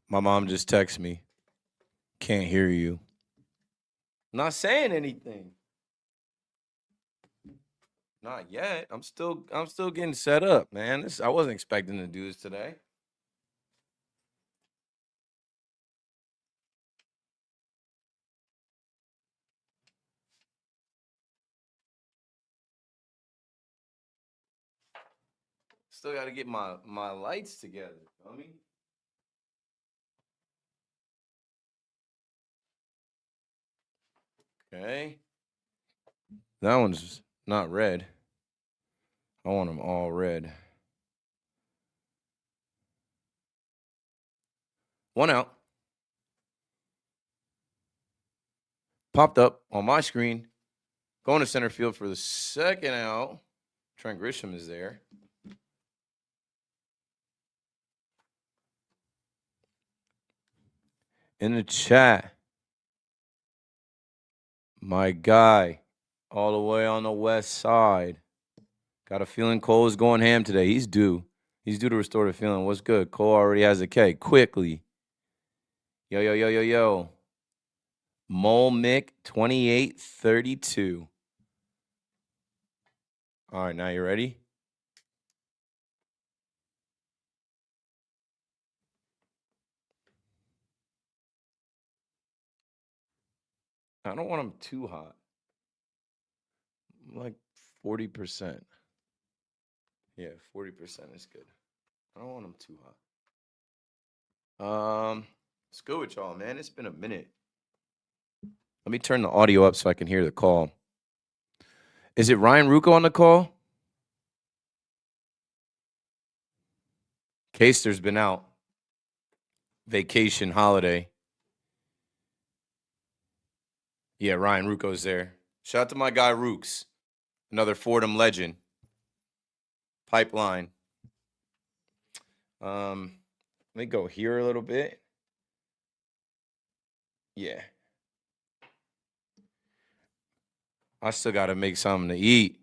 My mom just texted me. Can't hear you. Not saying anything. Not yet. I'm still getting set up, man. I wasn't expecting to do this today. Still got to get my lights together. Dummy. Okay. That one's not red. I want them all red. One out. Popped up on my screen. Going to center field for the second out. Trent Grisham is there. In the chat, my guy, all the way on the west side. Got a feeling Cole is going ham today. He's due. He's due to restore the feeling. What's good? Cole already has a K. Quickly. Yo. Mole Mick 2832. All right, now you ready? I don't want them too hot. Like 40%. Yeah, 40% is good. I don't want them too hot. Let's go with y'all, man. It's been a minute. Let me turn the audio up so I can hear the call. Is it Ryan Rucco on the call? Kaster's been out. Vacation, holiday. Yeah, Ryan Rucco's there. Shout out to my guy Rooks. Another Fordham legend. Pipeline. Let me go here a little bit. Yeah. I still got to make something to eat.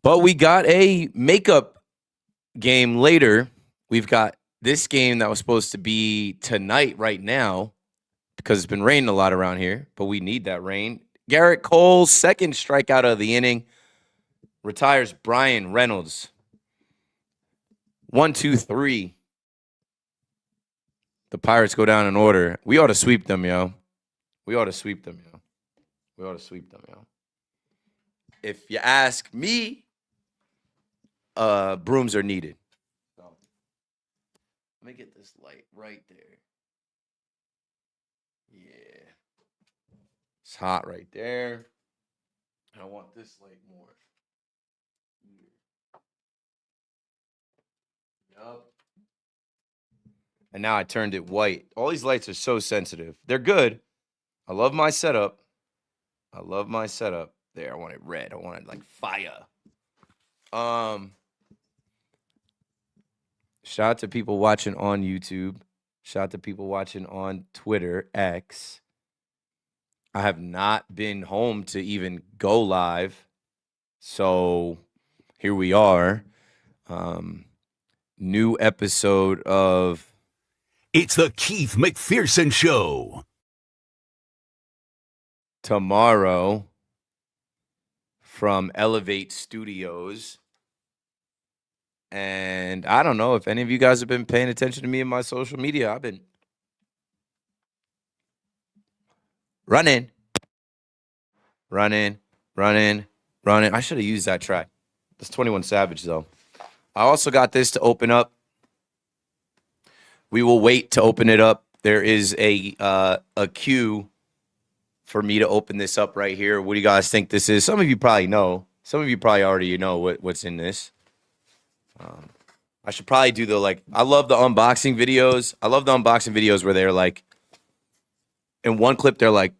But we got a makeup game later. We've got this game that was supposed to be tonight right now because it's been raining a lot around here, but we need that rain. Gerrit Cole, second strikeout of the inning. Retires Brian Reynolds. 1, 2, 3. The Pirates go down in order. We ought to sweep them, yo. If you ask me, brooms are needed. So, let me get this light right there. Yeah. It's hot right there. I want this light more. Yup. And now I turned it white. All these lights are so sensitive. They're good. I love my setup. There, I want it red. I want it like fire. Shout out to people watching on YouTube. Shout out to people watching on Twitter, X. I have not been home to even go live. So here we are. New episode of It's the Keith McPherson Show. Tomorrow from Elevate Studios. And I don't know if any of you guys have been paying attention to me in my social media. I've been running. I should have used that track. That's 21 Savage, though. I also got this to open up. We will wait to open it up. There is a queue for me to open this up right here. What do you guys think this is? Some of you probably know. Some of you probably already know what's in this. I should probably do I love the unboxing videos. I love the unboxing videos where they're like, in one clip they're like,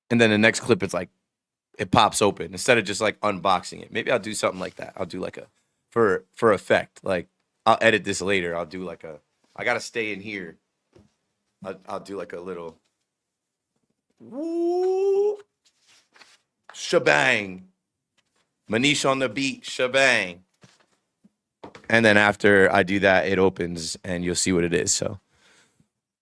and then the next clip it's like, it pops open instead of just like unboxing it. Maybe I'll do something like that. I'll do like for effect. Like I'll edit this later. I'll do I gotta stay in here. I'll do like a little woo shebang. Manish on the beat, shebang. And then after I do that, it opens and you'll see what it is. So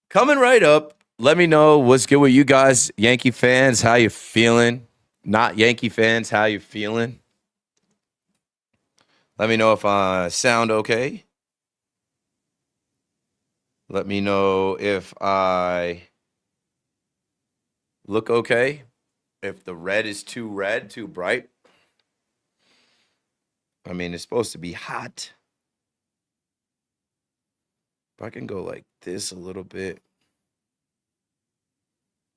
coming right up, let me know what's good with you guys. Yankee fans, how you feeling? Not Yankee fans, how you feeling? Let me know if I sound okay. Let me know if I look okay. If the red is too red, too bright. I mean, it's supposed to be hot. If I can go like this a little bit.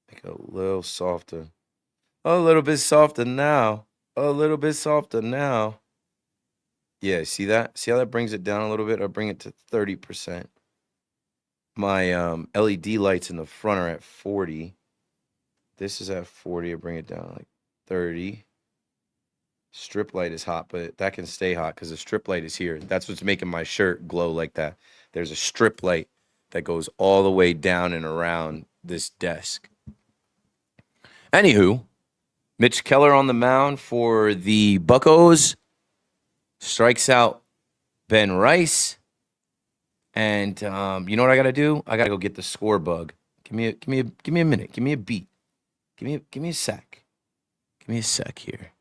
Make it a little softer. A little bit softer now. A little bit softer now. Yeah, see that? See how that brings it down a little bit? I'll bring it to 30%. My LED lights in the front are at 40. This is at 40. I bring it down like 30. Strip light is hot, but that can stay hot because the strip light is here. That's what's making my shirt glow like that. There's a strip light that goes all the way down and around this desk. Anywho, Mitch Keller on the mound for the Buccos. Strikes out Ben Rice. And you know what I gotta do? I gotta go get the score bug. Give me a minute. Give me a beat. Give me a sec. Give me a sec here.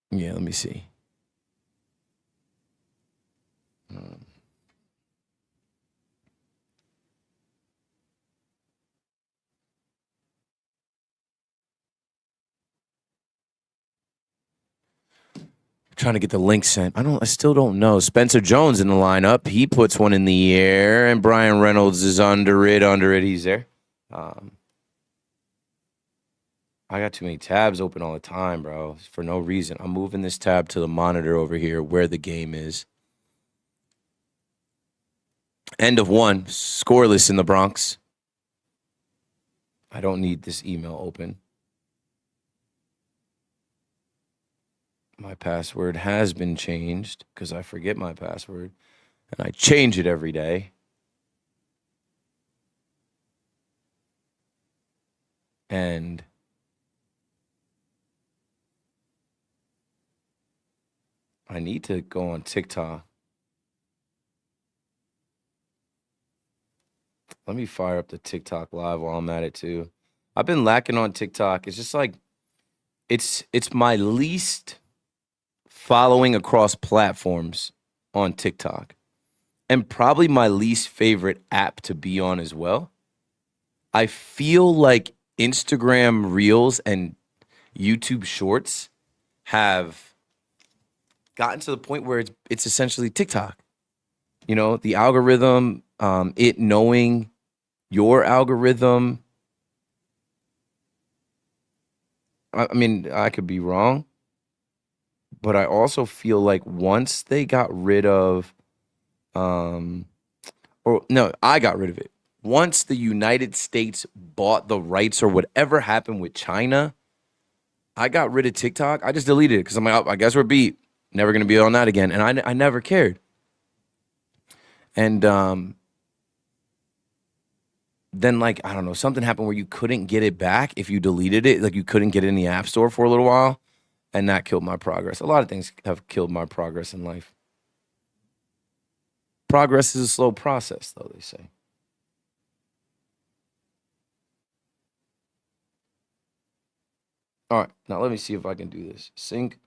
Yeah, let me see. Trying to get the link sent. I still don't know. Spencer Jones in the lineup. He puts one in the air, and Brian Reynolds is under it. He's there. I got too many tabs open all the time, bro, for no reason. I'm moving this tab to the monitor over here where the game is. End of one. Scoreless in the Bronx. I don't need this email open. My password has been changed because I forget my password, and I change it every day. And I need to go on TikTok. Let me fire up the TikTok live while I'm at it too. I've been lacking on TikTok. It's just like it's my least following across platforms on TikTok, and probably my least favorite app to be on as well. I feel like Instagram Reels and YouTube Shorts have gotten to the point where it's essentially TikTok. You know, the algorithm, it knowing your algorithm. I mean, I could be wrong, but I also feel like once they got rid of, I got rid of it. Once the United States bought the rights or whatever happened with China, I got rid of TikTok. I just deleted it because I'm like, oh, I guess we're beat. Never going to be on that again. And I never cared. And then, like, I don't know, something happened where you couldn't get it back if you deleted it. Like, you couldn't get it in the App Store for a little while. And that killed my progress. A lot of things have killed my progress in life. Progress is a slow process, though, they say. All right, now let me see if I can do this. Sync.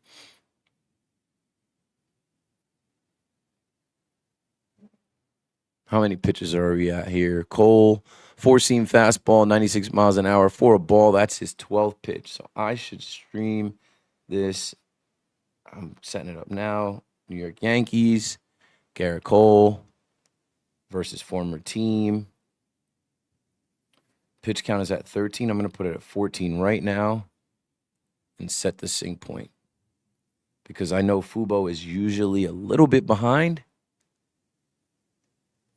How many pitches are we at here? Cole, four-seam fastball, 96 miles an hour for a ball. That's his 12th pitch. So I should stream this. I'm setting it up now. New York Yankees, Gerrit Cole versus former team. Pitch count is at 13. I'm going to put it at 14 right now and set the sync point because I know Fubo is usually a little bit behind.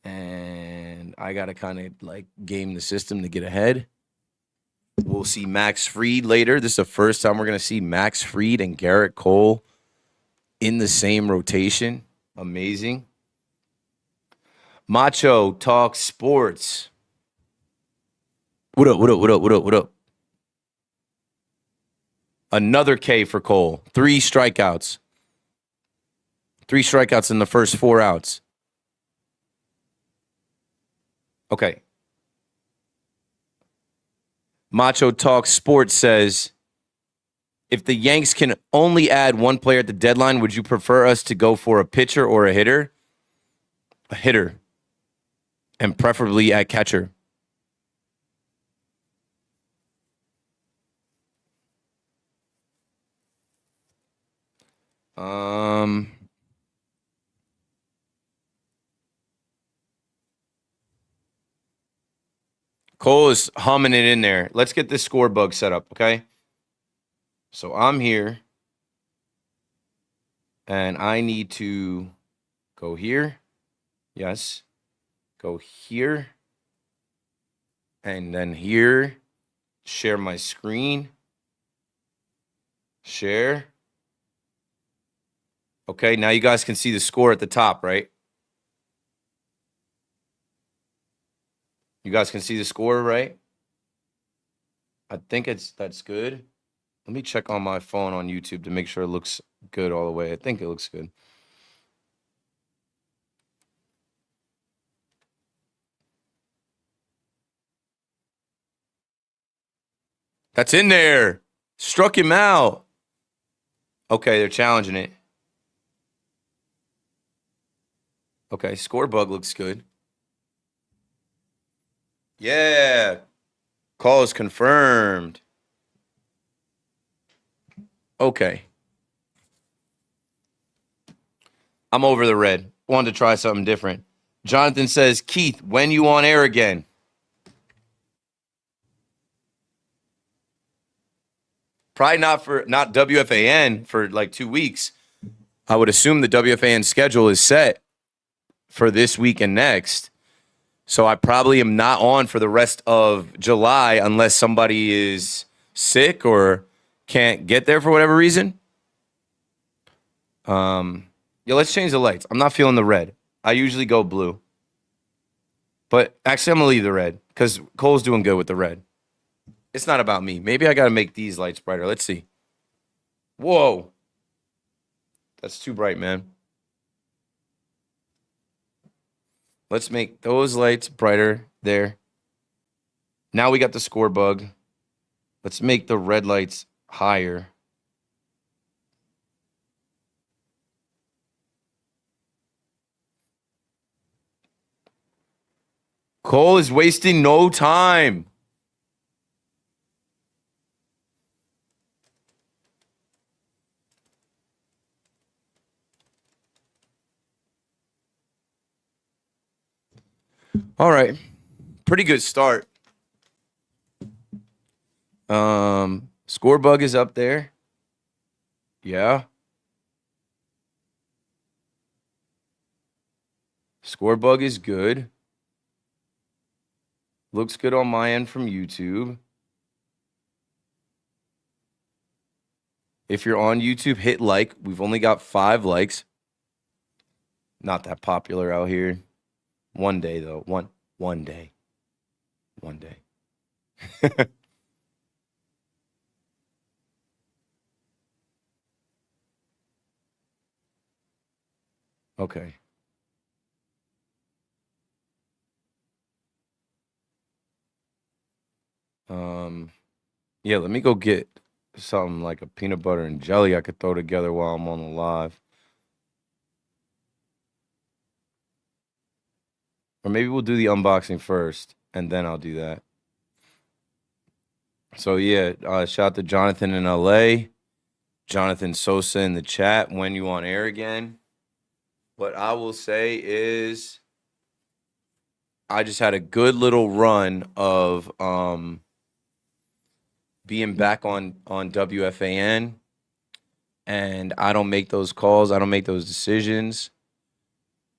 And I got to kind of like game the system to get ahead. We'll see Max Fried later. This is the first time we're going to see Max Fried and Gerrit Cole in the same rotation. Amazing. Macho Talk Sports. What up? Another K for Cole. 3 strikeouts. 3 strikeouts in the first 4 outs. Okay. Macho Talk Sports says, if the Yanks can only add one player at the deadline, would you prefer us to go for a pitcher or a hitter? A hitter. And preferably at catcher. Cole is humming it in there. Let's get this score bug set up, okay? So I'm here. And I need to go here. Yes. Go here. And then here. Share my screen. Share. Okay, now you guys can see the score at the top, right? You guys can see the score, right? I think that's good. Let me check on my phone on YouTube to make sure it looks good all the way. I think it looks good. That's in there. Struck him out. Okay, they're challenging it. Okay, score bug looks good. Yeah. Call is confirmed. Okay. I'm over the red. Wanted to try something different. Jonathan says, Keith, when you on air again? Probably not WFAN for like 2 weeks. I would assume the WFAN schedule is set for this week and next. So I probably am not on for the rest of July unless somebody is sick or can't get there for whatever reason. Yeah, let's change the lights. I'm not feeling the red. I usually go blue. But actually, I'm going to leave the red because Cole's doing good with the red. It's not about me. Maybe I got to make these lights brighter. Let's see. Whoa. That's too bright, man. Let's make those lights brighter there. Now we got the score bug. Let's make the red lights higher. Cole is wasting no time. All right. Pretty good start. Score bug is up there. Yeah. Score bug is good. Looks good on my end from YouTube. If you're on YouTube, hit like. We've only got 5 likes. Not that popular out here. One day, though. One day. One day. Okay. Yeah, let me go get something like a peanut butter and jelly I could throw together while I'm on the live. Or maybe we'll do the unboxing first, and then I'll do that. So, yeah, shout out to Jonathan in LA. Jonathan Sosa in the chat. When you on air again? What I will say is I just had a good little run of being back on WFAN, and I don't make those calls. I don't make those decisions.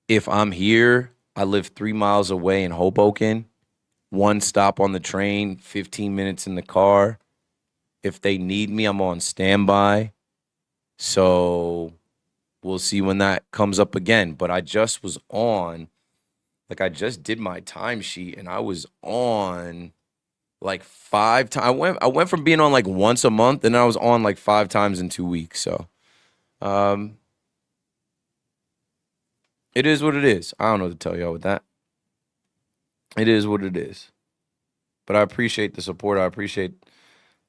If I'm here, I live 3 miles away in Hoboken. 1 stop on the train, 15 minutes in the car. If they need me, I'm on standby. So we'll see when that comes up again. But I just was on, like I just did my timesheet, and I was on like 5 times. I went from being on like once a month, and I was on like 5 times in 2 weeks. So, it is what it is. I don't know what to tell y'all with that. It is what it is. But I appreciate the support. I appreciate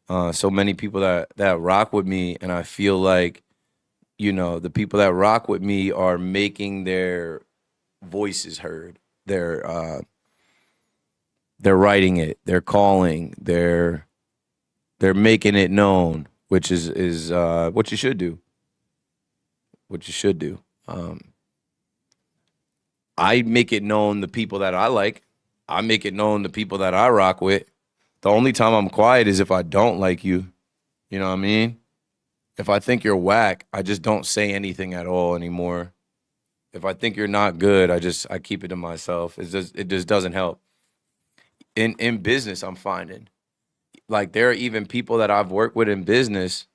so many people that rock with me, and I feel like the people that rock with me are making their voices heard. They're writing it. They're calling. They're making it known, which is what you should do. What you should do. I make it known the people that I like. I make it known the people that I rock with. The only time I'm quiet is if I don't like you. You know what I mean? If I think you're whack, I just don't say anything at all anymore. If I think you're not good, I keep it to myself. It just doesn't help. In business, I'm finding like there are even people that I've worked with in business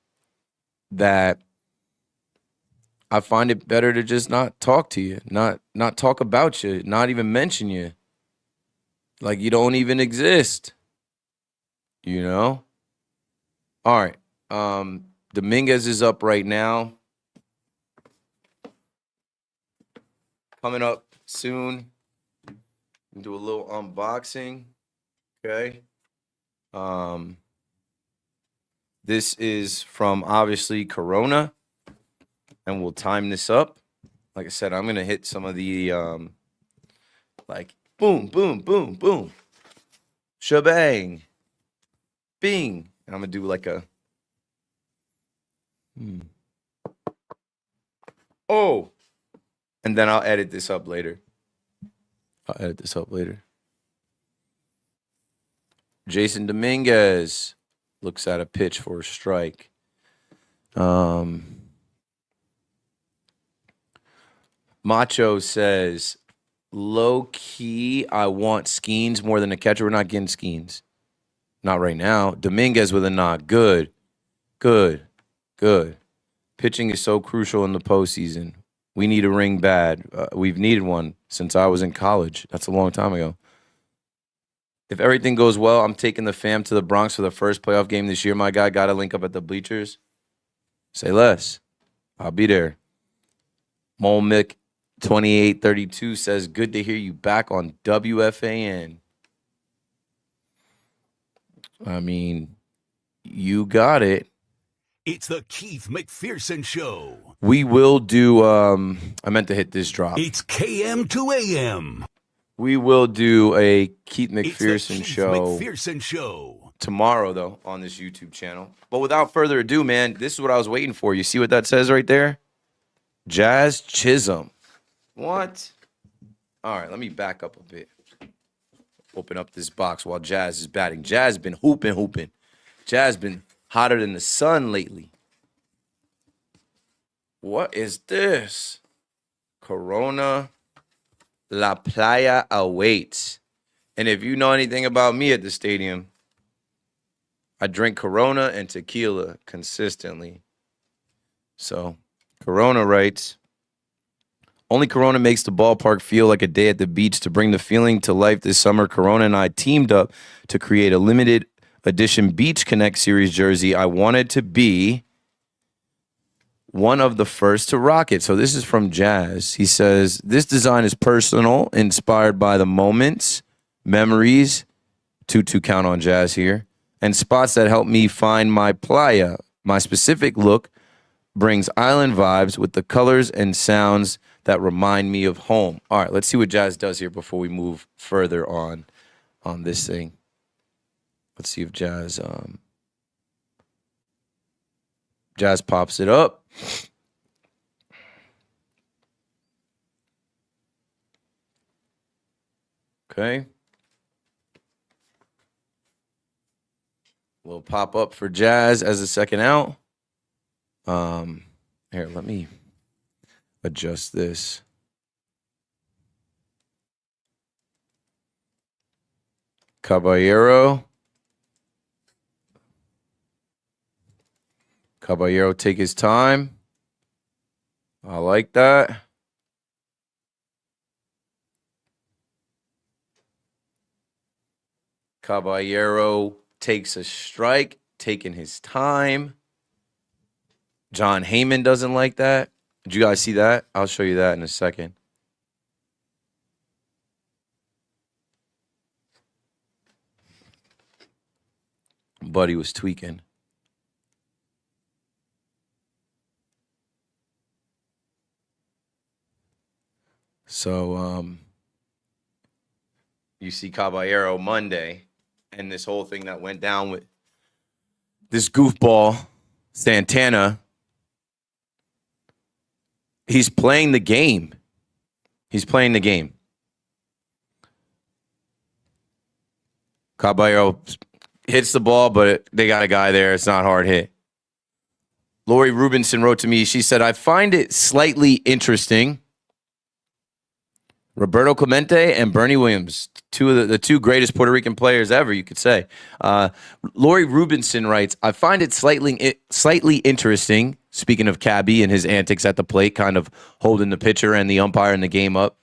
that I find it better to just not talk to you, not talk about you, not even mention you. Like you don't even exist. You know? All right. Dominguez is up right now. Coming up soon. Do a little unboxing. Okay. This is from obviously Corona. And we'll time this up. Like I said, I'm gonna hit some of the like boom, boom, boom, boom. Shebang. Bing. And I'm gonna do like a oh. And then I'll edit this up later. Jason Dominguez looks at a pitch for a strike. Macho says, low key, I want Skeens more than a catcher. We're not getting Skeens. Not right now. Dominguez with a nod. Good. Pitching is so crucial in the postseason. We need a ring bad. We've needed one since I was in college. That's a long time ago. If everything goes well, I'm taking the fam to the Bronx for the first playoff game this year. My guy got to link up at the bleachers. Say less. I'll be there. Mole Mick 2832 says, good to hear you back on WFAN. I mean, you got it. It's the Keith McPherson Show. We will do, I meant to hit this drop. It's KM to AM. We will do a Keith It's the McPherson Keith show McPherson Show. tomorrow, though, on this YouTube channel. But without further ado, man, this is what I was waiting for. You see what that says right there? Jazz Chisholm. What? All right, let me back up a bit. Open up this box while Jazz is batting. Jazz been hooping. Jazz been hotter than the sun lately. What is this? Corona La Playa awaits. And if you know anything about me at the stadium, I drink Corona and tequila consistently. So, Corona writes, only Corona makes the ballpark feel like a day at the beach. To bring the feeling to life this summer, Corona and I teamed up to create a limited edition Beach Connect Series jersey. I wanted to be one of the first to rock it. So this is from Jazz. He says, this design is personal, inspired by the moments, memories, 2-2 count on Jazz here, and spots that help me find my playa. My specific look brings island vibes with the colors and sounds that remind me of home. All right, let's see what Jazz does here before we move further on this thing. Let's see if Jazz pops it up. Okay. Little pop up for Jazz as a second out. Here, let me adjust this. Caballero, take his time. I like that. Caballero takes a strike, taking his time. John Heyman doesn't like that. Did you guys see that? I'll show you that in a second. Buddy was tweaking. So, you see Caballero Monday and this whole thing that went down with this goofball, Santana. He's playing the game. He's playing the game. Caballero hits the ball, but they got a guy there. It's not hard hit. Lori Rubinson wrote to me. She said, I find it slightly interesting. Roberto Clemente and Bernie Williams, two of the two greatest Puerto Rican players ever, you could say. Lori Rubinson writes, I find it slightly interesting, speaking of Cabby and his antics at the plate, kind of holding the pitcher and the umpire in the game up.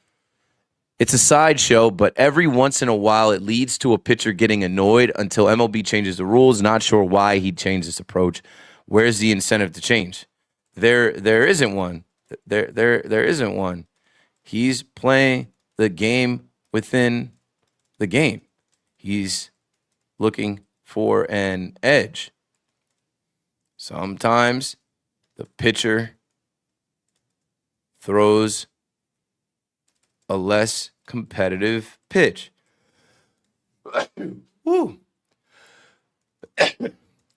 It's a sideshow, but every once in a while it leads to a pitcher getting annoyed until MLB changes the rules. Not sure why he changed this approach. Where's the incentive to change? There isn't one. There isn't one. He's playing the game within the game. He's looking for an edge. Sometimes the pitcher throws a less competitive pitch. Woo.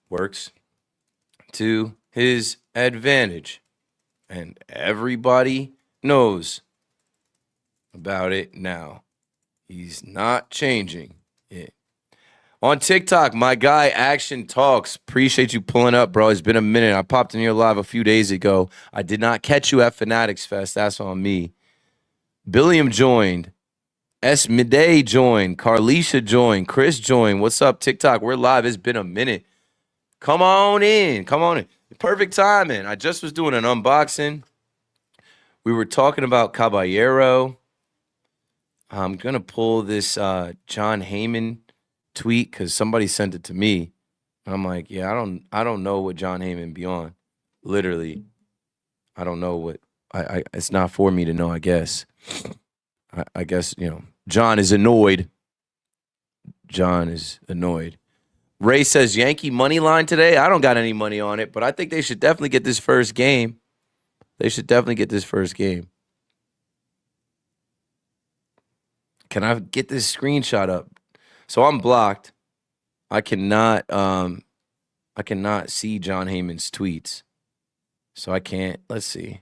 Works to his advantage. And everybody knows about it now. He's not changing it. On TikTok, my guy Action Talks. Appreciate you pulling up, bro. It's been a minute. I popped in your live a few days ago. I did not catch you at Fanatics Fest. That's on me. Billiam joined. S. Midday joined. Carlisha joined. Chris joined. What's up, TikTok? We're live. It's been a minute. Come on in. Come on in. Perfect timing. I just was doing an unboxing. We were talking about Caballero. I'm going to pull this John Heyman tweet because somebody sent it to me. I'm like, yeah, I don't know what John Heyman be on. Literally, I don't know what. It's not for me to know, I guess. I guess, John is annoyed. John is annoyed. Ray says Yankee money line today. I don't got any money on it, but I think they should definitely get this first game. They should definitely get this first game. Can I get this screenshot up? So I'm blocked. I cannot see John Heyman's tweets. So I can't. Let's see.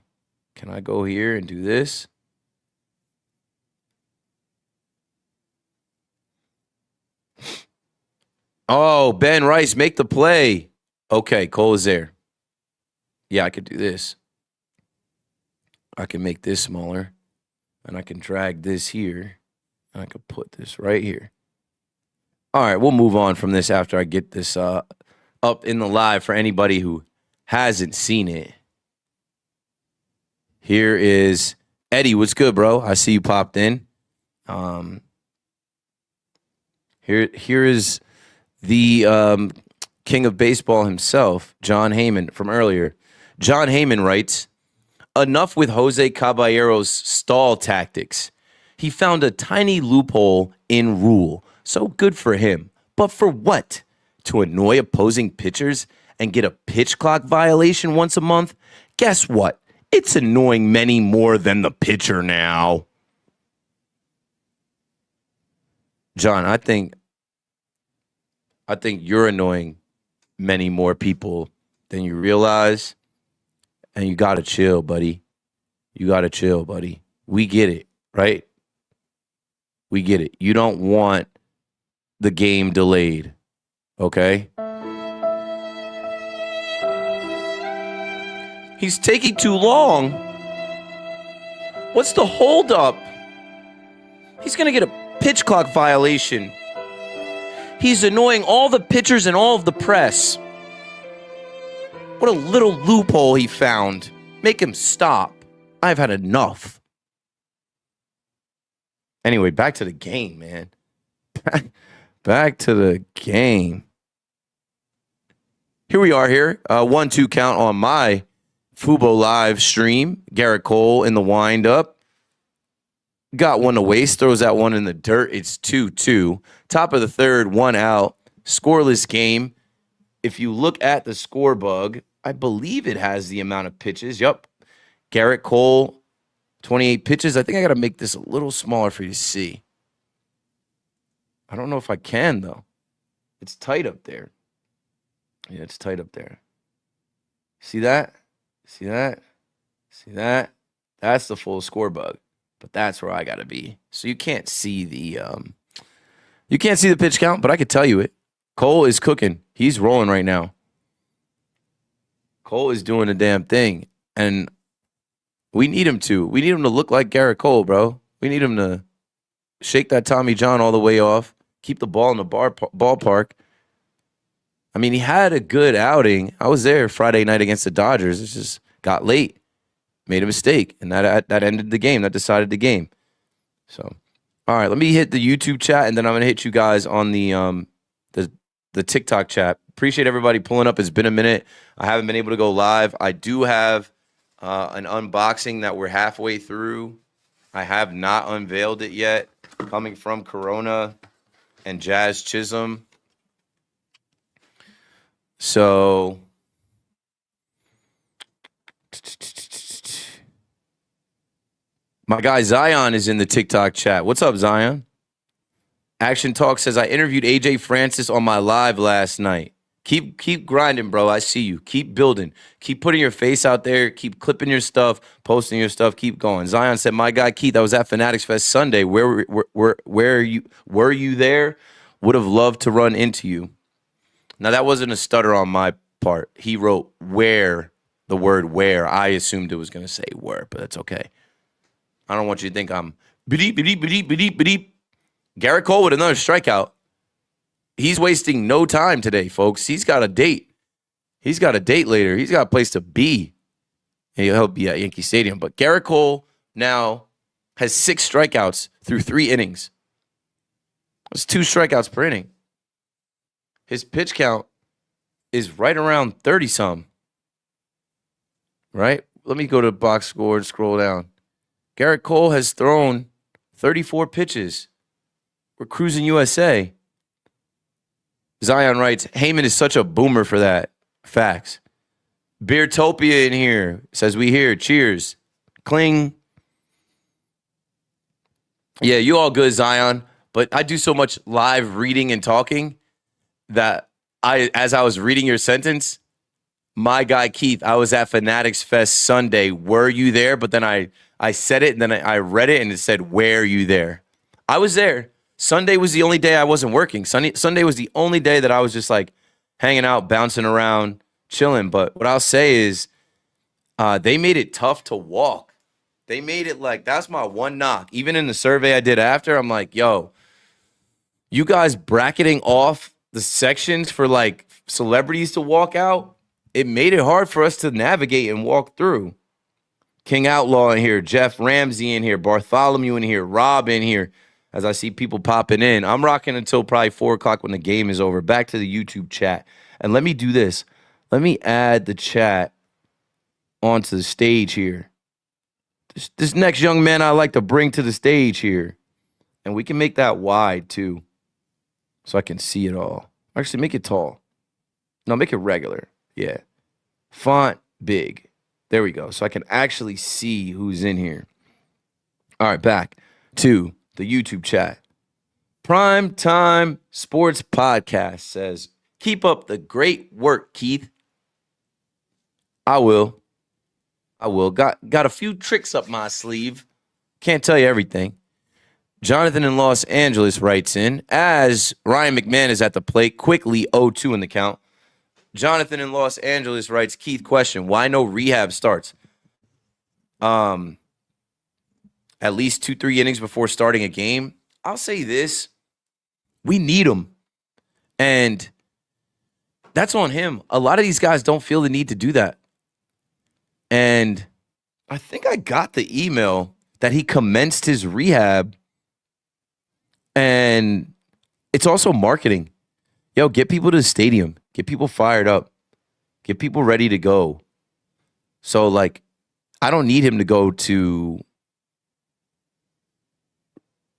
Can I go here and do this? Oh, Ben Rice, make the play. Okay, Cole is there. Yeah, I could do this. I can make this smaller, and I can drag this here, and I could put this right here. All right, we'll move on from this after I get this up in the live for anybody who hasn't seen it. Here is Eddie. What's good, bro? I see you popped in. Here is the king of baseball himself, John Heyman, from earlier. John Heyman writes, enough with Jose Caballero's stall tactics. He found a tiny loophole in rule, so good for him. But for what? To annoy opposing pitchers and get a pitch clock violation once a month? Guess what? It's annoying many more than the pitcher now. John, I think you're annoying many more people than you realize. And you got to chill, buddy. You got to chill, buddy. We get it, right? We get it. You don't want the game delayed, okay? He's taking too long. What's the holdup? He's going to get a pitch clock violation. He's annoying all the pitchers and all of the press. What a little loophole he found. Make him stop. I've had enough. Anyway, back to the game, man. Back to the game. Here we are here. 1-2 count on my Fubo live stream. Gerrit Cole in the windup. Got one to waste. Throws that one in the dirt. It's 2-2. Top of the third, 1 out. Scoreless game. If you look at the score bug, I believe it has the amount of pitches. Yup. Gerrit Cole, 28 pitches. I think I got to make this a little smaller for you to see. I don't know if I can, though. It's tight up there. Yeah, it's tight up there. See that? See that? See that? That's the full score bug. But that's where I got to be. So you can't see the pitch count, but I could tell you it. Cole is cooking. He's rolling right now. Cole is doing a damn thing. And we need him to. We need him to look like Gerrit Cole, bro. We need him to shake that Tommy John all the way off. Keep the ball in the ballpark. I mean, he had a good outing. I was there Friday night against the Dodgers. It just got late. Made a mistake. And that ended the game. That decided the game. So, all right, let me hit the YouTube chat, and then I'm going to hit you guys on the TikTok chat. Appreciate everybody pulling up. It's been a minute. I haven't been able to go live. I do have an unboxing that we're halfway through. I have not unveiled it yet. Coming from Corona and Jazz Chisholm. So, my guy Zion is in the TikTok chat. What's up, Zion? Action Talk says, I interviewed AJ Francis on my live last night. Keep grinding, bro. I see you. Keep building. Keep putting your face out there. Keep clipping your stuff, posting your stuff. Keep going. Zion said, my guy Keith, I was at Fanatics Fest Sunday. Where were you there? Would have loved to run into you. Now, that wasn't a stutter on my part. He wrote where, the word where. I assumed it was going to say where, but that's okay. I don't want you to think I'm beep, beep, beep, beep, beep. Gerrit Cole with another strikeout. He's wasting no time today, folks. He's got a date. He's got a date later. He's got a place to be. He'll be at Yankee Stadium. But Gerrit Cole now has 6 strikeouts through 3 innings. That's 2 strikeouts per inning. His pitch count is right around 30-some. Right? Let me go to box score and scroll down. Gerrit Cole has thrown 34 pitches. We're cruising USA. Zion writes, Heyman is such a boomer for that. Facts. Beertopia in here says, we hear. Cheers. Cling. Yeah, you all good, Zion. But I do so much live reading and talking that as I was reading your sentence, my guy Keith, I was at Fanatics Fest Sunday. Were you there? But then I said it, and then I read it, and it said, where are you there? I was there. Sunday was the only day I wasn't working. Sunday was the only day that I was just like hanging out, bouncing around, chilling. But what I'll say is they made it tough to walk. They made it like, that's my one knock. Even in the survey I did after, I'm like, yo, you guys bracketing off the sections for like celebrities to walk out, it made it hard for us to navigate and walk through. King Outlaw in here, Jeff Ramsey in here, Bartholomew in here, Rob in here. As I see people popping in, I'm rocking until probably 4 o'clock when the game is over. Back to the YouTube chat. And let me do this. Let me add the chat onto the stage here. This next young man I like to bring to the stage here. And we can make that wide too. So I can see it all. Actually, make it tall. No, make it regular. Yeah. Font big. There we go. So I can actually see who's in here. All right, back to the YouTube chat. Prime Time Sports Podcast says, keep up the great work, Keith. I will. Got a few tricks up my sleeve. Can't tell you everything. Jonathan in Los Angeles writes in, as Ryan McMahon is at the plate, quickly 0-2 in the count. Jonathan in Los Angeles writes, Keith, question, why no rehab starts? At least 2-3 innings before starting a game. I'll say this. We need him. And that's on him. A lot of these guys don't feel the need to do that. And I think I got the email that he commenced his rehab. And it's also marketing. Yo, get people to the stadium. Get people fired up. Get people ready to go. So, like, I don't need him to go to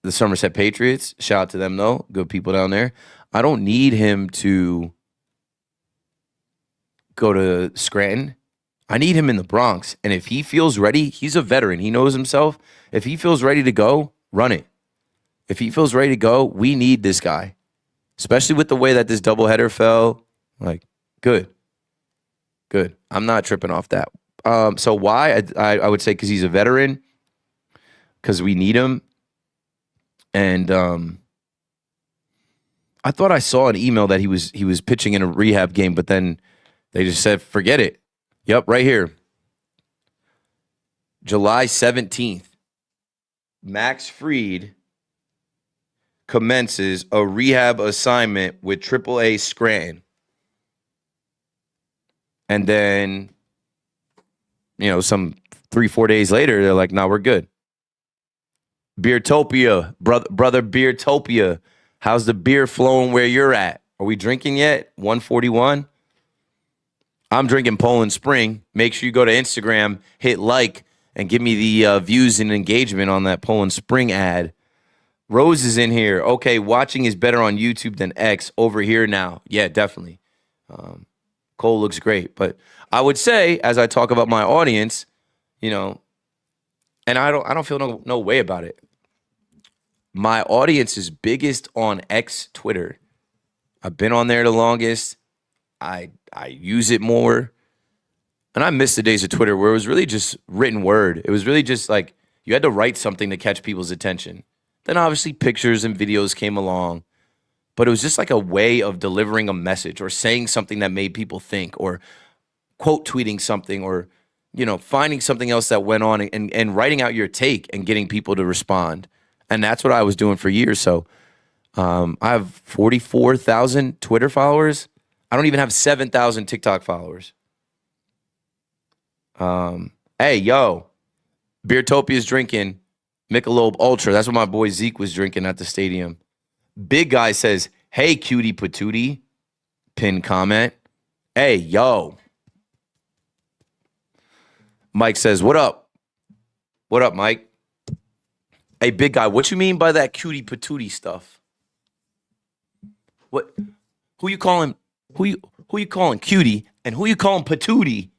the Somerset Patriots. Shout out to them, though. Good people down there. I don't need him to go to Scranton. I need him in the Bronx. And if he feels ready, he's a veteran. He knows himself. If he feels ready to go, run it. If he feels ready to go, we need this guy. Especially with the way that this doubleheader fell. Like, good. Good. I'm not tripping off that. So why? I would say because he's a veteran. Because we need him. And I thought I saw an email that he was pitching in a rehab game, but then they just said, forget it. Yep, right here. July 17th. Max Fried commences a rehab assignment with AAA Scranton. And then, some 3-4 days later, they're like, "No, we're good." Beertopia, brother Beertopia. How's the beer flowing where you're at? Are we drinking yet? 141? I'm drinking Poland Spring. Make sure you go to Instagram, hit like, and give me the views and engagement on that Poland Spring ad. Rose is in here. Okay, watching is better on YouTube than X. Over here now. Yeah, definitely. Cole looks great. But I would say, as I talk about my audience, and I don't feel no way about it. My audience is biggest on X Twitter. I've been on there the longest. I use it more. And I miss the days of Twitter where it was really just written word. It was really just like you had to write something to catch people's attention. Then obviously pictures and videos came along. But it was just like a way of delivering a message or saying something that made people think or quote tweeting something or, finding something else that went on and writing out your take and getting people to respond. And that's what I was doing for years. So I have 44,000 Twitter followers. I don't even have 7,000 TikTok followers. Hey, yo, Beertopia's drinking Michelob Ultra. That's what my boy Zeke was drinking at the stadium. Big guy says, "Hey, cutie patootie." Pin comment. Hey, yo. Mike says, "What up? What up, Mike?" Hey, big guy, what you mean by that cutie patootie stuff? What? Who you calling? Who you calling cutie? And who you calling patootie?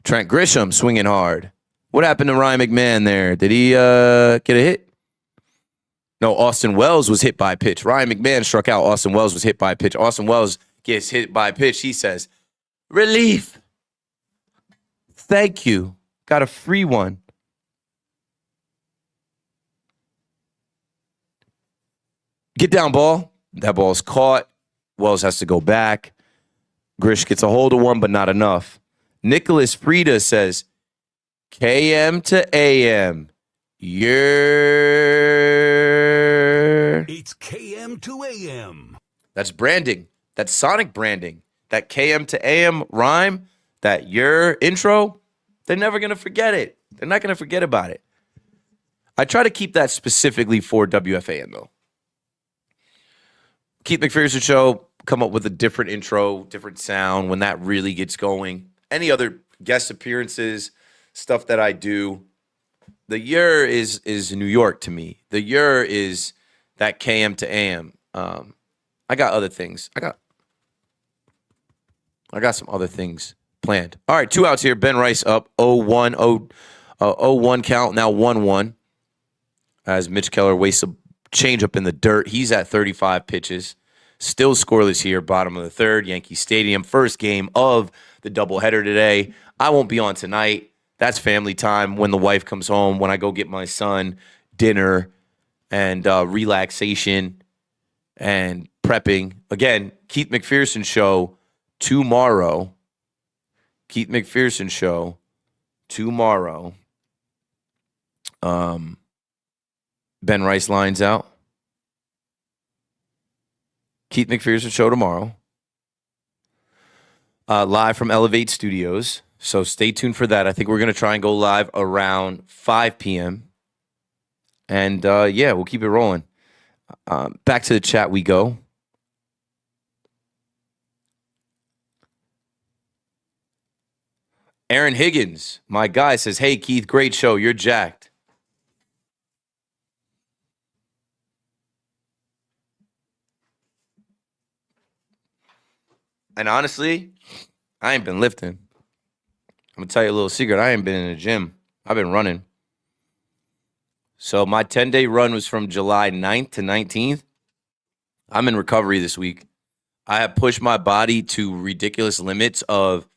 Trent Grisham swinging hard. What happened to Ryan McMahon there? Did he get a hit? No, Austin Wells was hit by a pitch. Ryan McMahon struck out. Austin Wells was hit by a pitch. Austin Wells gets hit by a pitch. He says, "Relief. Thank you. Got a free one." Get down, ball. That ball's caught. Wells has to go back. Grish gets a hold of one, but not enough. Nicholas Frieda says, "KM to AM. Yeah." It's KM to AM. That's branding. That's sonic branding. That KM to AM rhyme, that your intro, they're never going to forget it. They're not going to forget about it. I try to keep that specifically for WFAN, though. Keith McPherson Show, come up with a different intro, different sound when that really gets going. Any other guest appearances, stuff that I do. The year is New York to me. The year is that KM to AM. I got other things. I got some other things planned. All right, 2 outs here. Ben Rice up 0-1 count, now 1-1. As Mitch Keller wastes a changeup in the dirt. He's at 35 pitches. Still scoreless here, bottom of the third, Yankee Stadium. First game of the doubleheader today. I won't be on tonight. That's family time when the wife comes home, when I go get my son dinner and relaxation and prepping. Again, Keith McPherson Show tomorrow. Keith McPherson Show tomorrow. Ben Rice lines out. Keith McPherson Show tomorrow. Live from Elevate Studios. So stay tuned for that. I think we're going to try and go live around 5 p.m. And yeah, we'll keep it rolling. Back to the chat we go. Aaron Higgins, my guy, says, "Hey Keith, great show. You're jacked." And honestly, I ain't been lifting. I'm gonna tell you a little secret. I ain't been in the gym. I've been running. So my 10-day run was from July 9th to 19th. I'm in recovery this week. I have pushed my body to ridiculous limits of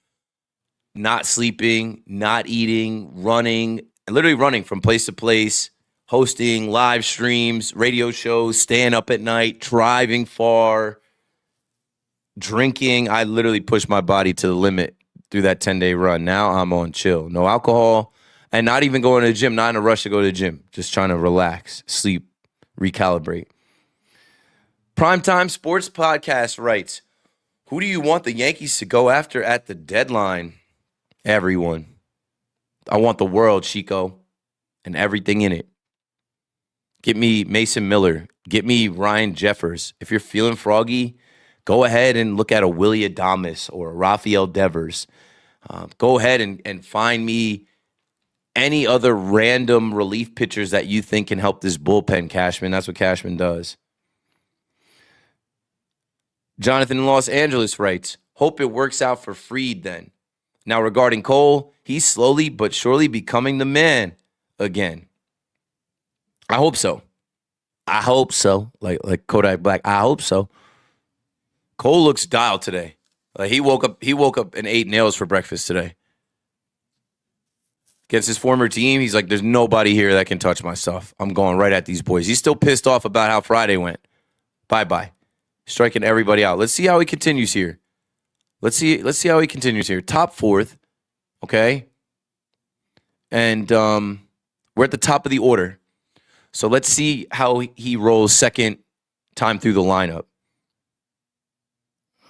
not sleeping, not eating, running, literally running from place to place, hosting live streams, radio shows, staying up at night, driving far, drinking. I literally pushed my body to the limit through that 10-day run. Now I'm on chill. No alcohol, and not even going to the gym, not in a rush to go to the gym. Just trying to relax, sleep, recalibrate. Primetime Sports Podcast writes, "Who do you want the Yankees to go after at the deadline?" Everyone. I want the world, Chico, and everything in it. Get me Mason Miller. Get me Ryan Jeffers. If you're feeling froggy, go ahead and look at a Willie Adames or a Rafael Devers. Go ahead and find me any other random relief pitchers that you think can help this bullpen, Cashman. That's what Cashman does. Jonathan in Los Angeles writes, "Hope it works out for Fried then. Now regarding Cole, he's slowly but surely becoming the man again." I hope so. I hope so. Like Kodak Black. I hope so. Cole looks dialed today. Like he woke up and ate nails for breakfast today. Against his former team, he's like, "There's nobody here that can touch my stuff. I'm going right at these boys." He's still pissed off about how Friday went. Bye-bye. Striking everybody out. Let's see how he continues here. Let's see how he continues here. Top fourth, okay? And we're at the top of the order. So let's see how he rolls second time through the lineup.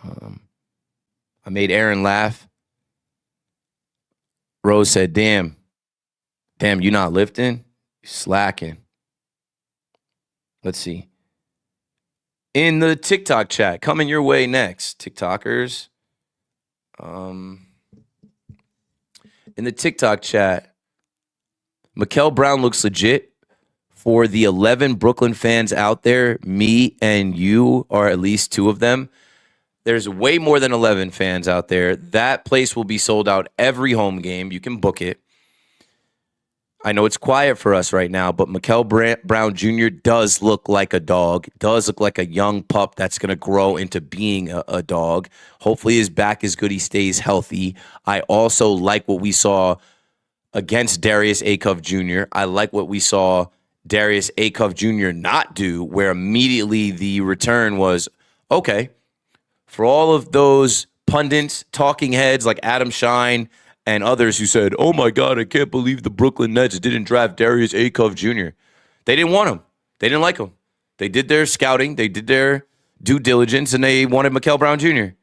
I made Aaron laugh. Rose said, damn, you not lifting? You're slacking. Let's see. In the TikTok chat, coming your way next, TikTokers. In the TikTok chat, Mikael Brown looks legit. For the 11 Brooklyn fans out there, me and you are at least two of them. There's way more than 11 fans out there. That place will be sold out every home game. You can book it. I know it's quiet for us right now, but Mikael Brown Jr. does look like a dog, does look like a young pup that's going to grow into being a dog. Hopefully his back is good. He stays healthy. I also like what we saw against Darius Acuff Jr. I like what we saw Darius Acuff Jr. not do, where immediately the return was, okay, for all of those pundits, talking heads like Adam Shine and others who said, "Oh my God, I can't believe the Brooklyn Nets didn't draft Darius Acuff Jr." They didn't want him. They didn't like him. They did their scouting. They did their due diligence, and they wanted Mikael Brown Jr.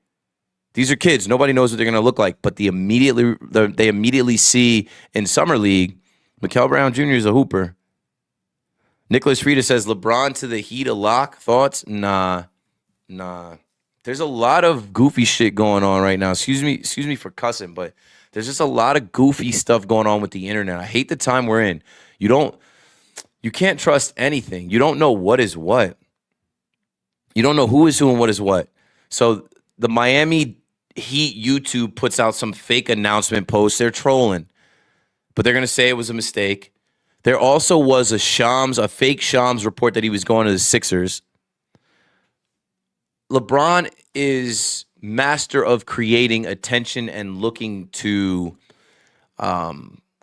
These are kids. Nobody knows what they're going to look like, but they immediately see in Summer League, Mikael Brown Jr. is a hooper. Nicholas Frieda says, LeBron to the Heat a lock. Thoughts? Nah. There's a lot of goofy shit going on right now. Excuse me for cussing, but there's just a lot of goofy stuff going on with the internet. I hate the time we're in. You can't trust anything. You don't know what is what. You don't know who is who and what is what. So the Miami Heat YouTube puts out some fake announcement posts. They're trolling, but they're going to say it was a mistake. There also was a fake Shams report that he was going to the Sixers. LeBron is master of creating attention and looking to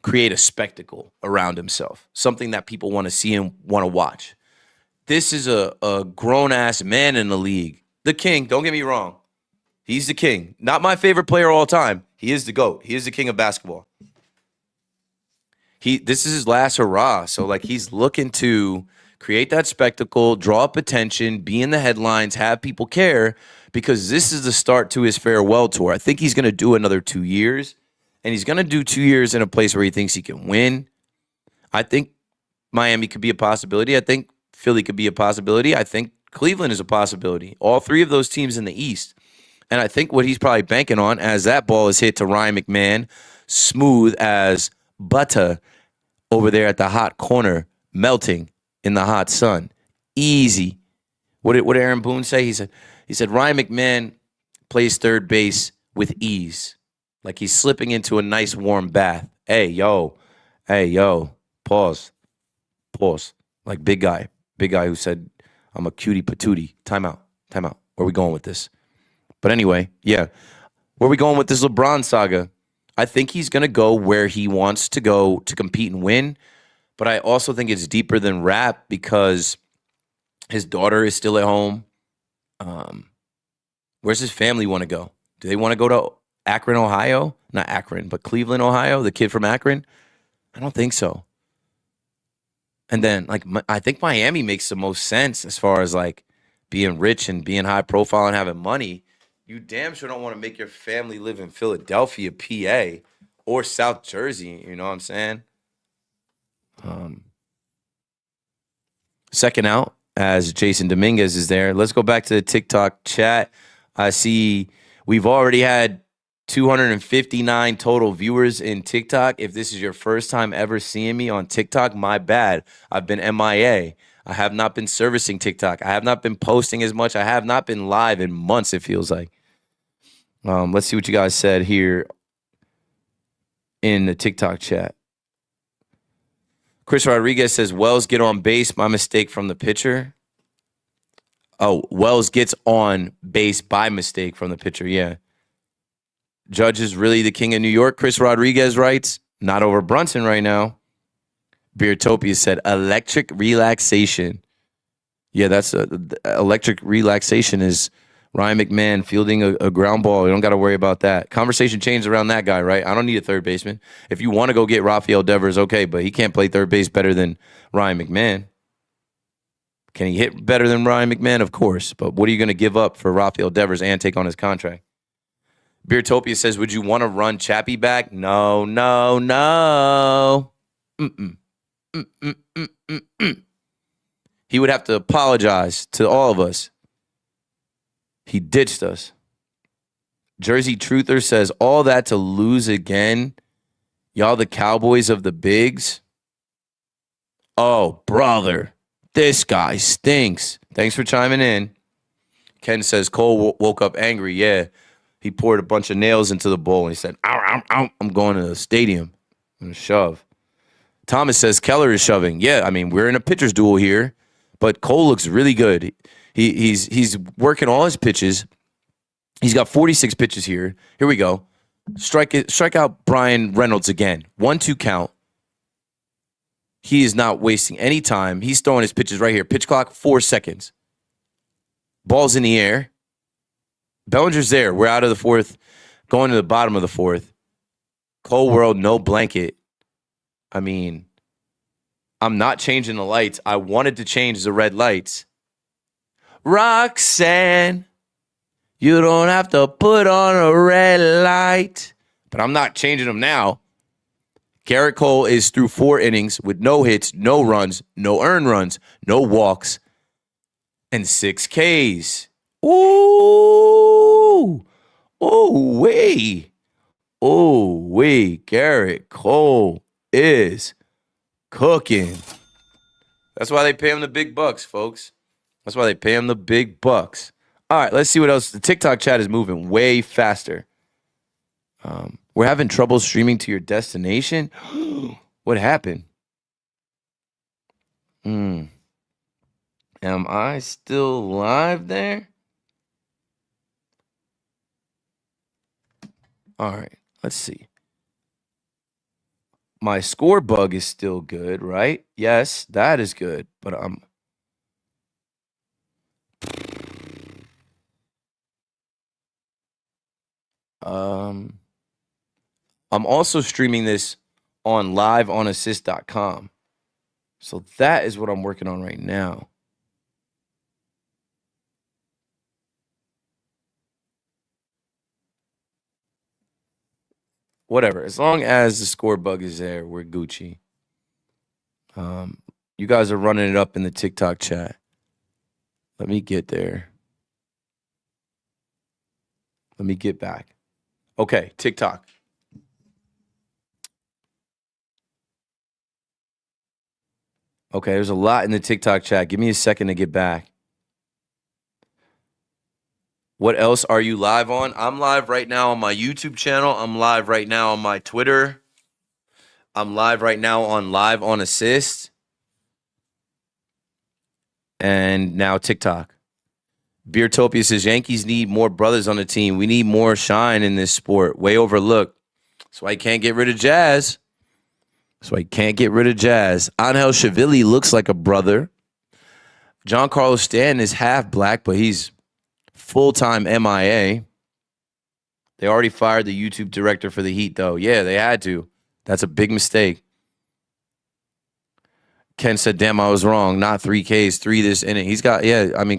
create a spectacle around himself, something that people want to see and want to watch. This is a grown-ass man in the league. The king, don't get me wrong. He's the king. Not my favorite player all time. He is the GOAT. He is the king of basketball. This is his last hurrah. So, he's looking to create that spectacle, draw up attention, be in the headlines, have people care, because this is the start to his farewell tour. I think he's going to do another 2 years, and he's going to do 2 years in a place where he thinks he can win. I think Miami could be a possibility. I think Philly could be a possibility. I think Cleveland is a possibility. All three of those teams in the East. And I think what he's probably banking on as that ball is hit to Ryan McMahon, smooth as butter over there at the hot corner, melting in the hot sun. Easy. What did Aaron Boone say? He said Ryan McMahon plays third base with ease. Like he's slipping into a nice warm bath. Hey, yo. Pause. Like big guy who said, I'm a cutie patootie. Time out. Where are we going with this? But anyway, yeah. Where are we going with this LeBron saga? I think he's going to go where he wants to go to compete and win. But I also think it's deeper than rap because his daughter is still at home. Where's his family want to go? Do they want to go to Akron, Ohio? Not Akron, but Cleveland, Ohio? The kid from Akron? I don't think so. And then, like, I think Miami makes the most sense as far as, like, being rich and being high profile and having money. You damn sure don't want to make your family live in Philadelphia, PA, or South Jersey. You know what I'm saying? Second out as Jason Dominguez is there. Let's go back to the TikTok chat. I see we've already had 259 total viewers in TikTok. If this is your first time ever seeing me on TikTok, my bad. I've been MIA. I have not been servicing TikTok. I have not been posting as much. I have not been live in months, it feels like. Let's see what you guys said here in the TikTok chat. Chris Rodriguez says, Wells get on base. My mistake from the pitcher. Oh, Wells gets on base by mistake from the pitcher. Yeah. Judge is really the king of New York. Chris Rodriguez writes, not over Brunson right now. Beertopia said, electric relaxation. Yeah, that's electric relaxation is Ryan McMahon fielding a ground ball. You don't got to worry about that. Conversation changed around that guy, right? I don't need a third baseman. If you want to go get Rafael Devers, okay, but he can't play third base better than Ryan McMahon. Can he hit better than Ryan McMahon? Of course. But what are you going to give up for Rafael Devers and take on his contract? Beertopia says, would you want to run Chappie back? No. He would have to apologize to all of us. He ditched us. Jersey Truther says, all that to lose again? Y'all the Cowboys of the bigs? Oh, brother. This guy stinks. Thanks for chiming in. Ken says, Cole woke up angry. Yeah. He poured a bunch of nails into the bowl and he said, ow, ow, ow. I'm going to the stadium. I'm going to shove. Thomas says, Keller is shoving. Yeah, I mean, we're in a pitcher's duel here, but Cole looks really good. He's working all his pitches. He's got 46 pitches here. Here we go. Strike out Brian Reynolds again. 1-2 count. He is not wasting any time. He's throwing his pitches right here. Pitch clock, 4 seconds. Ball's in the air. Bellinger's there. We're out of the fourth, going to the bottom of the fourth. Cole World, no blanket. I mean, I'm not changing the lights. I wanted to change the red lights. Roxanne, you don't have to put on a red light. But I'm not changing them now. Gerrit Cole is through 4 innings with no hits, no runs, no earned runs, no walks, and 6 Ks. Ooh. Oh, wait. Gerrit Cole is cooking. That's why they pay him the big bucks, folks. That's why they pay him the big bucks. All right, let's see what else. The TikTok chat is moving way faster. We're having trouble streaming to your destination. What happened? Am I still live there? All right, let's see. My score bug is still good, right? Yes, that is good. But I'm also streaming this on liveonassist.com. So that is what I'm working on right now. Whatever. As long as the score bug is there, we're Gucci. You guys are running it up in the TikTok chat. Let me get there. Let me get back. Okay, TikTok. Okay, there's a lot in the TikTok chat. Give me a second to get back. What else are you live on? I'm live right now on my YouTube channel. I'm live right now on my Twitter. I'm live right now on Live on Assist. And now TikTok. Beertopia says Yankees need more brothers on the team. We need more shine in this sport. Way overlooked. That's why you can't get rid of Jazz. Angel Shavili looks like a brother. Giancarlo Stanton is half black, but he's full-time MIA. They already fired the YouTube director for the Heat, though. Yeah, they had to. That's a big mistake. Ken said, damn, I was wrong. Not 3 Ks, 3 this inning. He's got,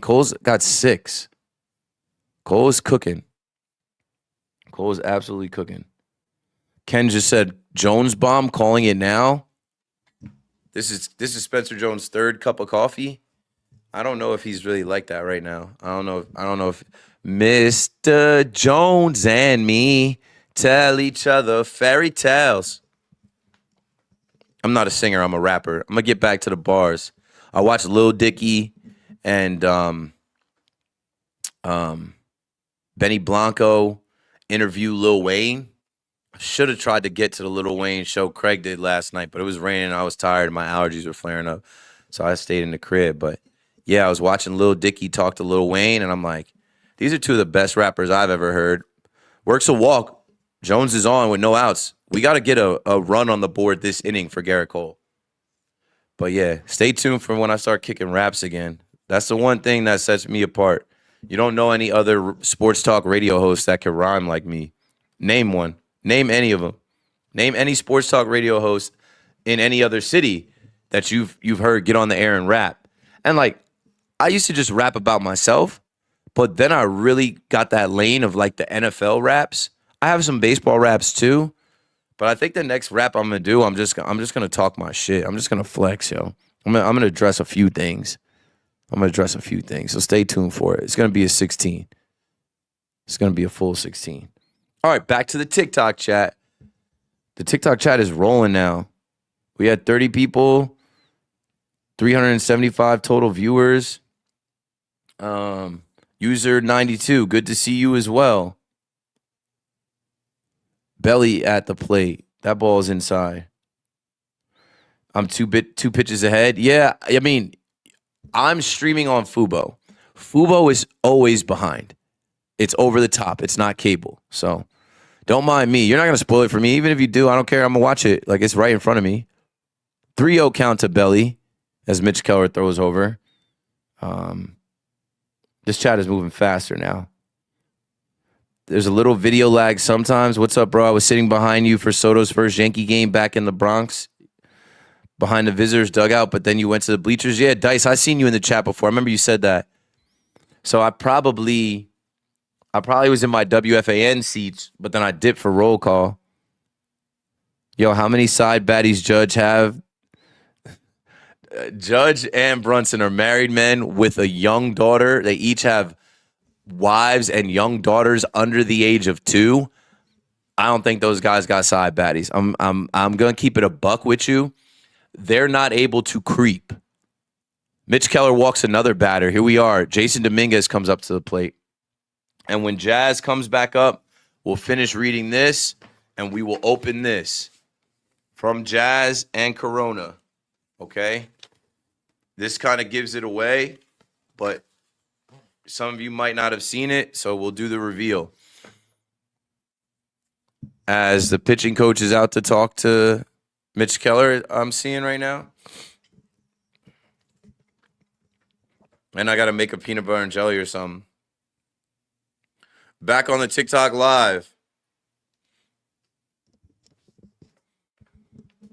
Cole's got 6. Cole is cooking. Cole is absolutely cooking. Ken just said, Jones bomb, calling it now. This is Spencer Jones' 3rd cup of coffee. I don't know if he's really like that right now. I don't know if Mr. Jones and me tell each other fairy tales. I'm not a singer, I'm a rapper. I'm gonna get back to the bars. I watched Lil Dicky and Benny Blanco interview Lil Wayne. I should have tried to get to the Lil Wayne show Craig did last night, but it was raining. I was tired and my allergies were flaring up. So I stayed in the crib. But yeah, I was watching Lil Dicky talk to Lil Wayne, and I'm like, these are 2 of the best rappers I've ever heard. Works a walk. Jones is on with no outs. We got to get a run on the board this inning for Gerrit Cole. But yeah, stay tuned for when I start kicking raps again. That's the one thing that sets me apart. You don't know any other sports talk radio hosts that can rhyme like me. Name one. Name any of them. Name any sports talk radio host in any other city that you've heard get on the air and rap. And like, I used to just rap about myself, but then I really got that lane of like the NFL raps. I have some baseball raps too, but I think the next rap I'm gonna do, I'm just gonna talk my shit. I'm just gonna flex, yo. I'm gonna address a few things. So stay tuned for it. It's gonna be a 16. It's gonna be a full 16. All right, back to the TikTok chat. The TikTok chat is rolling now. We had 30 people, 375 total viewers. User 92, good to see you as well. Belly at the plate. That ball is inside. I'm 2 pitches ahead. Yeah, I mean, I'm streaming on Fubo. Fubo is always behind. It's over the top. It's not cable. So don't mind me. You're not going to spoil it for me. Even if you do, I don't care. I'm going to watch it. Like, it's right in front of me. 3-0 count to Belly as Mitch Keller throws over. This chat is moving faster now. There's a little video lag sometimes. What's up, bro? I was sitting behind you for Soto's first Yankee game back in the Bronx, behind the visitors' dugout, but then you went to the bleachers. Yeah, Dice, I seen you in the chat before. I remember you said that. So I probably was in my WFAN seats, but then I dipped for roll call. Yo, how many side baddies Judge have? Judge and Brunson are married men with a young daughter. They each have wives and young daughters under the age of 2. I don't think those guys got side baddies. I'm gonna keep it a buck with you. They're not able to creep. Mitch Keller walks another batter. Here we are. Jason Dominguez comes up to the plate. And when Jazz comes back up, we'll finish reading this and we will open this from Jazz and Corona. Okay? This kind of gives it away, but some of you might not have seen it, so we'll do the reveal. As the pitching coach is out to talk to Mitch Keller, I'm seeing right now. And I got to make a peanut butter and jelly or something. Back on the TikTok live.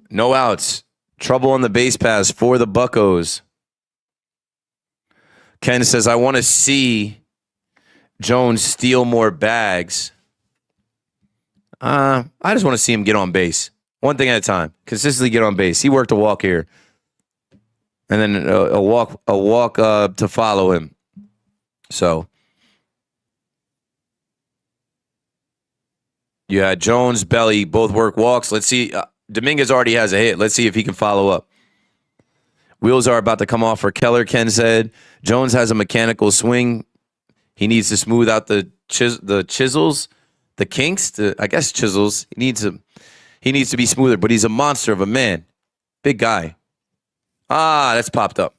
No outs. Trouble on the base pass for the Buccos. Ken says, I want to see Jones steal more bags. I just want to see him get on base. One thing at a time. Consistently get on base. He worked a walk here. and then a walk to follow him. So yeah, Jones, Belly both work walks. Let's see. Dominguez already has a hit. Let's see if he can follow up. Wheels are about to come off for Keller, Ken said. Jones has a mechanical swing. He needs to smooth out the chisels, the kinks, I guess chisels. He needs to be smoother, but he's a monster of a man. Big guy. That's popped up.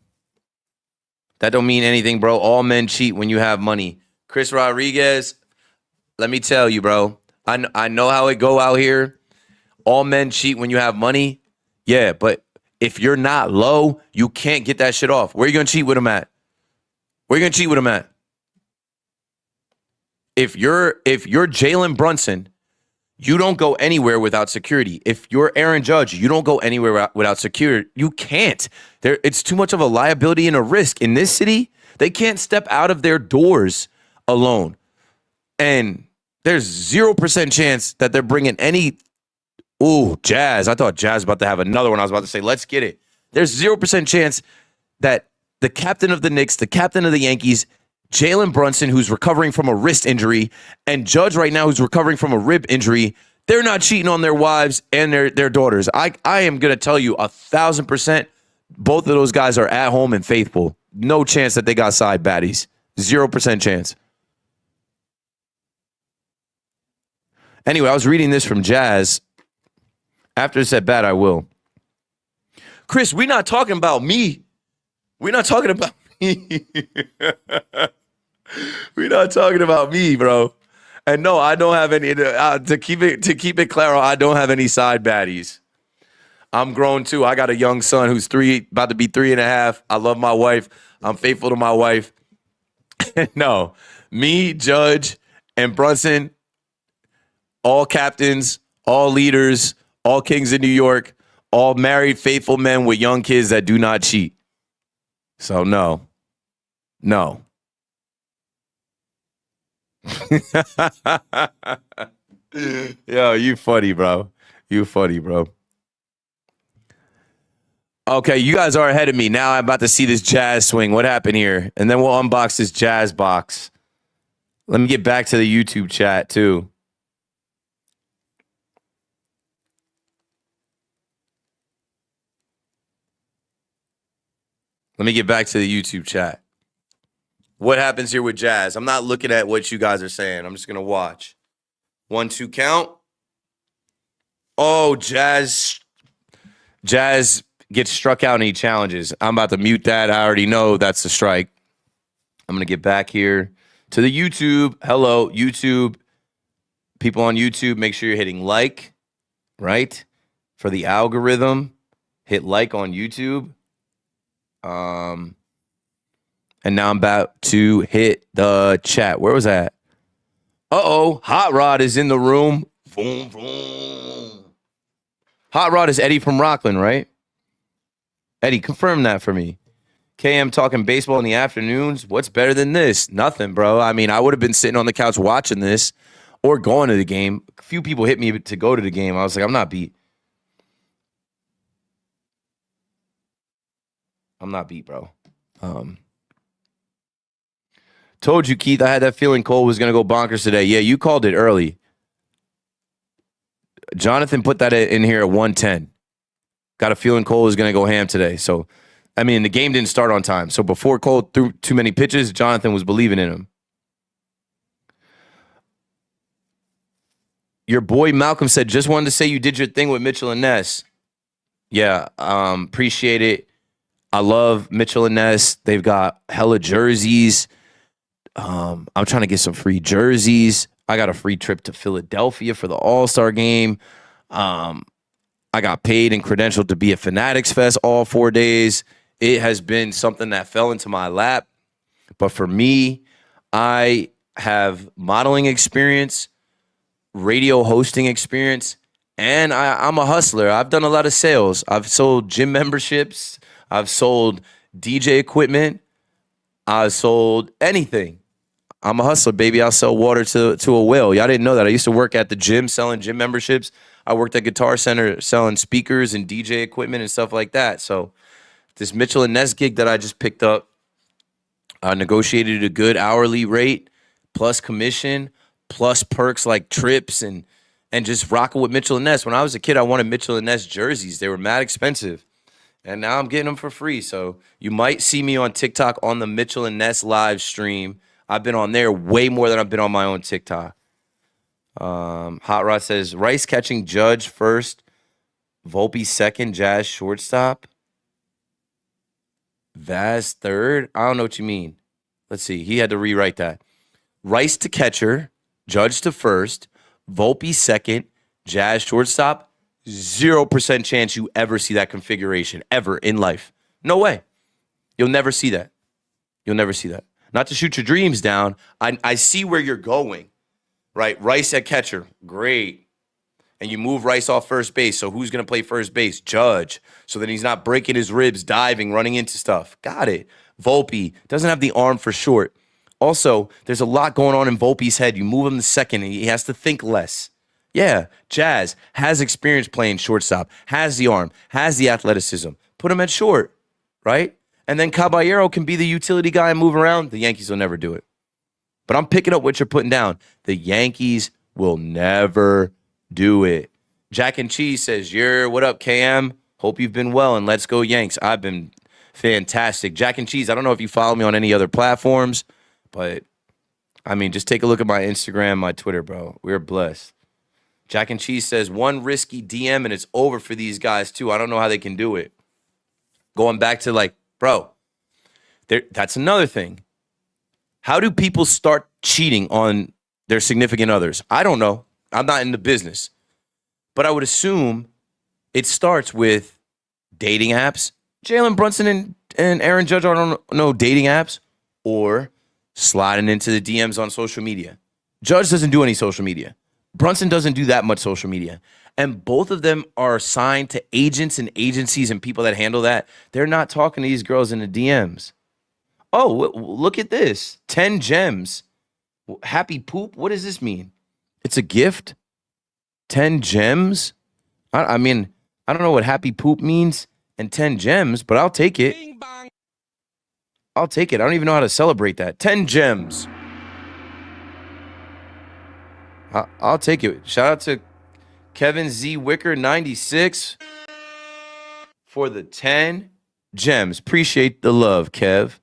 That don't mean anything, bro. All men cheat when you have money. Chris Rodriguez, let me tell you, bro. I know how it go out here. All men cheat when you have money. Yeah, but if you're not low, you can't get that shit off. Where are you going to cheat with him at? Where are you going to cheat with him at? If you're Jalen Brunson, you don't go anywhere without security. If you're Aaron Judge, you don't go anywhere without security. You can't. It's too much of a liability and a risk. In this city, they can't step out of their doors alone. And there's 0% chance that they're bringing any. Ooh, Jazz. I thought Jazz was about to have another one. I was about to say, let's get it. There's 0% chance that the captain of the Knicks, the captain of the Yankees, Jalen Brunson, who's recovering from a wrist injury, and Judge right now, who's recovering from a rib injury, they're not cheating on their wives and their daughters. I am going to tell you 1,000%, both of those guys are at home and faithful. No chance that they got side baddies. 0% chance. Anyway, I was reading this from Jazz. After it's at bat, I will. Chris, we're not talking about me. We're not talking about me. We're not talking about me, bro. And no, I don't have any. To keep it clear, I don't have any side baddies. I'm grown too. I got a young son who's about to be 3.5. I love my wife. I'm faithful to my wife. No, me, Judge, and Brunson, all captains, all leaders, all kings in New York, all married, faithful men with young kids that do not cheat. So no. Yo, you funny, bro. You funny, bro. Okay, you guys are ahead of me. Now I'm about to see this Jazz swing. What happened here? And then we'll unbox this Jazz box. Let me get back to the YouTube chat, too. Let me get back to the YouTube chat. What happens here with Jazz? I'm not looking at what you guys are saying. I'm just going to watch. 1, 2 count. Oh, Jazz gets struck out and he challenges. I'm about to mute that. I already know that's a strike. I'm going to get back here to the YouTube. Hello, YouTube. People on YouTube, make sure you're hitting like, right? For the algorithm, hit like on YouTube. And now I'm about to hit the chat. Where was that? Hot Rod is in the room. Vroom, vroom. Hot Rod is Eddie from Rockland, right? Eddie, confirm that for me. KM talking baseball in the afternoons. What's better than this? Nothing, bro. I mean, I would have been sitting on the couch watching this or going to the game. A few people hit me to go to the game. I was like, I'm not beat. Bro. Told you, Keith, I had that feeling Cole was going to go bonkers today. Yeah, you called it early. Jonathan put that in here at 110. Got a feeling Cole was going to go ham today. So, I mean, the game didn't start on time. So before Cole threw too many pitches, Jonathan was believing in him. Your boy Malcolm said, just wanted to say you did your thing with Mitchell and Ness. Yeah, appreciate it. I love Mitchell and Ness. They've got hella jerseys. I'm trying to get some free jerseys. I got a free trip to Philadelphia for the All-Star game. I got paid and credentialed to be at Fanatics Fest all 4 days. It has been something that fell into my lap. But for me, I have modeling experience, radio hosting experience, and I'm a hustler. I've done a lot of sales. I've sold gym memberships. I've sold DJ equipment. I've sold anything. I'm a hustler, baby. I'll sell water to a whale. Y'all didn't know that. I used to work at the gym selling gym memberships. I worked at Guitar Center selling speakers and DJ equipment and stuff like that. So This Mitchell and Ness gig that I just picked up, I negotiated a good hourly rate, plus commission, plus perks like trips and just rocking with Mitchell and Ness. When I was a kid, I wanted Mitchell and Ness jerseys. They were mad expensive. And now I'm getting them for free. So you might see me on TikTok on the Mitchell and Ness live stream. I've been on there way more than I've been on my own TikTok. Hot Rod says, Rice catching Judge first, Volpe second, Jazz shortstop, Vaz third. I don't know what you mean. Let's see. He had to rewrite that. Rice to catcher, Judge to first, Volpe second, Jazz shortstop. 0% chance you ever see that configuration ever in life. No way. You'll never see that. You'll never see that. Not to shoot your dreams down. I see where you're going, right? Rice at catcher. Great. And you move Rice off first base. So who's going to play first base? Judge. So that he's not breaking his ribs, diving, running into stuff. Got it. Volpe doesn't have the arm for short. Also, there's a lot going on in Volpe's head. You move him to second and he has to think less. Yeah, Jazz has experience playing shortstop, has the arm, has the athleticism. Put him at short, right? And then Caballero can be the utility guy and move around. The Yankees will never do it. But I'm picking up what you're putting down. The Yankees will never do it. Jack and Cheese says, what up, KM? Hope you've been well, and let's go Yanks. I've been fantastic. Jack and Cheese, I don't know if you follow me on any other platforms, but, I mean, just take a look at my Instagram, my Twitter, bro. We're blessed. Jack and Cheese says, one risky DM and it's over for these guys, too. I don't know how they can do it. Going back to, like, bro, that's another thing. How do people start cheating on their significant others? I don't know. I'm not in the business. But I would assume it starts with dating apps. Jalen Brunson and Aaron Judge are on no dating apps, or sliding into the DMs on social media. Judge doesn't do any social media. Brunson doesn't do that much social media. And both of them are signed to agents and agencies and people that handle that. They're not talking to these girls in the DMs. Oh, look at this. 10 gems. Happy poop? What does this mean? It's a gift? 10 gems? I mean, I don't know what happy poop means and 10 gems, but I'll take it. I'll take it. I don't even know how to celebrate that. 10 gems. I'll take it. Shout out to Kevin Z. Wicker 96 for the 10 gems. Appreciate the love, Kev.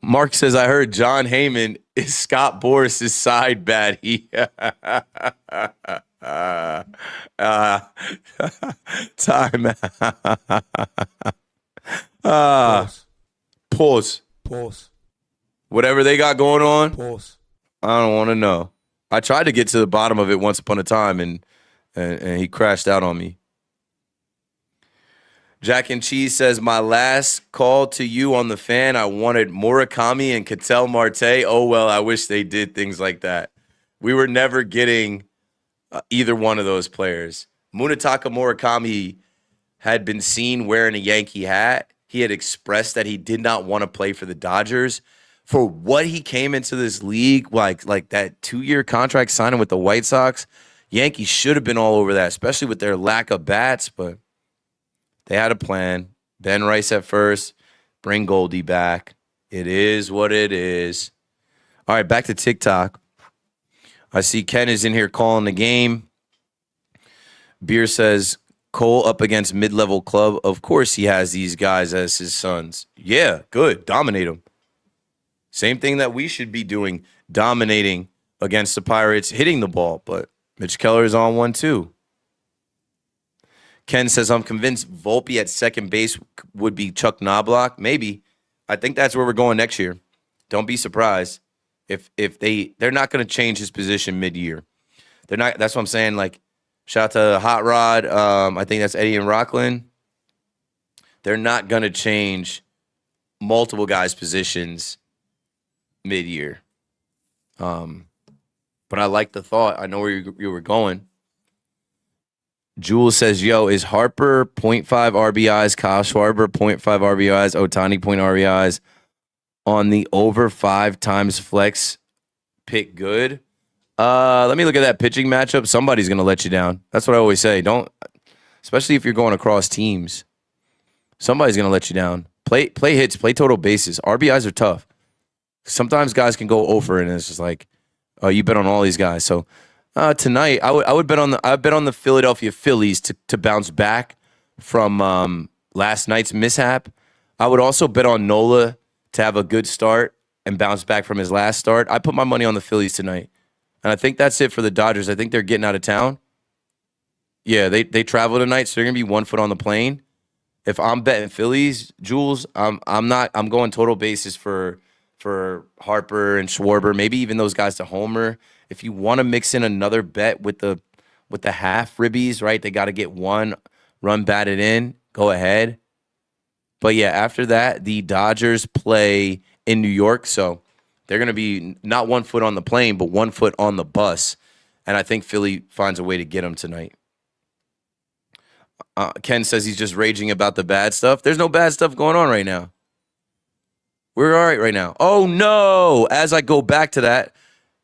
Mark says, I heard John Heyman is Scott Boris's side baddie. Time. Pause. Whatever they got going on. Pause. I don't want to know. I tried to get to the bottom of it once upon a time, and he crashed out on me. Jack and Cheese says, my last call to you on the fan, I wanted Murakami and Ketel Marte. Oh, well, I wish they did things like that. We were never getting either one of those players. Munetaka Murakami had been seen wearing a Yankee hat. He had expressed that he did not want to play for the Dodgers. For what he came into this league, like that 2-year contract signing with the White Sox, Yankees should have been all over that, especially with their lack of bats, but they had a plan. Ben Rice at first, bring Goldie back. It is what it is. All right, back to TikTok. I see Ken is in here calling the game. Beer says, Cole up against mid-level club. Of course he has these guys as his sons. Yeah, good. Dominate them. Same thing that we should be doing, dominating against the Pirates, hitting the ball. But Mitch Keller is on one, too. Ken says, I'm convinced Volpe at second base would be Chuck Knobloch. Maybe. I think that's where we're going next year. Don't be surprised if they're not going to change his position mid-year. They're not. That's what I'm saying. Like, shout out to Hot Rod. I think that's Eddie and Rockland. They're not going to change multiple guys' positions mid-year. But I like the thought. I know where you were going. Jules says, yo, is Harper 0.5 RBIs, Kyle Schwarber 0.5 RBIs, Ohtani point RBIs on the over 5 times flex pick good? Let me look at that pitching matchup. Somebody's going to let you down. That's what I always say. Don't especially if you're going across teams. Somebody's going to let you down. Play hits, play total bases. RBIs are tough. Sometimes guys can go over, and it's just like, oh, you bet on all these guys. So tonight, I would bet on the Philadelphia Phillies to bounce back from last night's mishap. I would also bet on Nola to have a good start and bounce back from his last start. I put my money on the Phillies tonight, and I think that's it for the Dodgers. I think they're getting out of town. Yeah, they travel tonight, so they're gonna be 1 foot on the plane. If I'm betting Phillies, Jules, I'm not. I'm going total basis for Harper and Schwarber, maybe even those guys to homer. If you want to mix in another bet with the half ribbies, right? They got to get 1 run batted in. Go ahead. But yeah, after that, the Dodgers play in New York, so they're going to be not 1 foot on the plane, but 1 foot on the bus. And I think Philly finds a way to get them tonight. Ken says he's just raging about the bad stuff. There's no bad stuff going on right now. We're all right now. Oh, no. As I go back to that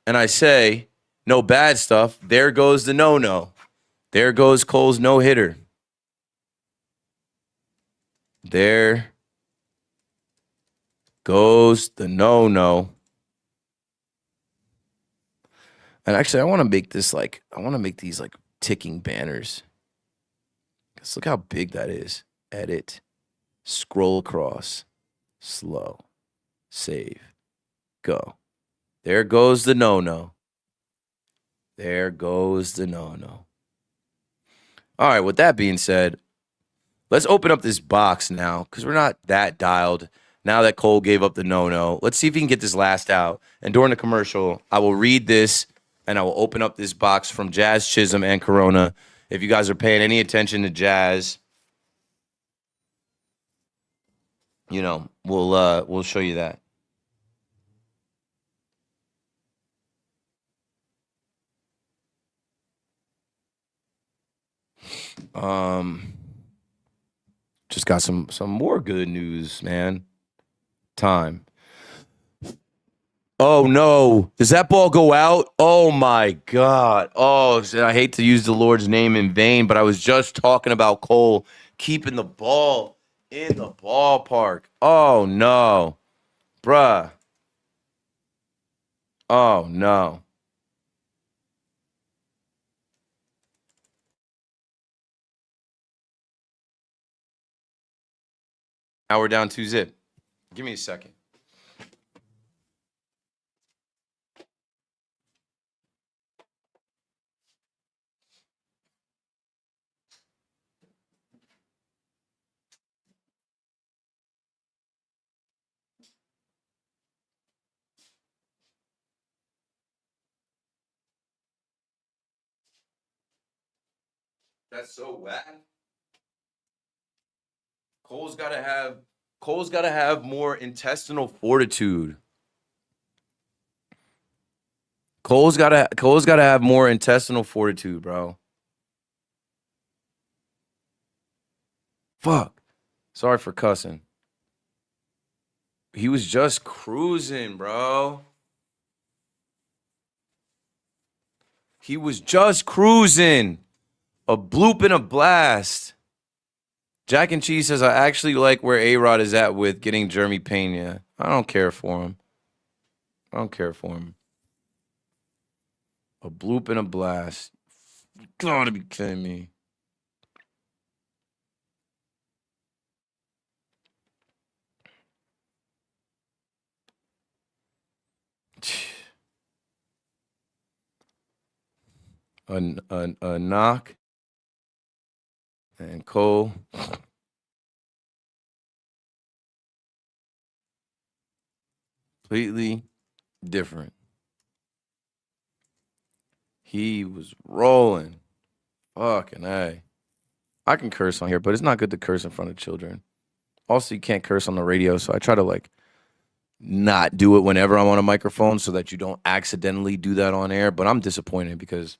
and I say no bad stuff, there goes the no-no. There goes Cole's no-hitter. There goes the no-no. And actually, I want to make these like ticking banners. Because look how big that is. Edit. Scroll across. Slow. Save. Go. There goes the no-no. There goes the no-no. All right, with that being said, let's open up this box now because we're not that dialed now that Cole gave up the no-no. Let's see if he can get this last out. And during the commercial, I will read this and I will open up this box from Jazz, Chisholm, and Corona. If you guys are paying any attention to Jazz, you know, we'll show you that. Just got some more good news, man. Time. Oh no. Does that ball go out? Oh my God. Oh, I hate to use the Lord's name in vain, but I was just talking about Cole keeping the ball in the ballpark. Oh no. Bruh. Oh no. Now we're down 2-0. Give me a second. That's so whack. Cole's got to have more intestinal fortitude. Cole's got to have more intestinal fortitude, bro. Fuck. Sorry for cussing. He was just cruising, bro. He was just cruising. A bloop and a blast. Jack and Cheese says, I actually like where A-Rod is at with getting Jeremy Pena. I don't care for him. I don't care for him. A bloop and a blast. You gotta be kidding me. A knock. And Cole. Completely different. He was rolling. Fucking A. I can curse on here, but it's not good to curse in front of children. Also, you can't curse on the radio, so I try to like not do it whenever I'm on a microphone so that you don't accidentally do that on air. But I'm disappointed because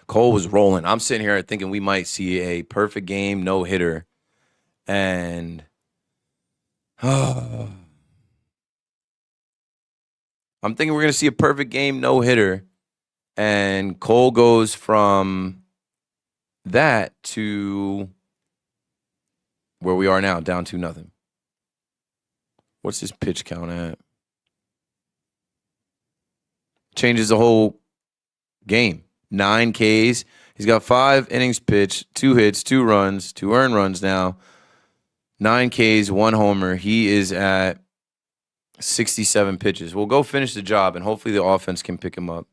Cole was rolling. I'm sitting here thinking we might see a perfect game, no hitter. And I'm thinking we're going to see a perfect game, no hitter. And Cole goes from that to where we are now, down 2-0. What's his pitch count at? Changes the whole game. 9 Ks. He's got 5 innings pitched, 2 hits, 2 runs, 2 earned runs now. 9 Ks, 1 homer. He is at 67 pitches. We'll go finish the job, and hopefully the offense can pick him up.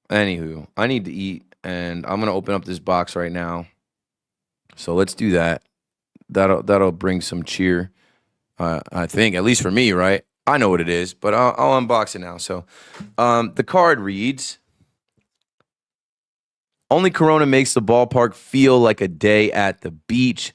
Anywho, I need to eat, and I'm going to open up this box right now. So let's do that. That'll bring some cheer, I think, at least for me, right? I know what it is, but I'll unbox it now. So the card reads, only Corona makes the ballpark feel like a day at the beach.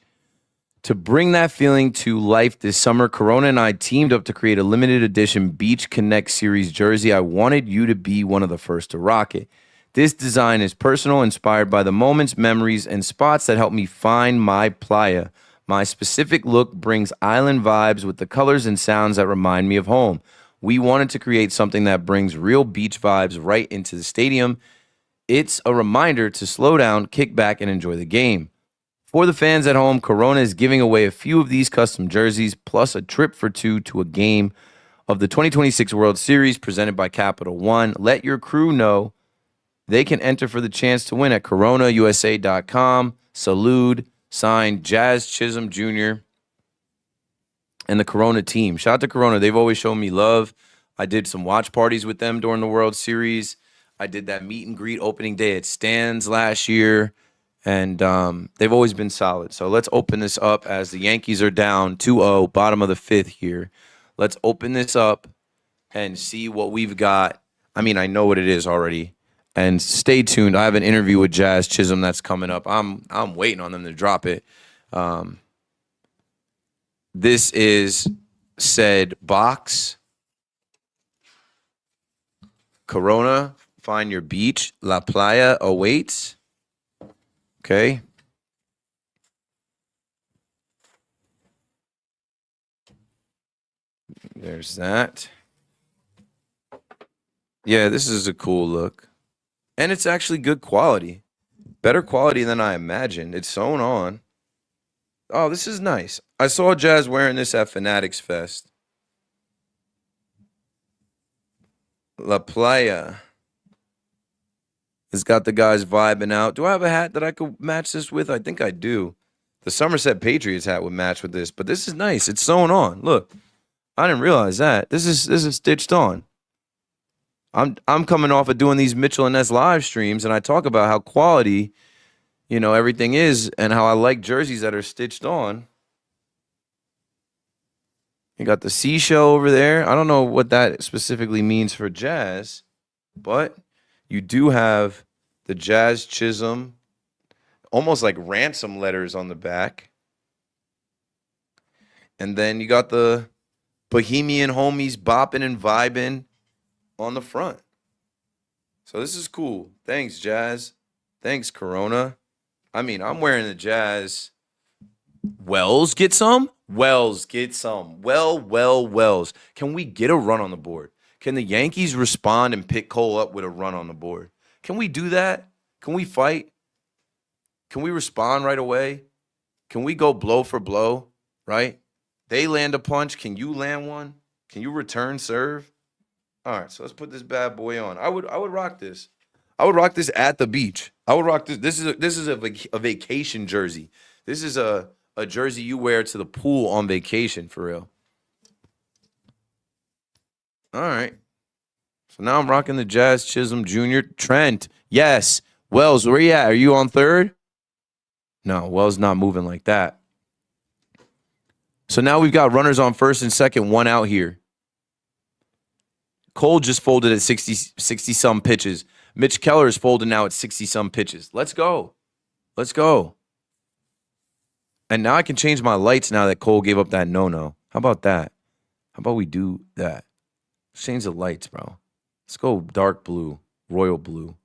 To bring that feeling to life this summer, Corona and I teamed up to create a limited edition Beach Connect Series jersey. I wanted you to be one of the first to rock it. This design is personal, inspired by the moments, memories, and spots that helped me find my playa. My specific look brings island vibes with the colors and sounds that remind me of home. We wanted to create something that brings real beach vibes right into the stadium. It's a reminder to slow down, kick back, and enjoy the game. For the fans at home, Corona is giving away a few of these custom jerseys, plus a trip for 2 to a game of the 2026 World Series presented by Capital One. Let your crew know they can enter for the chance to win at coronausa.com. Salute, signed Jazz Chisholm Jr. and the Corona team. Shout out to Corona. They've always shown me love. I did some watch parties with them during the World Series. I did that meet and greet opening day at Stan's last year. And they've always been solid. So let's open this up as the Yankees are down 2-0, bottom of the 5th here. Let's open this up and see what we've got. I mean, I know what it is already. And stay tuned. I have an interview with Jazz Chisholm that's coming up. I'm waiting on them to drop it. This is said box. Corona, find your beach. La Playa awaits. Okay. There's that. Yeah, this is a cool look. And it's actually good quality. Better quality than I imagined. It's sewn on. Oh, this is nice. I saw Jazz wearing this at Fanatics Fest. La Playa. It's got the guys vibing out. Do I have a hat that I could match this with? I think I do. The Somerset Patriots hat would match with this, but this is nice. It's sewn on. Look, I didn't realize that. This is stitched on. I'm coming off of doing these Mitchell and Ness live streams, and I talk about how quality, everything is, and how I like jerseys that are stitched on. You got the seashell over there. I don't know what that specifically means for Jazz, but you do have the Jazz Chisholm, almost like ransom letters on the back. And then you got the Bohemian homies bopping and vibing on the front. So this is cool. Thanks, Jazz. Thanks, Corona. I mean, I'm wearing the Jazz. Wells get some? Wells get some. Wells. Can we get a run on the board? Can the Yankees respond and pick Cole up with a run on the board? Can we do that? Can we fight? Can we respond right away? Can we go blow for blow, right? They land a punch. Can you land one? Can you return serve? All right, so let's put this bad boy on. I would rock this. I would rock this at the beach. I would rock this. This is a vacation jersey. This is a jersey you wear to the pool on vacation, for real. All right. So now I'm rocking the Jazz Chisholm Jr. Trent. Yes. Wells, where you at? Are you on third? No, Wells not moving like that. So now we've got runners on first and second, 1 out here. Cole just folded at 60-some pitches. Mitch Keller is folding now at 60-some pitches. Let's go. And now I can change my lights now that Cole gave up that no-no. How about that? How about we do that? Let's change the lights, bro. Let's go dark blue, royal blue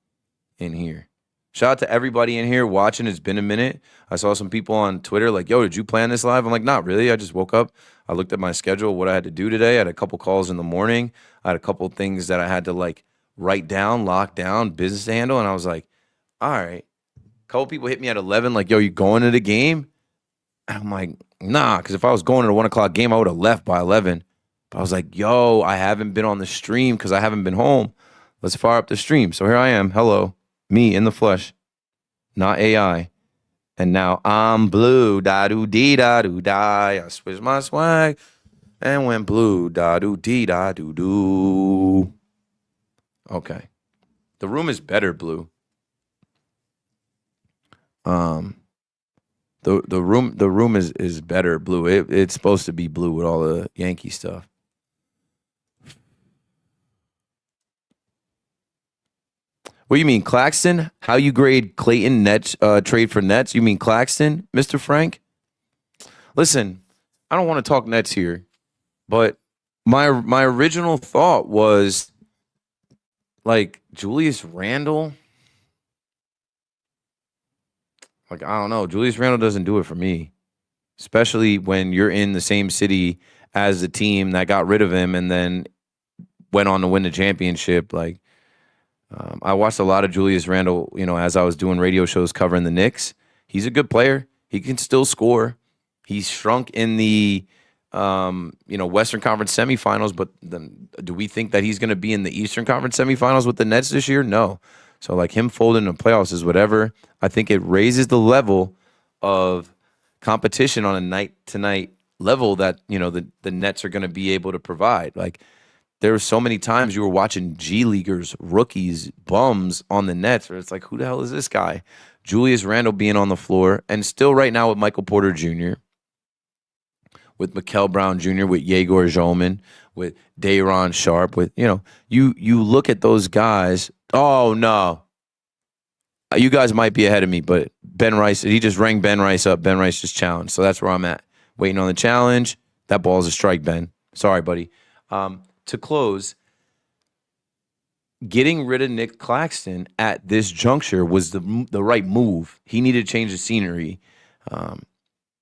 in here. Shout out to everybody in here watching. It's been a minute. I saw some people on Twitter like, yo, did you plan this live? I'm like, not really. I just woke up. I looked at my schedule, what I had to do today. I had a couple calls in the morning. I had a couple things that I had to like write down, lock down, business to handle. And I was like, all right. A couple people hit me at 11 like, yo, you going to the game? I'm like, nah, because if I was going to a 1 o'clock game, I would have left by 11. But I was like, yo, I haven't been on the stream because I haven't been home. Let's fire up the stream. So here I am. Hello. Me in the flesh, not AI. And now I'm blue. Da-doo-dee-da-doo-die. I switched my swag and went blue. Da-doo-dee-da-doo-doo. Okay. The room is better blue. The room is better blue. It's supposed to be blue with all the Yankee stuff. What do you mean, Claxton? How you grade Clayton Nets trade for Nets? You mean Claxton, Mr. Frank? Listen, I don't want to talk Nets here, but my original thought was like Julius Randle. Like, I don't know. Julius Randle doesn't do it for me, especially when you're in the same city as the team that got rid of him and then went on to win the championship. Like, I watched a lot of Julius Randle, as I was doing radio shows covering the Knicks. He's a good player. He can still score. He's shrunk in the, Western Conference semifinals, but then do we think that he's going to be in the Eastern Conference semifinals with the Nets this year? No. So, like, him folding in the playoffs is whatever. I think it raises the level of competition on a night-to-night level that, the Nets are going to be able to provide. Like, there were so many times you were watching G Leaguers, rookies, bums on the Nets where it's like, who the hell is this guy? Julius Randle being on the floor, and still right now with Michael Porter Jr., with Mikal Brown Jr., with Yegor Zolman, with Day'Ron Sharp, with, you look at those guys. Oh, no. You guys might be ahead of me, but Ben Rice, he just rang Ben Rice up. Ben Rice just challenged. So that's where I'm at. Waiting on the challenge. That ball is a strike, Ben. Sorry, buddy. To close, getting rid of Nick Claxton at this juncture was the right move. He needed to change the scenery,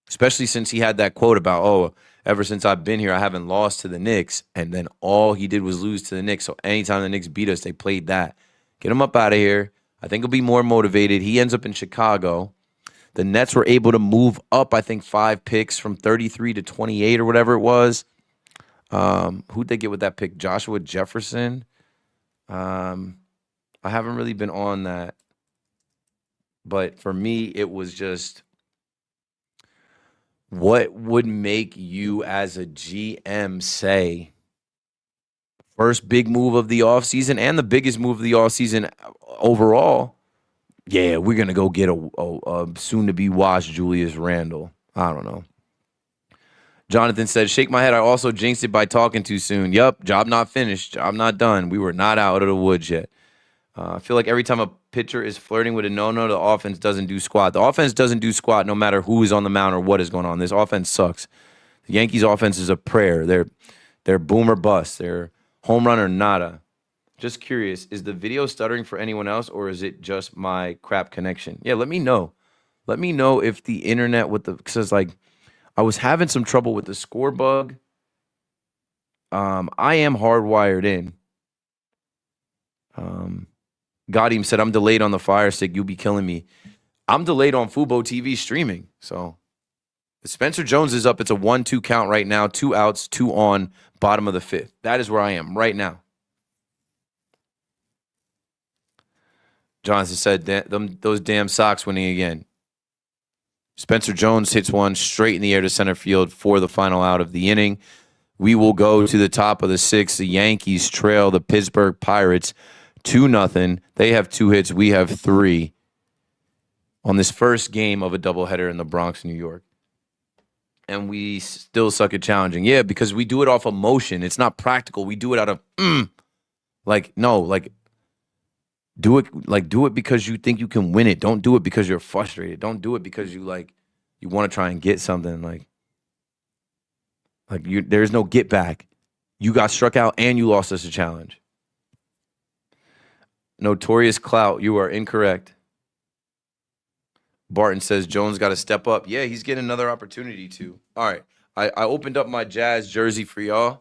especially since he had that quote about, ever since I've been here, I haven't lost to the Knicks. And then all he did was lose to the Knicks. So anytime the Knicks beat us, they played that. Get him up out of here. I think he'll be more motivated. He ends up in Chicago. The Nets were able to move up, I think, 5 picks from 33 to 28 or whatever it was. Who'd they get with that pick? Joshua Jefferson. I haven't really been on that. But for me, it was just, what would make you as a GM say, first big move of the offseason and the biggest move of the offseason overall, yeah, we're going to go get a soon-to-be washed Julius Randle. I don't know. Jonathan said, shake my head. I also jinxed it by talking too soon. Yup, job not finished. Job not done. We were not out of the woods yet. I feel like every time a pitcher is flirting with a no-no, the offense doesn't do squat. The offense doesn't do squat no matter who is on the mound or what is going on. This offense sucks. The Yankees offense is a prayer. They're boom or bust. They're home run or nada. Just curious, is the video stuttering for anyone else or is it just my crap connection? Yeah, let me know. Let me know if the internet because like I was having some trouble with the score bug. I am hardwired in. Godim said, I'm delayed on the Fire Stick. You'll be killing me. I'm delayed on Fubo TV streaming. So Spencer Jones is up. It's a 1-2 count right now. 2 outs, 2 on, bottom of the 5th. That is where I am right now. Johnson said, those damn Sox winning again. Spencer Jones hits one straight in the air to center field for the final out of the inning. We will go to the top of the 6th. The Yankees trail the Pittsburgh Pirates 2-0. They have 2 hits. We have 3 on this first game of a doubleheader in the Bronx, New York. And we still suck at challenging. Yeah, because we do it off emotion. It's not practical. We do it out of, do it because you think you can win it. Don't do it because you're frustrated. Don't do it because you want to try and get something. There's no get back. You got struck out and you lost us a challenge. Notorious Clout, you are incorrect. Barton says Jones got to step up. Yeah, he's getting another opportunity to. All right. I opened up my Jazz jersey for y'all.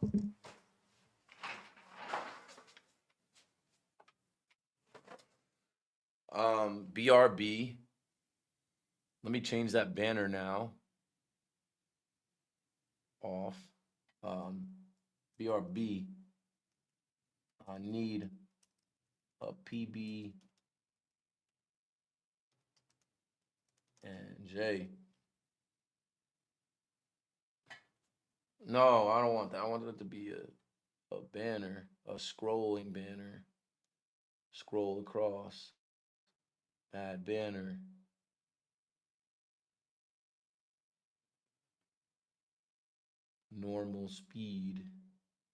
BRB. Let me change that banner now. Off. BRB. I need a PB and J. No, I don't want that. I want it to be a banner, a scrolling banner. Scroll across. Add banner. Normal speed.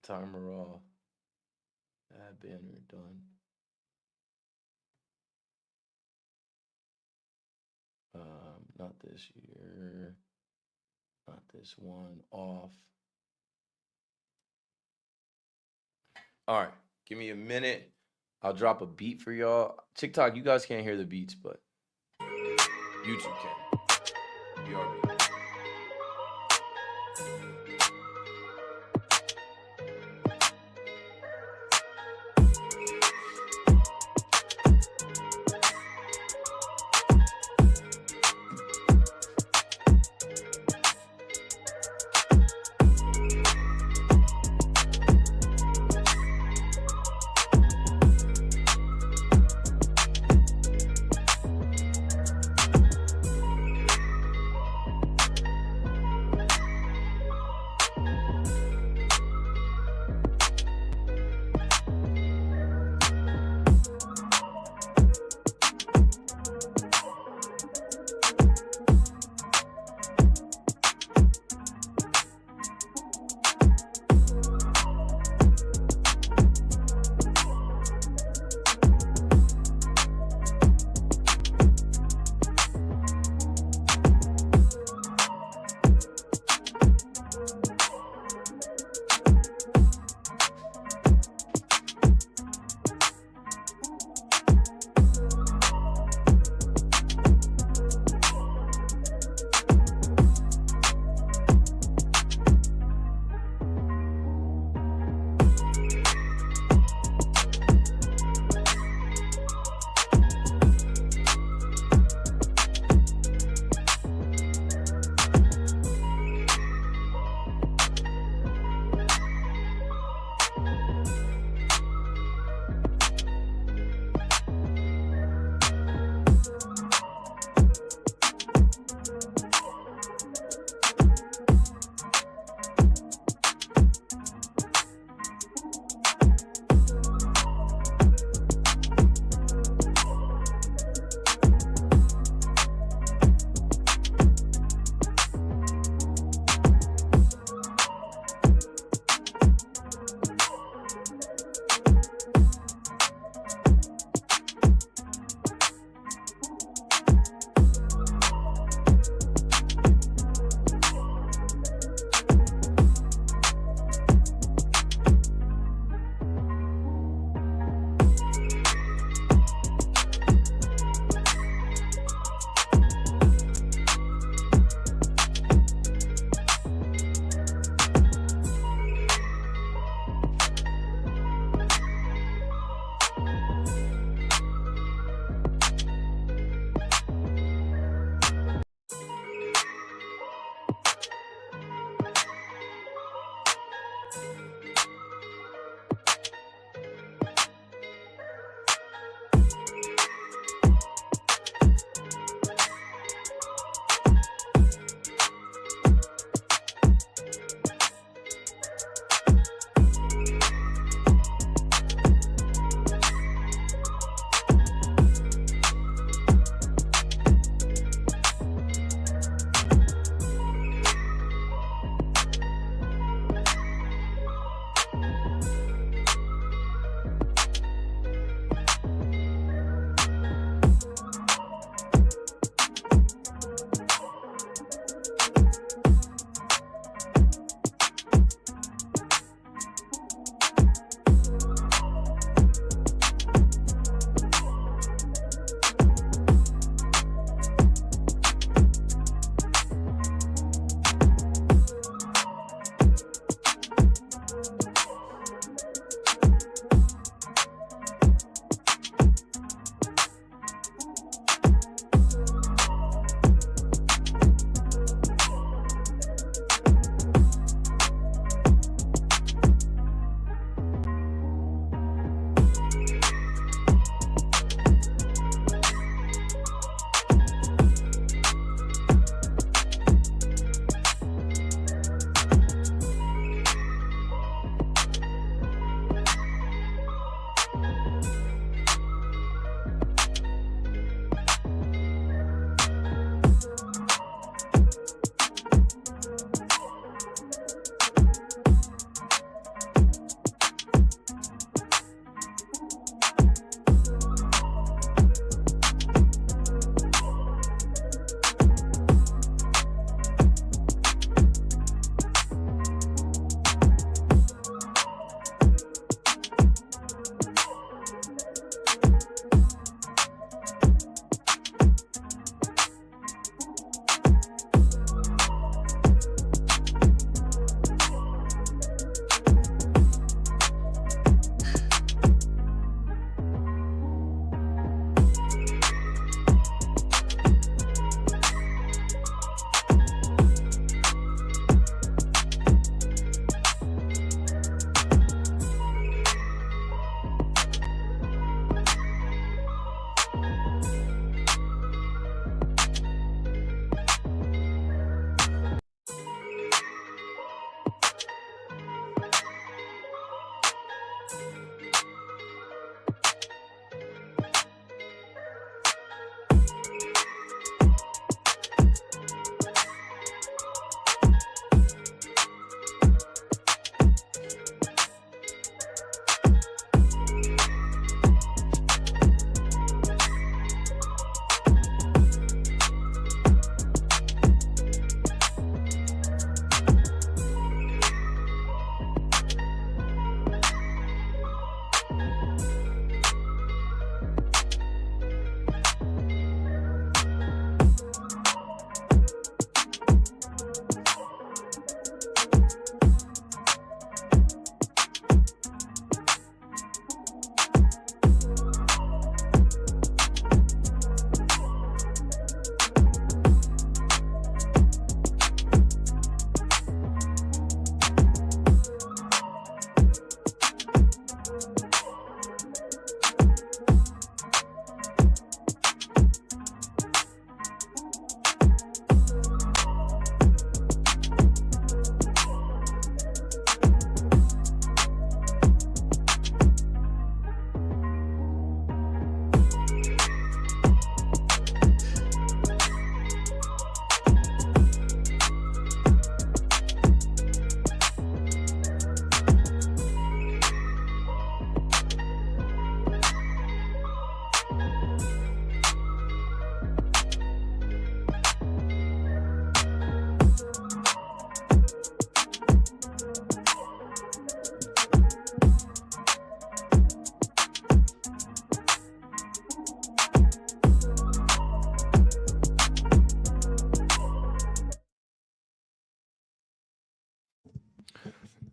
Timer off. Add banner done. Not this year. Not this one. Off. All right. Give me a minute. I'll drop a beat for y'all. TikTok, you guys can't hear the beats, but YouTube can. BRB.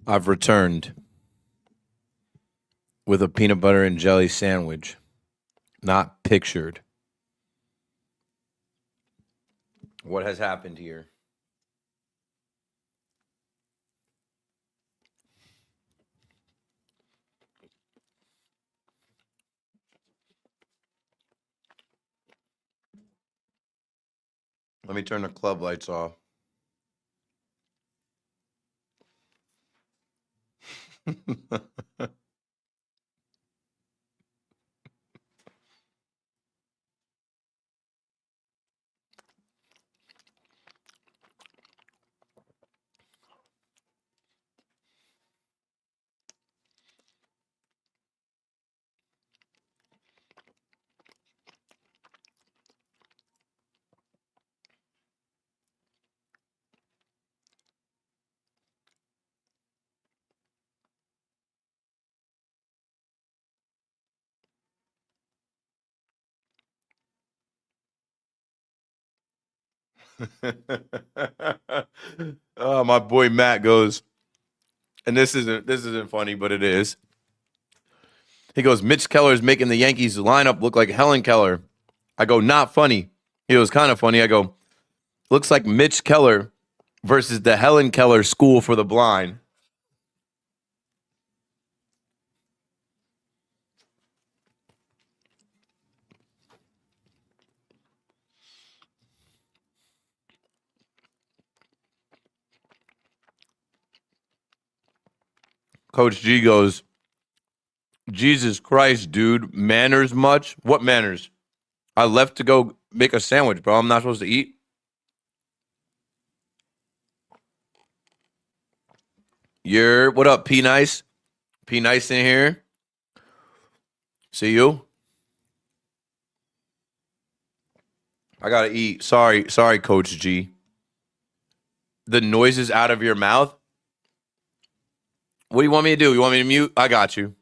I've returned with a peanut butter and jelly sandwich, not pictured. What has happened here? Let me turn the club lights off. Oh, my boy Matt goes, and this isn't funny, but it is. He goes, Mitch Keller is making the Yankees lineup look like Helen Keller. I go, not funny. He was kind of funny. I go, looks like Mitch Keller versus the Helen Keller School for the Blind. Coach G goes, Jesus Christ, dude, manners much? What manners? I left to go make a sandwich, bro. I'm not supposed to eat. What up, P Nice? P Nice in here. See you. I gotta eat. Sorry, Coach G. The noises out of your mouth. What do you want me to do? You want me to mute? I got you.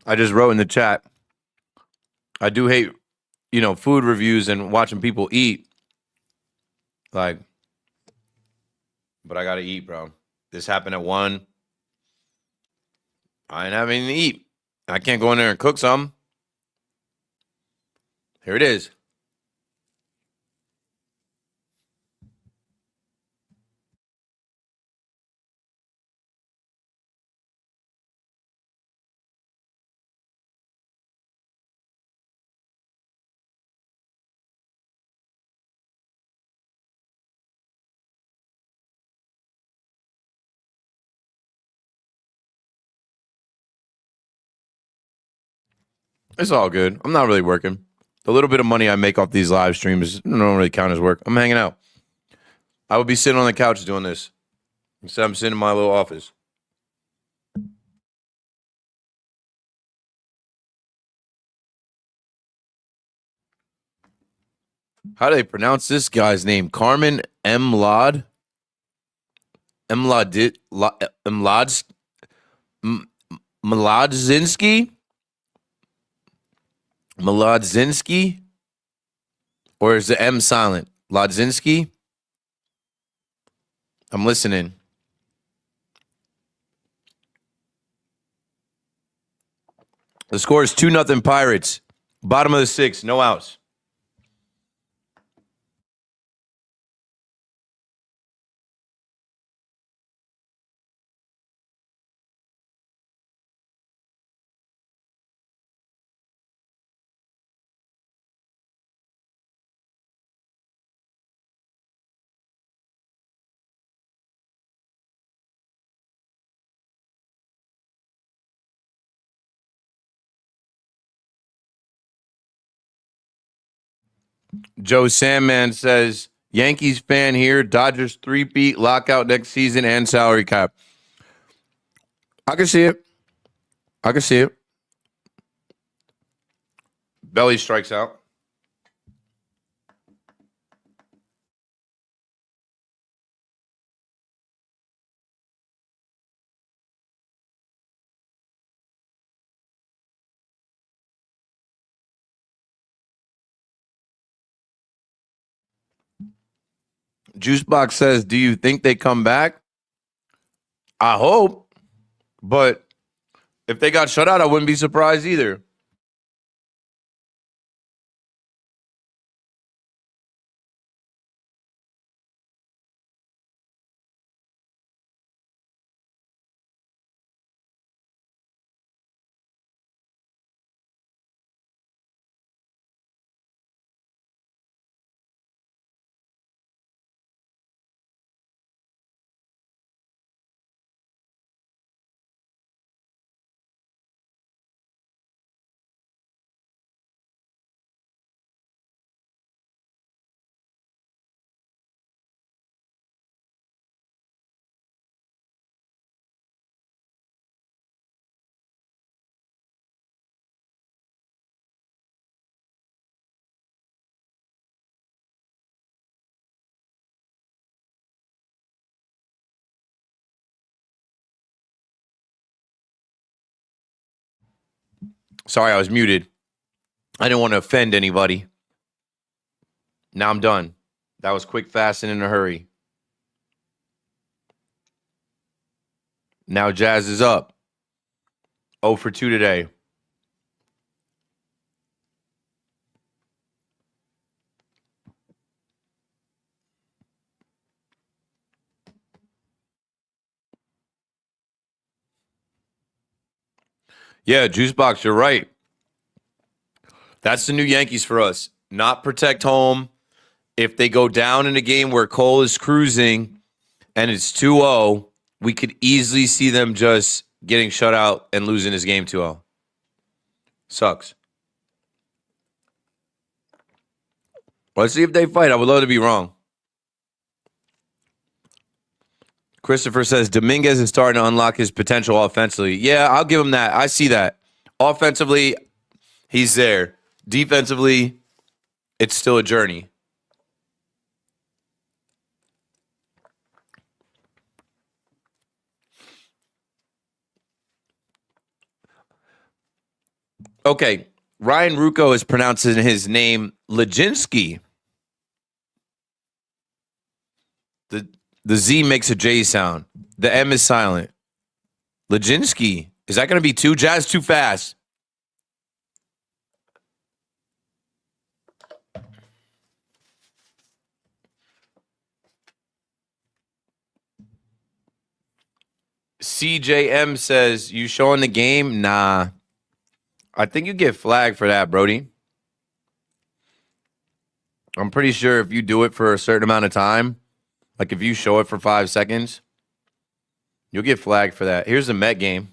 I just wrote in the chat. I do hate, food reviews and watching people eat. Like, but I gotta eat, bro. This happened at 1. I ain't having anything to eat. I can't go in there and cook some. Here it is. It's all good. I'm not really working. The little bit of money I make off these live streams don't really count as work. I'm hanging out. I would be sitting on the couch doing this. Instead, I'm sitting in my little office. How do they pronounce this guy's name? Carmen M. Lod? Mladzinski? Mladzinski? Or is the M silent? Ladzinski? I'm listening. The score is 2-0 Pirates. Bottom of the sixth, no outs. Joe Sandman says, Yankees fan here, Dodgers 3-peat, lockout next season, and salary cap. I can see it. I can see it. Belly strikes out. Juicebox says, do you think they come back? I hope. But if they got shut out, I wouldn't be surprised either. Sorry, I was muted. I didn't want to offend anybody. Now I'm done. That was quick, fast, and in a hurry. Now Jazz is up. 0 for 2 today. Yeah, Juicebox, you're right. That's the new Yankees for us. Not protect home. If they go down in a game where Cole is cruising and it's 2-0, we could easily see them just getting shut out and losing this game 2-0. Sucks. Let's see if they fight. I would love to be wrong. Christopher says Dominguez is starting to unlock his potential offensively. Yeah, I'll give him that. I see that. Offensively, he's there. Defensively, it's still a journey. Okay, Ryan Rucco is pronouncing his name Leginsky. The Z makes a J sound. The M is silent. Leginsky. Is that going to be too? Jazz too fast. CJM says, you showing the game? Nah. I think you get flagged for that, Brody. I'm pretty sure if you do it for a certain amount of time, like if you show it for 5 seconds, you'll get flagged for that. Here's the Met game.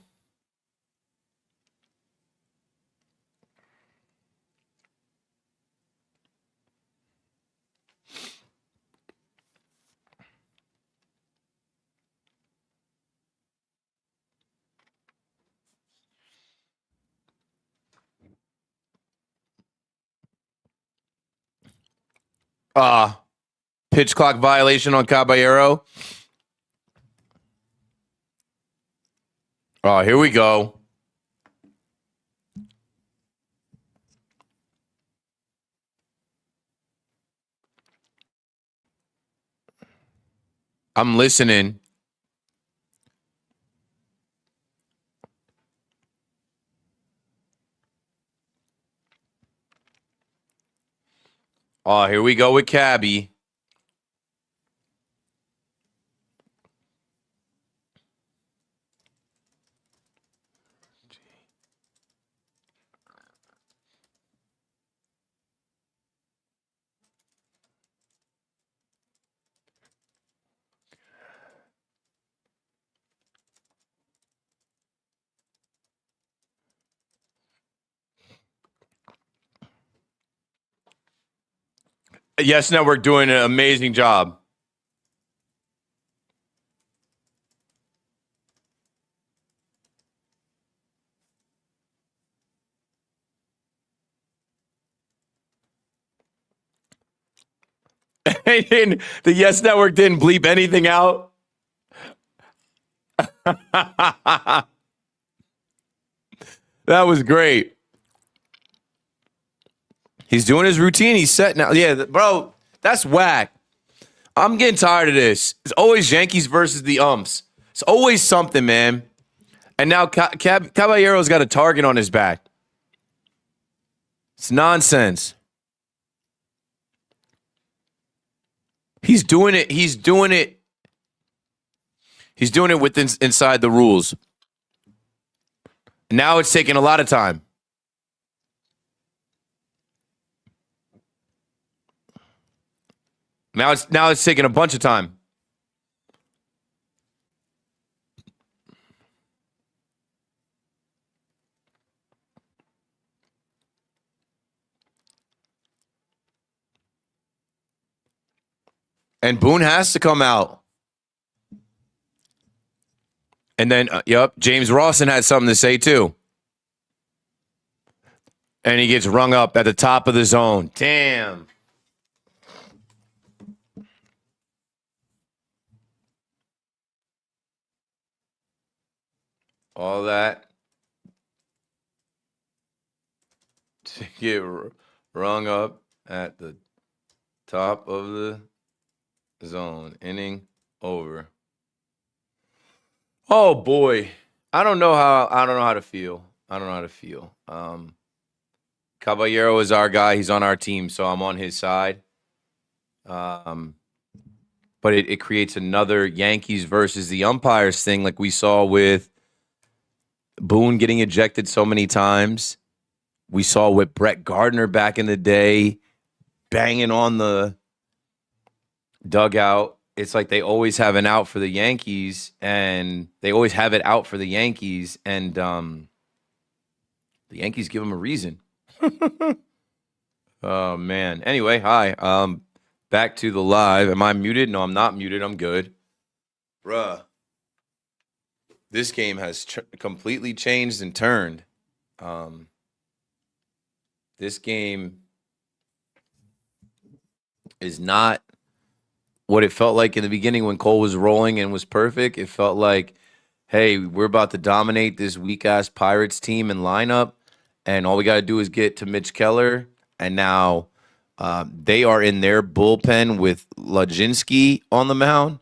Pitch clock violation on Caballero. Oh, here we go. I'm listening. Oh, here we go with Cabby. Yes Network doing an amazing job. The Yes Network didn't bleep anything out. That was great. He's doing his routine. He's set now. Yeah, bro, that's whack. I'm getting tired of this. It's always Yankees versus the umps. It's always something, man. And now Caballero's got a target on his back. It's nonsense. He's doing it. He's doing it. He's doing it within inside the rules. Now it's taking a lot of time. Now it's taking a bunch of time. And Boone has to come out. And then, James Rawson had something to say too. And he gets rung up at the top of the zone. Damn. All that to get rung up at the top of the zone. Inning over. Oh boy. I don't know how to feel. I don't know how to feel. Caballero is our guy. He's on our team, so I'm on his side. But it creates another Yankees versus the umpires thing, like we saw with Boone getting ejected so many times. We saw with Brett Gardner back in the day banging on the dugout. It's like they always have an out for the Yankees, and they always have it out for the Yankees, and the Yankees give them a reason. Oh man. Anyway, hi. Back to the live. Am I muted? No, I'm not muted. I'm good. Bruh. This game has completely changed and turned. This game is not what it felt like in the beginning when Cole was rolling and was perfect. It felt like, hey, we're about to dominate this weak-ass Pirates team and lineup, and all we got to do is get to Mitch Keller, and now they are in their bullpen with Lodzinski on the mound,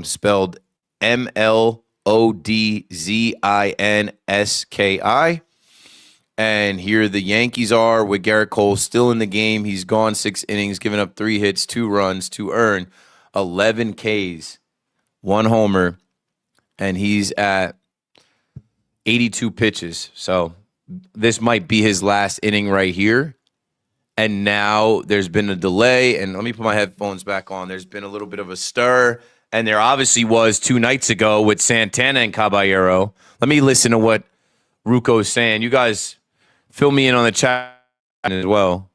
spelled Mlodzинski. And here the Yankees are with Gerrit Cole still in the game. He's gone 6 innings, given up 3 hits, 2 runs, to earn 11 Ks, 1 homer, and he's at 82 pitches. So this might be his last inning right here. And now there's been a delay, and let me put my headphones back on. There's been a little bit of a stir, and there obviously was 2 nights ago with Santana and Caballero. Let me listen to what Ruco's saying. You guys fill me in on the chat as well.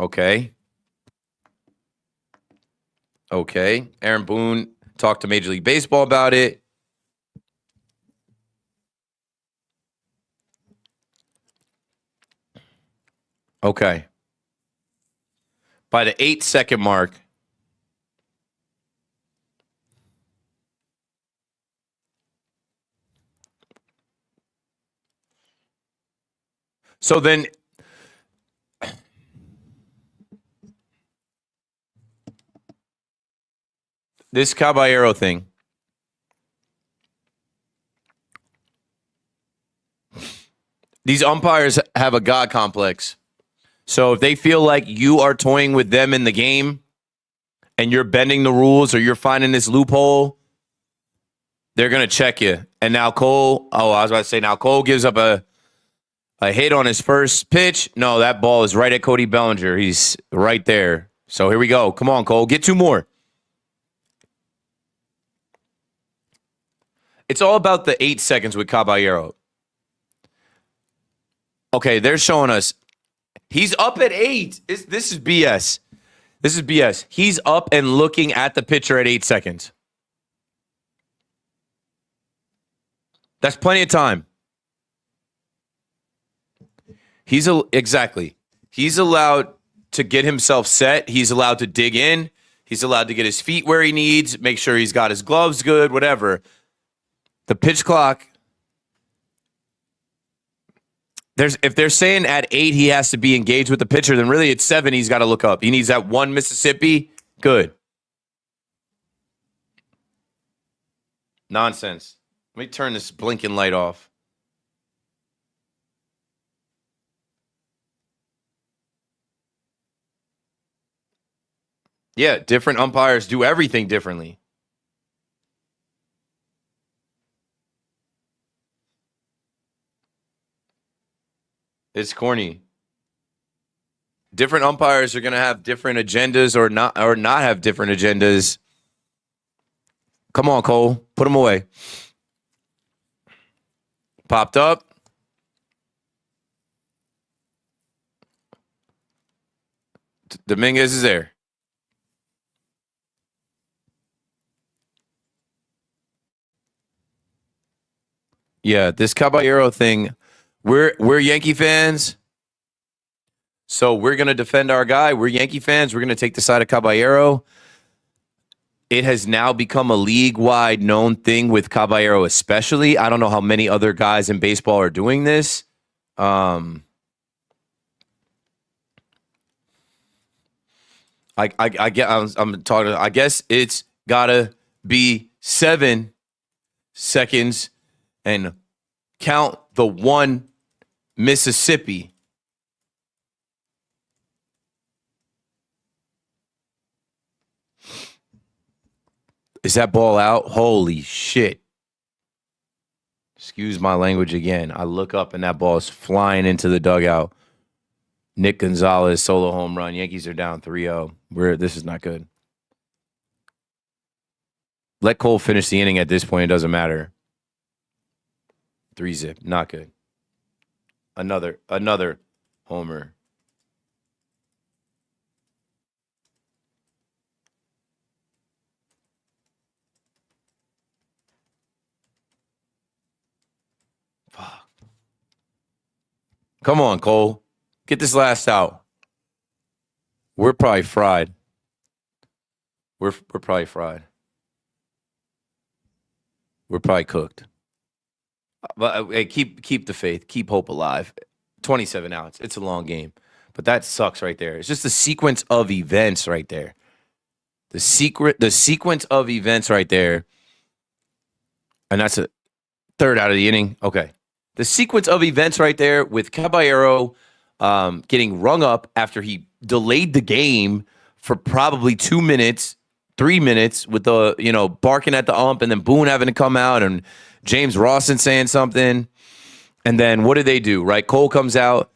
Okay. Aaron Boone talked to Major League Baseball about it. Okay. by the 8-second mark. So then this Caballero thing. These umpires have a God complex. So if they feel like you are toying with them in the game and you're bending the rules or you're finding this loophole, they're going to check you. And now Cole, now Cole gives up a hit on his first pitch. No, that ball is right at Cody Bellinger. He's right there. So here we go. Come on, Cole. Get 2 more. It's all about the 8 seconds with Caballero. Okay, they're showing us he's up at 8. This is BS. This is BS. He's up and looking at the pitcher at 8 seconds. That's plenty of time. Exactly. He's allowed to get himself set. He's allowed to dig in. He's allowed to get his feet where he needs, make sure he's got his gloves good, whatever. The pitch clock. If they're saying at 8 he has to be engaged with the pitcher, then really at 7 he's got to look up. He needs that 1 Mississippi. Good. Nonsense. Let me turn this blinking light off. Yeah, different umpires do everything differently. It's corny. Different umpires are going to have different agendas or not have different agendas. Come on, Cole. Put them away. Popped up. Dominguez is there. Yeah, this Caballero thing. We're Yankee fans, so we're going to defend our guy. We're Yankee fans. We're going to take the side of Caballero. It has now become a league-wide known thing with Caballero especially. I don't know how many other guys in baseball are doing this. I guess it's got to be 7 seconds and count the 1 Mississippi. Is that ball out? Holy shit. Excuse my language again. I look up and that ball is flying into the dugout. Nick Gonzalez, solo home run. Yankees are down 3-0. This is not good. Let Cole finish the inning at this point. It doesn't matter. 3-zip. Not good. Another homer. Fuck. Come on, Cole. Get this last out. We're probably fried. We're probably fried. We're probably cooked. But hey, keep the faith. Keep hope alive. 27 outs. It's a long game. But that sucks right there. It's just the sequence of events right there. The sequence of events right there. And that's a third out of the inning. Okay. The sequence of events right there with Caballero getting rung up after he delayed the game for probably 2 minutes, 3 minutes with the, barking at the ump and then Boone having to come out and James Rawson saying something. And then what do they do, right? Cole comes out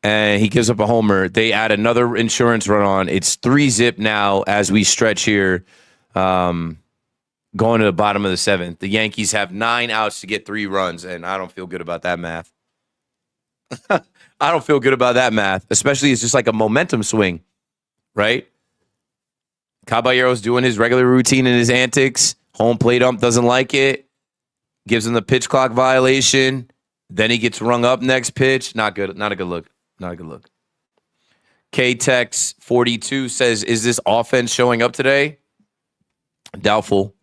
and he gives up a homer. They add another insurance run on. It's 3-zip now as we stretch here, going to the bottom of the 7th. The Yankees have 9 outs to get 3 runs, and I don't feel good about that math. I don't feel good about that math, especially it's just like a momentum swing, right? Caballero's doing his regular routine and his antics. Home plate ump doesn't like it. Gives him the pitch clock violation. Then he gets rung up next pitch. Not good. Not a good look. Not a good look. KTEX42 says, is this offense showing up today? Doubtful.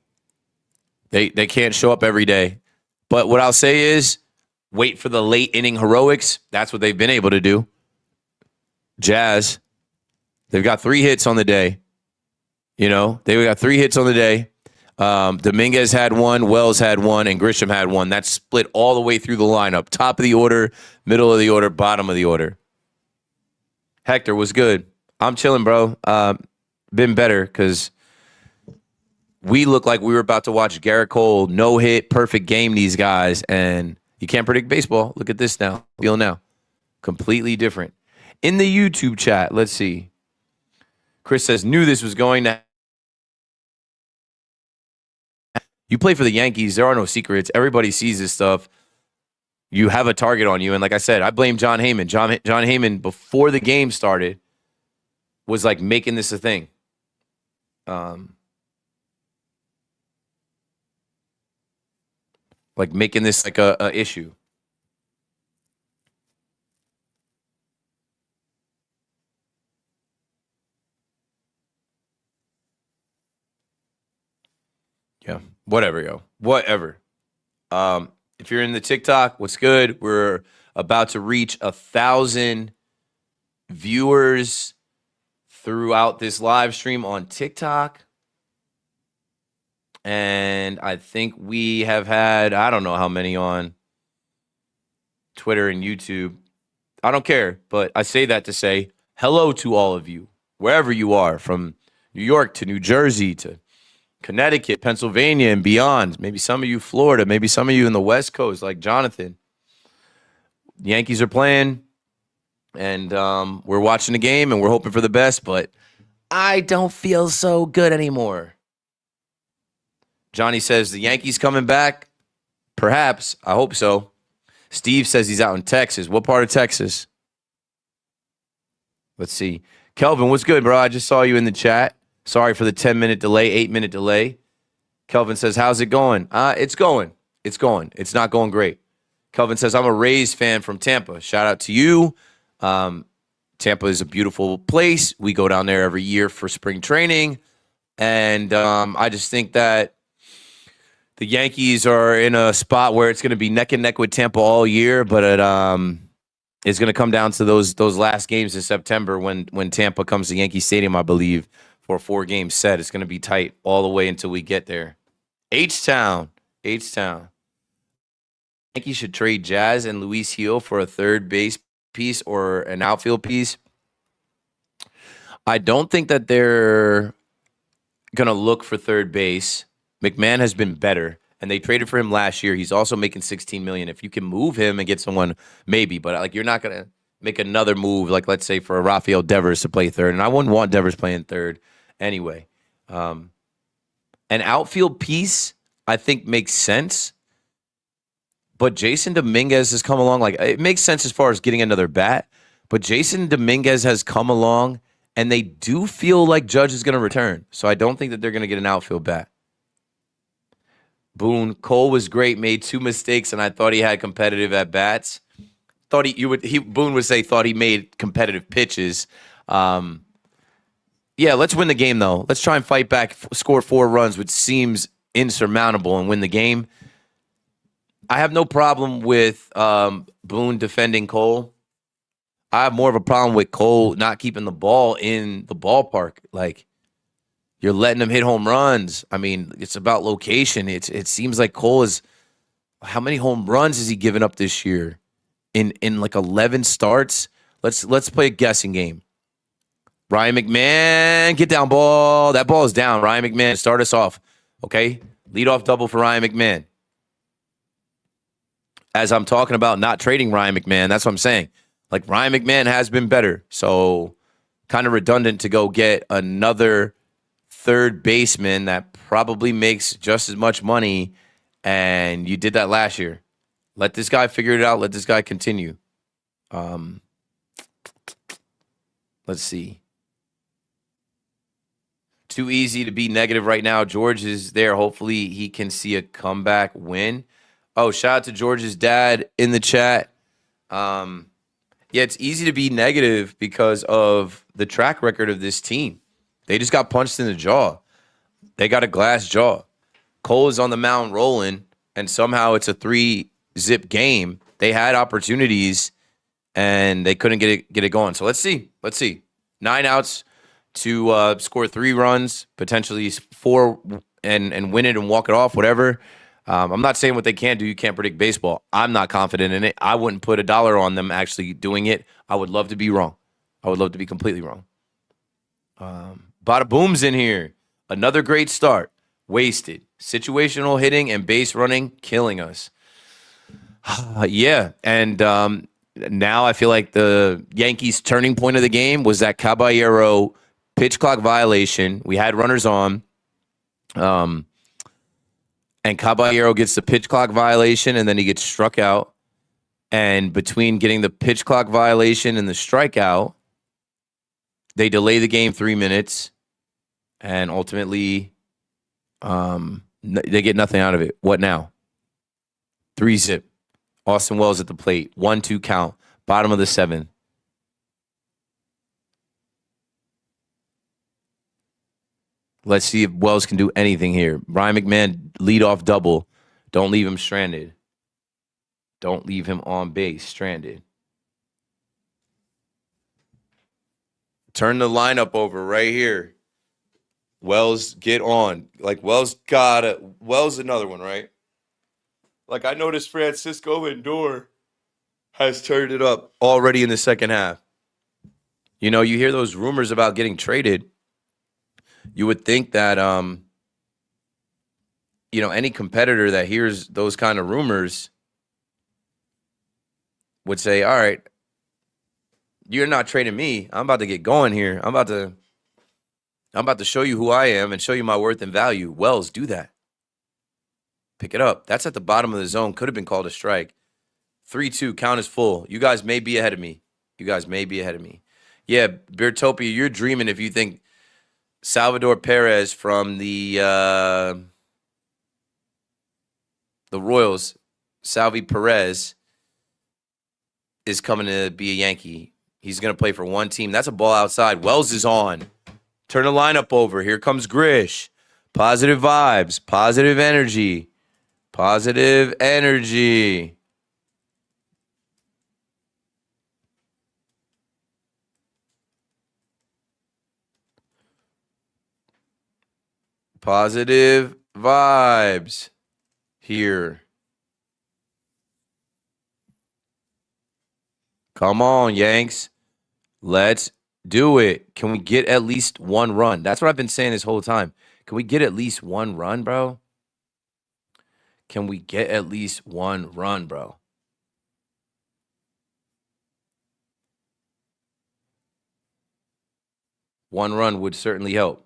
They can't show up every day. But what I'll say is, wait for the late inning heroics. That's what they've been able to do. Jazz, they've got 3 hits on the day. You know, they got 3 hits on the day. Dominguez had 1, Wells had 1, and Grisham had 1. That's split all the way through the lineup. Top of the order, middle of the order, bottom of the order. Hector was good. I'm chilling, bro. Been better because we look like we were about to watch Gerrit Cole, no hit, perfect game, these guys, and you can't predict baseball. Look at this now. Feel now. Completely different. In the YouTube chat, let's see. Chris says, knew this was going to. You play for the Yankees. There are no secrets. Everybody sees this stuff. You have a target on you. And like I said, I blame John Heyman. John Heyman, before the game started, was like making this a thing. Like making this like a issue. Yeah, whatever, yo. Whatever. If you're in the TikTok, what's good? We're about to reach 1,000 viewers throughout this live stream on TikTok. And I think we have had, I don't know how many on Twitter and YouTube. I don't care, but I say that to say hello to all of you, wherever you are, from New York to New Jersey to Connecticut, Pennsylvania, and beyond. Maybe some of you Florida, maybe some of you in the West Coast, like Jonathan. The Yankees are playing, and we're watching the game, and we're hoping for the best, but I don't feel so good anymore. Johnny says, the Yankees coming back? Perhaps. I hope so. Steve says he's out in Texas. What part of Texas? Let's see. Kelvin, what's good, bro? I just saw you in the chat. Sorry for the 10-minute delay, 8-minute delay. Kelvin says, how's it going? It's going. It's going. It's not going great. Kelvin says, I'm a Rays fan from Tampa. Shout out to you. Tampa is a beautiful place. We go down there every year for spring training. And I just think that the Yankees are in a spot where it's going to be neck and neck with Tampa all year, but it's going to come down to those last games in September when Tampa comes to Yankee Stadium, I believe, for a 4-game set. It's going to be tight all the way until we get there. H-Town. Yankees should trade Jazz and Luis Gil for a third base piece or an outfield piece. I don't think that they're going to look for third base. McMahon has been better, and they traded for him last year. He's also making $16 million. If you can move him and get someone, maybe, but like you're not going to make another move, like let's say for a Rafael Devers to play third, and I wouldn't want Devers playing third anyway. An outfield piece, I think, makes sense, but Jason Dominguez has come along. Like it makes sense as far as getting another bat, but Jason Dominguez has come along, and they do feel like Judge is going to return, so I don't think that they're going to get an outfield bat. Boone, Cole was great, made 2 mistakes, and I thought he had competitive at-bats. Thought Boone would say thought he made competitive pitches. Yeah, let's win the game, though. Let's try and fight back, score 4 runs, which seems insurmountable, and win the game. I have no problem with Boone defending Cole. I have more of a problem with Cole not keeping the ball in the ballpark. Like, you're letting him hit home runs. I mean, it's about location. It seems like Cole is. How many home runs has he given up this year? In like 11 starts. Let's play a guessing game. Ryan McMahon, get down ball. That ball is down. Ryan McMahon, start us off. Okay, lead off double for Ryan McMahon. As I'm talking about not trading Ryan McMahon, that's what I'm saying. Like Ryan McMahon has been better, so kind of redundant to go get another third baseman that probably makes just as much money, and you did that last year. Let this guy figure it out. Let this guy continue. Let's see. Too easy to be negative right now. George is there. Hopefully he can see a comeback win. Oh, shout out to George's dad in the chat. Yeah, it's easy to be negative because of the track record of this team. They just got punched in the jaw. They got a glass jaw. Cole is on the mound rolling, and somehow it's a 3-zip game. They had opportunities, and they couldn't get it going. So let's see. 9 outs to score 3 runs, potentially 4, and win it and walk it off, whatever. I'm not saying what they can't do. You can't predict baseball. I'm not confident in it. I wouldn't put $1 on them actually doing it. I would love to be wrong. I would love to be completely wrong. Bada boom's in here. Another great start. Wasted. Situational hitting and base running killing us. Yeah, and now I feel like the Yankees' turning point of the game was that Caballero pitch clock violation. We had runners on. And Caballero gets the pitch clock violation, and then he gets struck out. And between getting the pitch clock violation and the strikeout, they delay the game 3 minutes, and ultimately, they get nothing out of it. What now? 3-zip. Austin Wells at the plate. 1-2 count. Bottom of the 7th. Let's see if Wells can do anything here. Ryan McMahon, leadoff double. Don't leave him stranded. Don't leave him on base, stranded. Turn the lineup over right here. Wells, get on. Like, Wells another one, right? Like, I noticed Francisco Lindor has turned it up already in the second half. You know, you hear those rumors about getting traded. You would think that, any competitor that hears those kind of rumors would say, all right, you're not trading me. I'm about to get going here. I'm about to show you who I am and show you my worth and value. Wells, do that. Pick it up. That's at the bottom of the zone. Could have been called a strike. 3-2, count is full. You guys may be ahead of me. Yeah, Beertopia, you're dreaming if you think Salvador Perez from the Royals, Salvi Perez, is coming to be a Yankee. He's going to play for one team. That's a ball outside. Wells is on. Turn the lineup over. Here comes Grish. Positive vibes. Positive energy. Positive energy. Positive vibes here. Come on, Yanks. Let's do it. Can we get at least 1 run? That's what I've been saying this whole time. Can we get at least 1 run, bro? Can we get at least 1 run, bro? One run would certainly help.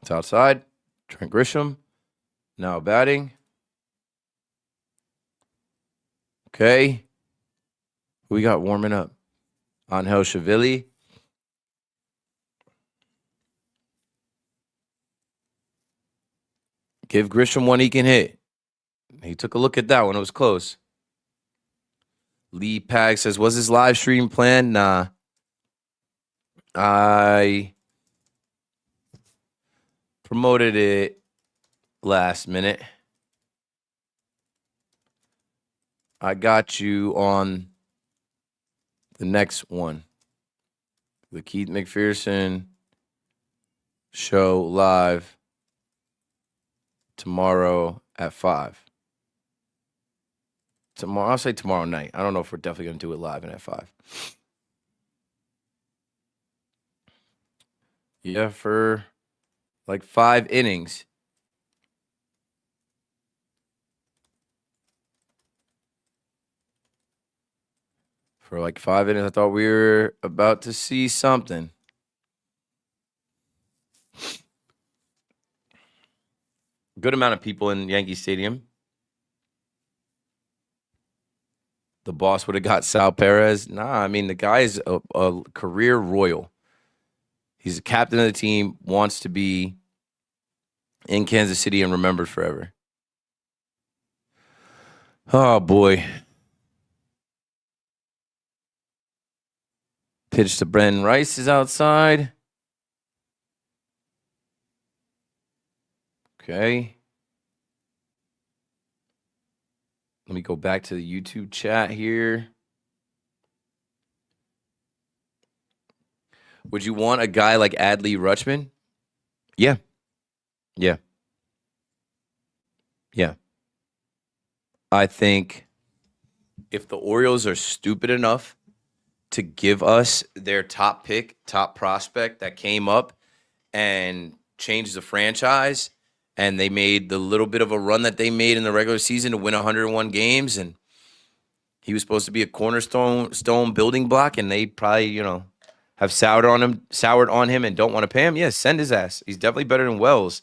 It's outside. Trent Grisham now batting. Okay. Who we got warming up? Angel Shavili. Give Grisham one he can hit. He took a look at that one. It was close. Lee Pag says, was this live stream planned? Nah. I promoted it last minute. I got you on the next one. The Keith McPherson show live tomorrow at 5. I'll say tomorrow night. I don't know if we're definitely going to do it live and at 5. Yeah, for like 5 innings. For like 5 innings, I thought we were about to see something. Good amount of people in Yankee Stadium. The boss would have got Sal Perez. Nah, I mean, the guy is a career royal. He's the captain of the team, wants to be in Kansas City and remembered forever. Oh, boy. Pitch to Ben Rice is outside. Okay. Let me go back to the YouTube chat here. Would you want a guy like Adley Rutschman? Yeah. Yeah. Yeah. I think if the Orioles are stupid enough to give us their top pick, top prospect that came up and changed the franchise, and they made the little bit of a run that they made in the regular season to win 101 games, and he was supposed to be a cornerstone building block, and they probably, have soured on him and don't want to pay him. Yes, send his ass. He's definitely better than Wells,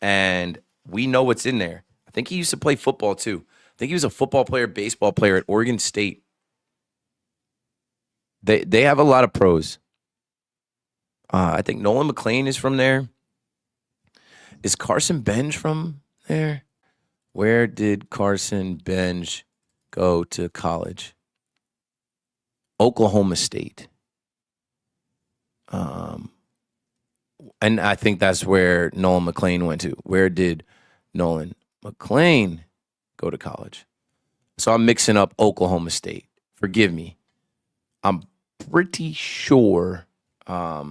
and we know what's in there. I think he used to play football too. I think he was a football player, baseball player at Oregon State. They have a lot of pros. I think Nolan McLean is from there. Is Carson Benj from there? Where did Carson Benj go to college? Oklahoma State. And I think that's where Nolan McLean went to. Where did Nolan McLean go to college? So I'm mixing up Oklahoma State. Forgive me. I'm pretty sure. I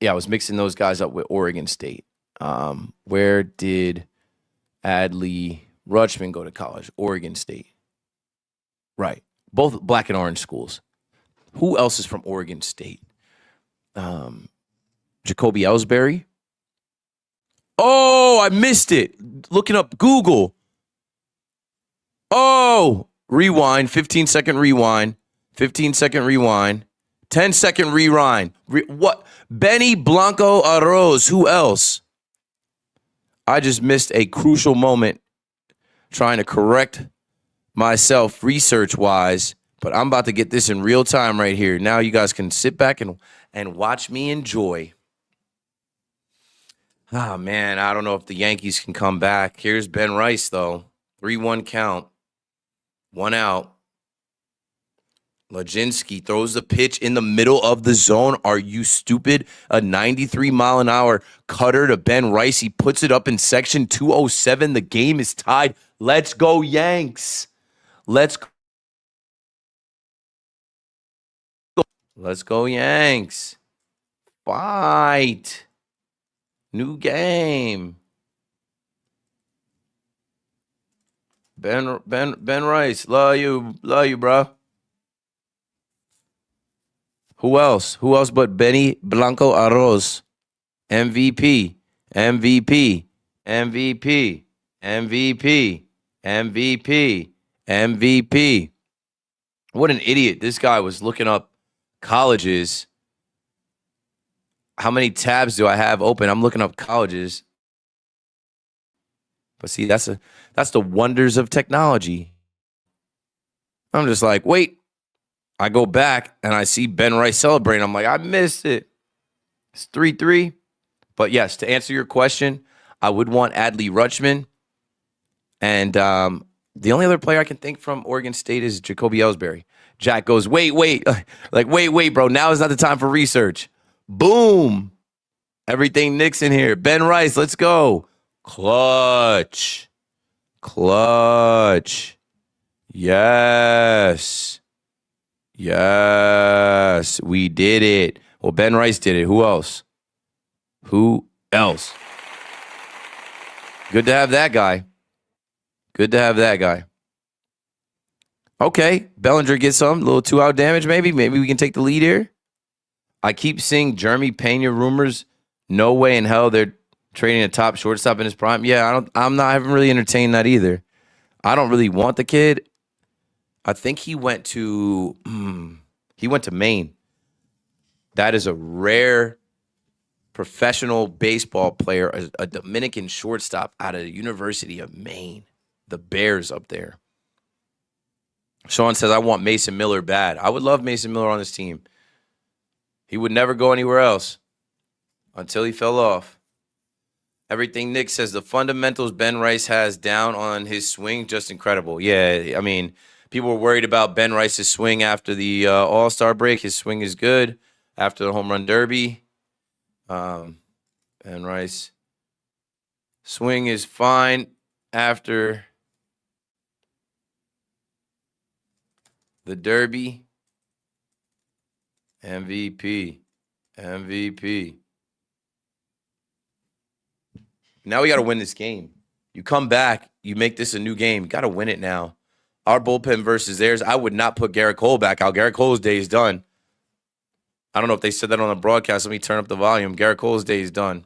was mixing those guys up with Oregon State. Where did Adley Rutschman go to college? Oregon State. Right. Both black and orange schools. Who else is from Oregon State? Jacoby Ellsbury. Oh, I missed it. Looking up Google. Oh, rewind. 15-second rewind. 15-second rewind. 10-second rewind. What? Benny Blanco Arroz. Who else? I just missed a crucial moment trying to correct myself research-wise, but I'm about to get this in real time right here. Now you guys can sit back and watch me enjoy. Oh, man, I don't know if the Yankees can come back. Here's Ben Rice, though. 3-1 count. 1 out. Lajinsky throws the pitch in the middle of the zone. Are you stupid? A 93-mile-an-hour cutter to Ben Rice. He puts it up in section 207. The game is tied. Let's go, Yanks. Let's go, Yanks. Fight. New game. Ben Rice, love you, bro. Who else? Who else but Benny Blanco Arroz? MVP. What an idiot. This guy was looking up colleges. How many tabs do I have open? I'm looking up colleges. But see, that's the wonders of technology. I'm just like, wait. I go back and I see Ben Rice celebrating. I'm like, I missed it. It's 3-3. But yes, to answer your question, I would want Adley Rutschman. And the only other player I can think from Oregon State is Jacoby Ellsbury. Jack goes, wait. Like, wait, bro. Now is not the time for research. Boom. Everything Nick's in here. Ben Rice, let's go. Clutch. Yes, we did it. Well, Ben Rice did it. Who else? Good to have that guy. Okay, Bellinger gets some. A little 2-out damage, maybe. Maybe we can take the lead here. I keep seeing Jeremy Pena rumors. No way in hell they're trading a top shortstop in his prime. Yeah, I haven't really entertained that either. I don't really want the kid. I think he went to Maine. That is a rare professional baseball player, a Dominican shortstop out of the University of Maine. the Bears up there. Sean says, I want Mason Miller bad. I would love Mason Miller on this team. He would never go anywhere else until he fell off. Everything Nick says, the fundamentals Ben Rice has down on his swing, just incredible. Yeah, I mean, people were worried about Ben Rice's swing after the All-Star break. His swing is good after the home run derby. Ben Rice swing is fine after the derby. MVP. Now we got to win this game. You come back, you make this a new game. You got to win it now. Our bullpen versus theirs. I would not put Gerrit Cole back out. Gerrit Cole's day is done. I don't know if they said that on the broadcast. Let me turn up the volume. Gerrit Cole's day is done.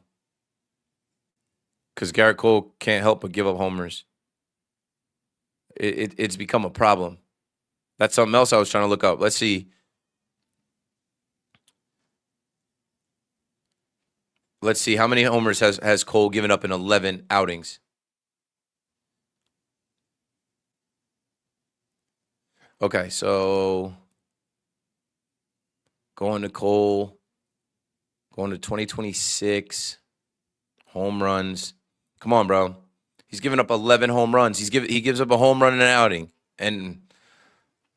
Because Gerrit Cole can't help but give up homers. It's become a problem. That's something else I was trying to look up. Let's see. Let's see. How many homers has Cole given up in 11 outings? Okay, so going to Cole, going to 2026, home runs. Come on, bro. He's given up 11 home runs. He gives up a home run in an outing. And,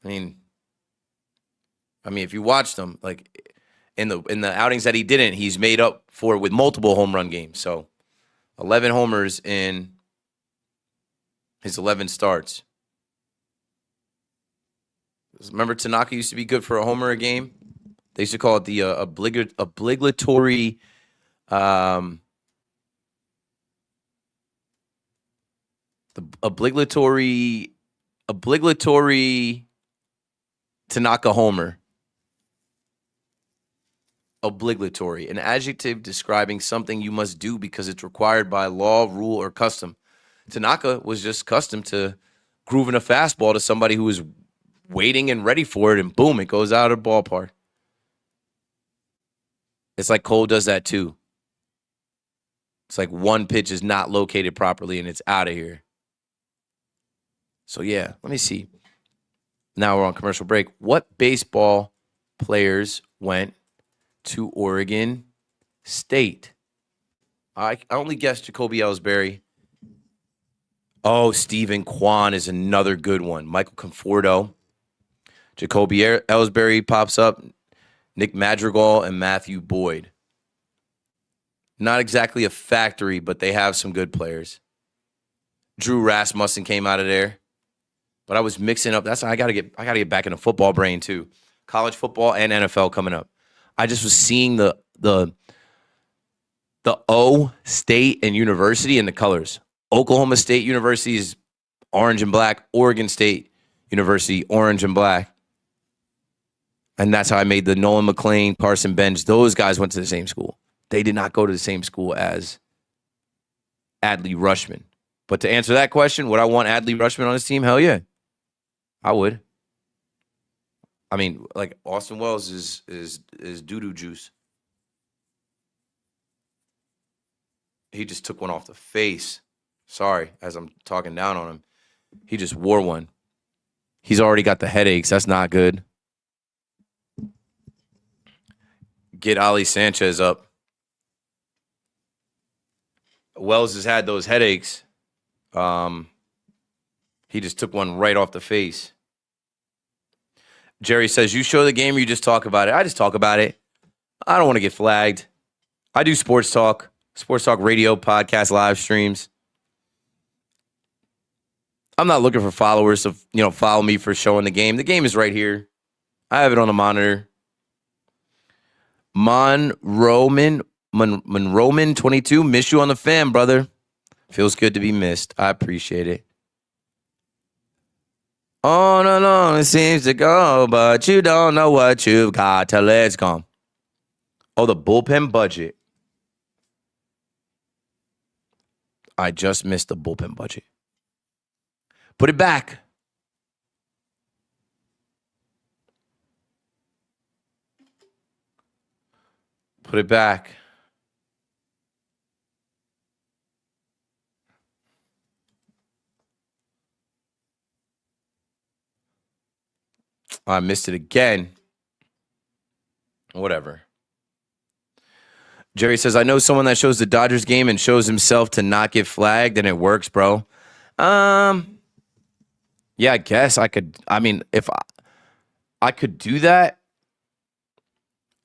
I mean, if you watch them, like, in the outings that he didn't, he's made up for with multiple home run games. So 11 homers in his 11 starts. Remember Tanaka used to be good for a homer a game? They used to call it the obligatory Tanaka homer. Obligatory, an adjective describing something you must do because it's required by law, rule, or custom. Tanaka was just accustomed to grooving a fastball to somebody who was waiting and ready for it, and boom, it goes out of the ballpark. It's like Cole does that too. It's like one pitch is not located properly and it's out of here. So yeah, let me see. Now we're on commercial break. What baseball players went to Oregon State? I only guessed Jacoby Ellsbury. Oh, Stephen Kwan is another good one. Michael Conforto. Jacoby Ellsbury pops up. Nick Madrigal and Matthew Boyd. Not exactly a factory, but they have some good players. Drew Rasmussen came out of there. But I was mixing up. That's I gotta get back into football brain too. College football and NFL coming up. I just was seeing the O, state, and university and the colors. Oklahoma State University is orange and black. Oregon State University, orange and black. And that's how I made the Nolan McLean, Carson Bench. Those guys went to the same school. They did not go to the same school as Adley Rushman. But to answer that question, would I want Adley Rushman on his team? Hell yeah. I would. I mean, like Austin Wells is doo-doo juice. He just took one off the face. Sorry, as I'm talking down on him. He just wore one. He's already got the headaches. That's not good. Get Ali Sanchez up. Wells has had those headaches. He just took one right off the face. Jerry says, you show the game or you just talk about it? I just talk about it. I don't want to get flagged. I do sports talk radio, podcast, live streams. I'm not looking for followers to, follow me for showing the game. The game is right here. I have it on the monitor. Monroman 22, miss you on the fan, brother. Feels good to be missed. I appreciate it. On and on it seems to go, but you don't know what you've got till it's gone. Oh, the bullpen budget. I just missed the bullpen budget. Put it back. Put it back. I missed it again. Whatever. Jerry says, I know someone that shows the Dodgers game and shows himself to not get flagged, and it works, bro. Yeah, I guess I could. I mean, if I could do that,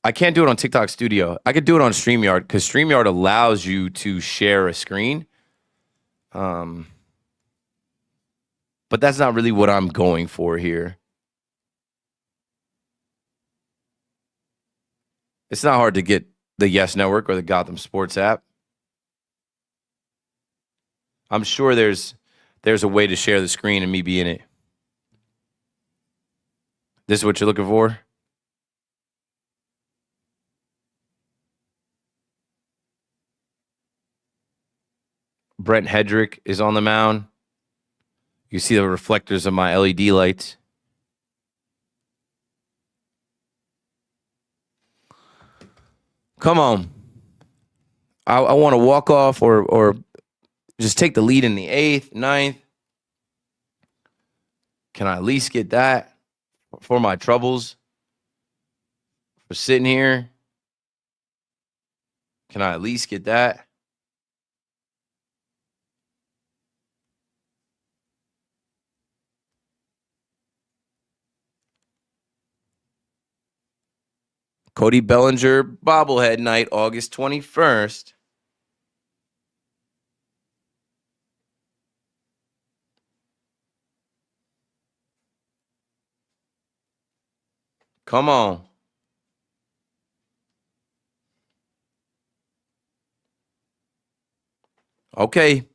I can't do it on TikTok Studio. I could do it on StreamYard because StreamYard allows you to share a screen. But that's not really what I'm going for here. It's not hard to get the Yes Network or the Gotham Sports app. I'm sure there's a way to share the screen and me be in it. This is what you're looking for? Brent Hedrick is on the mound. You see the reflectors of my LED lights. Come on. I want to walk off or just take the lead in the 8th, 9th. Can I at least get that for my troubles? For sitting here? Can I at least get that? Cody Bellinger, bobblehead night, August 21st. Come on. Okay.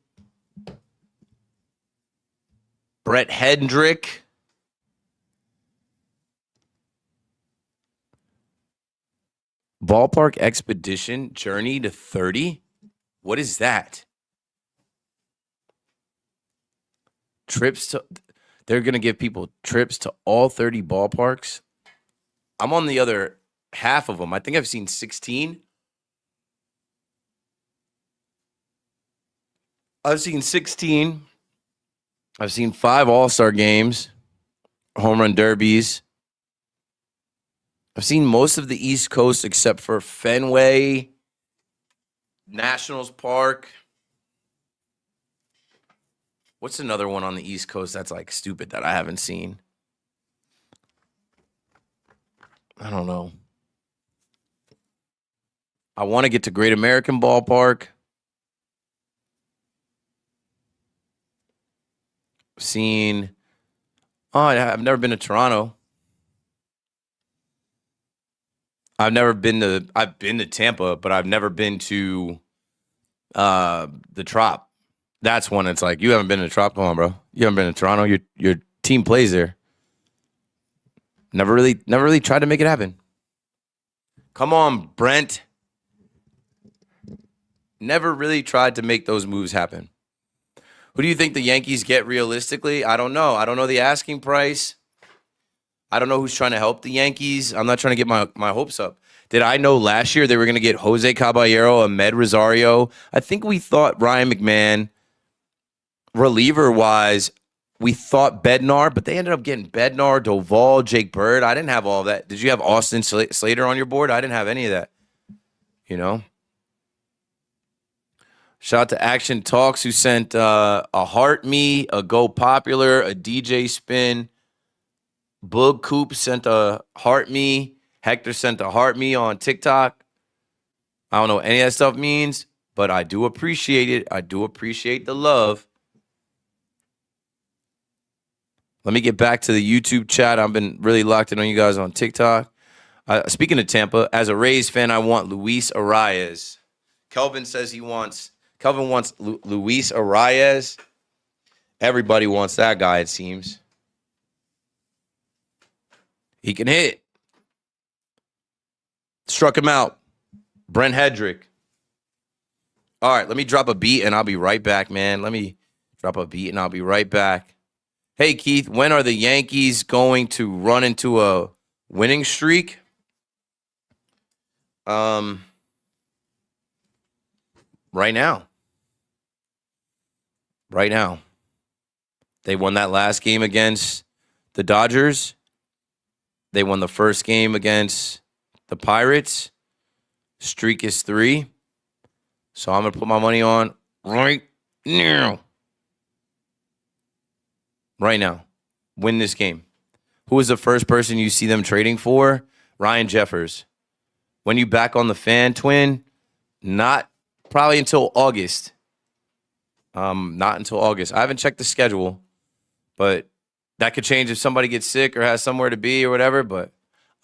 Brett Hendrick. Ballpark Expedition Journey to 30. What is that? They're going to give people trips to all 30 ballparks. I'm on the other half of them. I think I've seen 16. I've seen 16. I've seen 5 All-Star games, home run derbies. I've seen most of the East Coast except for Fenway, Nationals Park. What's another one on the East Coast that's like stupid that I haven't seen? I don't know. I want to get to Great American Ballpark. I've never been to Toronto. I've been to Tampa, but I've never been to the Trop. That's one. It's like, you haven't been to the Trop. Come on, bro. You haven't been to Toronto. Your team plays there. Never really tried to make it happen. Come on, Brent. Never really tried to make those moves happen. Who do you think the Yankees get realistically? I don't know. I don't know the asking price. I don't know who's trying to help the Yankees. I'm not trying to get my hopes up. Did I know last year they were going to get Jose Caballero, Ahmed Rosario? I think we thought Ryan McMahon, reliever-wise, we thought Bednar, but they ended up getting Bednar, Doval, Jake Bird. I didn't have all of that. Did you have Austin Slater on your board? I didn't have any of that. You know? Shout out to Action Talks, who sent a Heart Me, a Go Popular, a DJ Spin. Boog Coop sent a Heart Me. Hector sent a Heart Me on TikTok. I don't know what any of that stuff means, but I do appreciate it. I do appreciate the love. Let me get back to the YouTube chat. I've been really locked in on you guys on TikTok. Speaking of Tampa, as a Rays fan, I want Luis Arias. Kelvin wants Luis Arias. Everybody wants that guy, it seems. He can hit. Struck him out. Brent Hedrick. All right, let me drop a beat and I'll be right back, man. Let me drop a beat and I'll be right back. Hey, Keith, when are the Yankees going to run into a winning streak? Right now. Right now. They won that last game against the Dodgers. They won the first game against the Pirates. Streak is 3. So I'm going to put my money on right now. Right now. Win this game. Who is the first person you see them trading for? Ryan Jeffers. When you back on the fan, twin, not probably until August. Not until August. I haven't checked the schedule, but that could change if somebody gets sick or has somewhere to be or whatever, but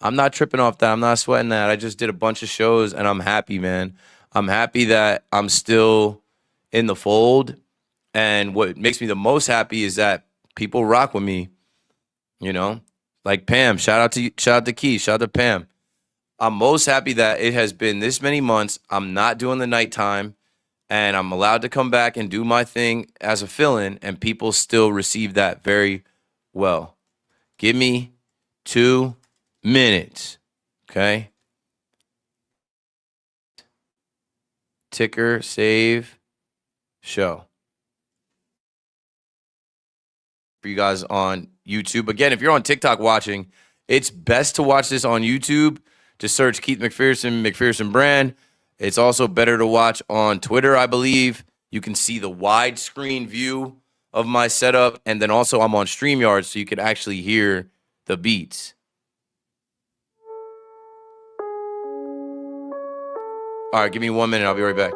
I'm not tripping off that. I'm not sweating that. I just did a bunch of shows, and I'm happy, man. I'm happy that I'm still in the fold, and what makes me the most happy is that people rock with me, you know? Like Pam. Shout out to Key. Shout out to Pam. I'm most happy that it has been this many months. I'm not doing the nighttime, and I'm allowed to come back and do my thing as a fill-in, and people still receive that very well. Give me 2 minutes, okay? Ticker, save, show. For you guys on YouTube. Again, if you're on TikTok watching, it's best to watch this on YouTube. Just search Keith McPherson, McPherson brand. It's also better to watch on Twitter, I believe. You can see the widescreen view of my setup. And then also I'm on StreamYard, so you can actually hear the beats. All right, give me 1 minute. I'll be right back.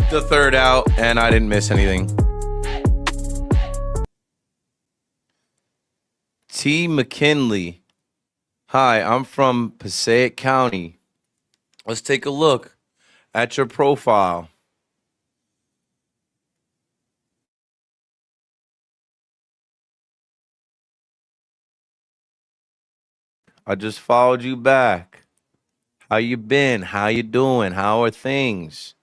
the third out, and I didn't miss anything. T. McKinley. Hi, I'm from Passaic County. Let's take a look at your profile. I just followed you back. How you been? How you doing? How are things?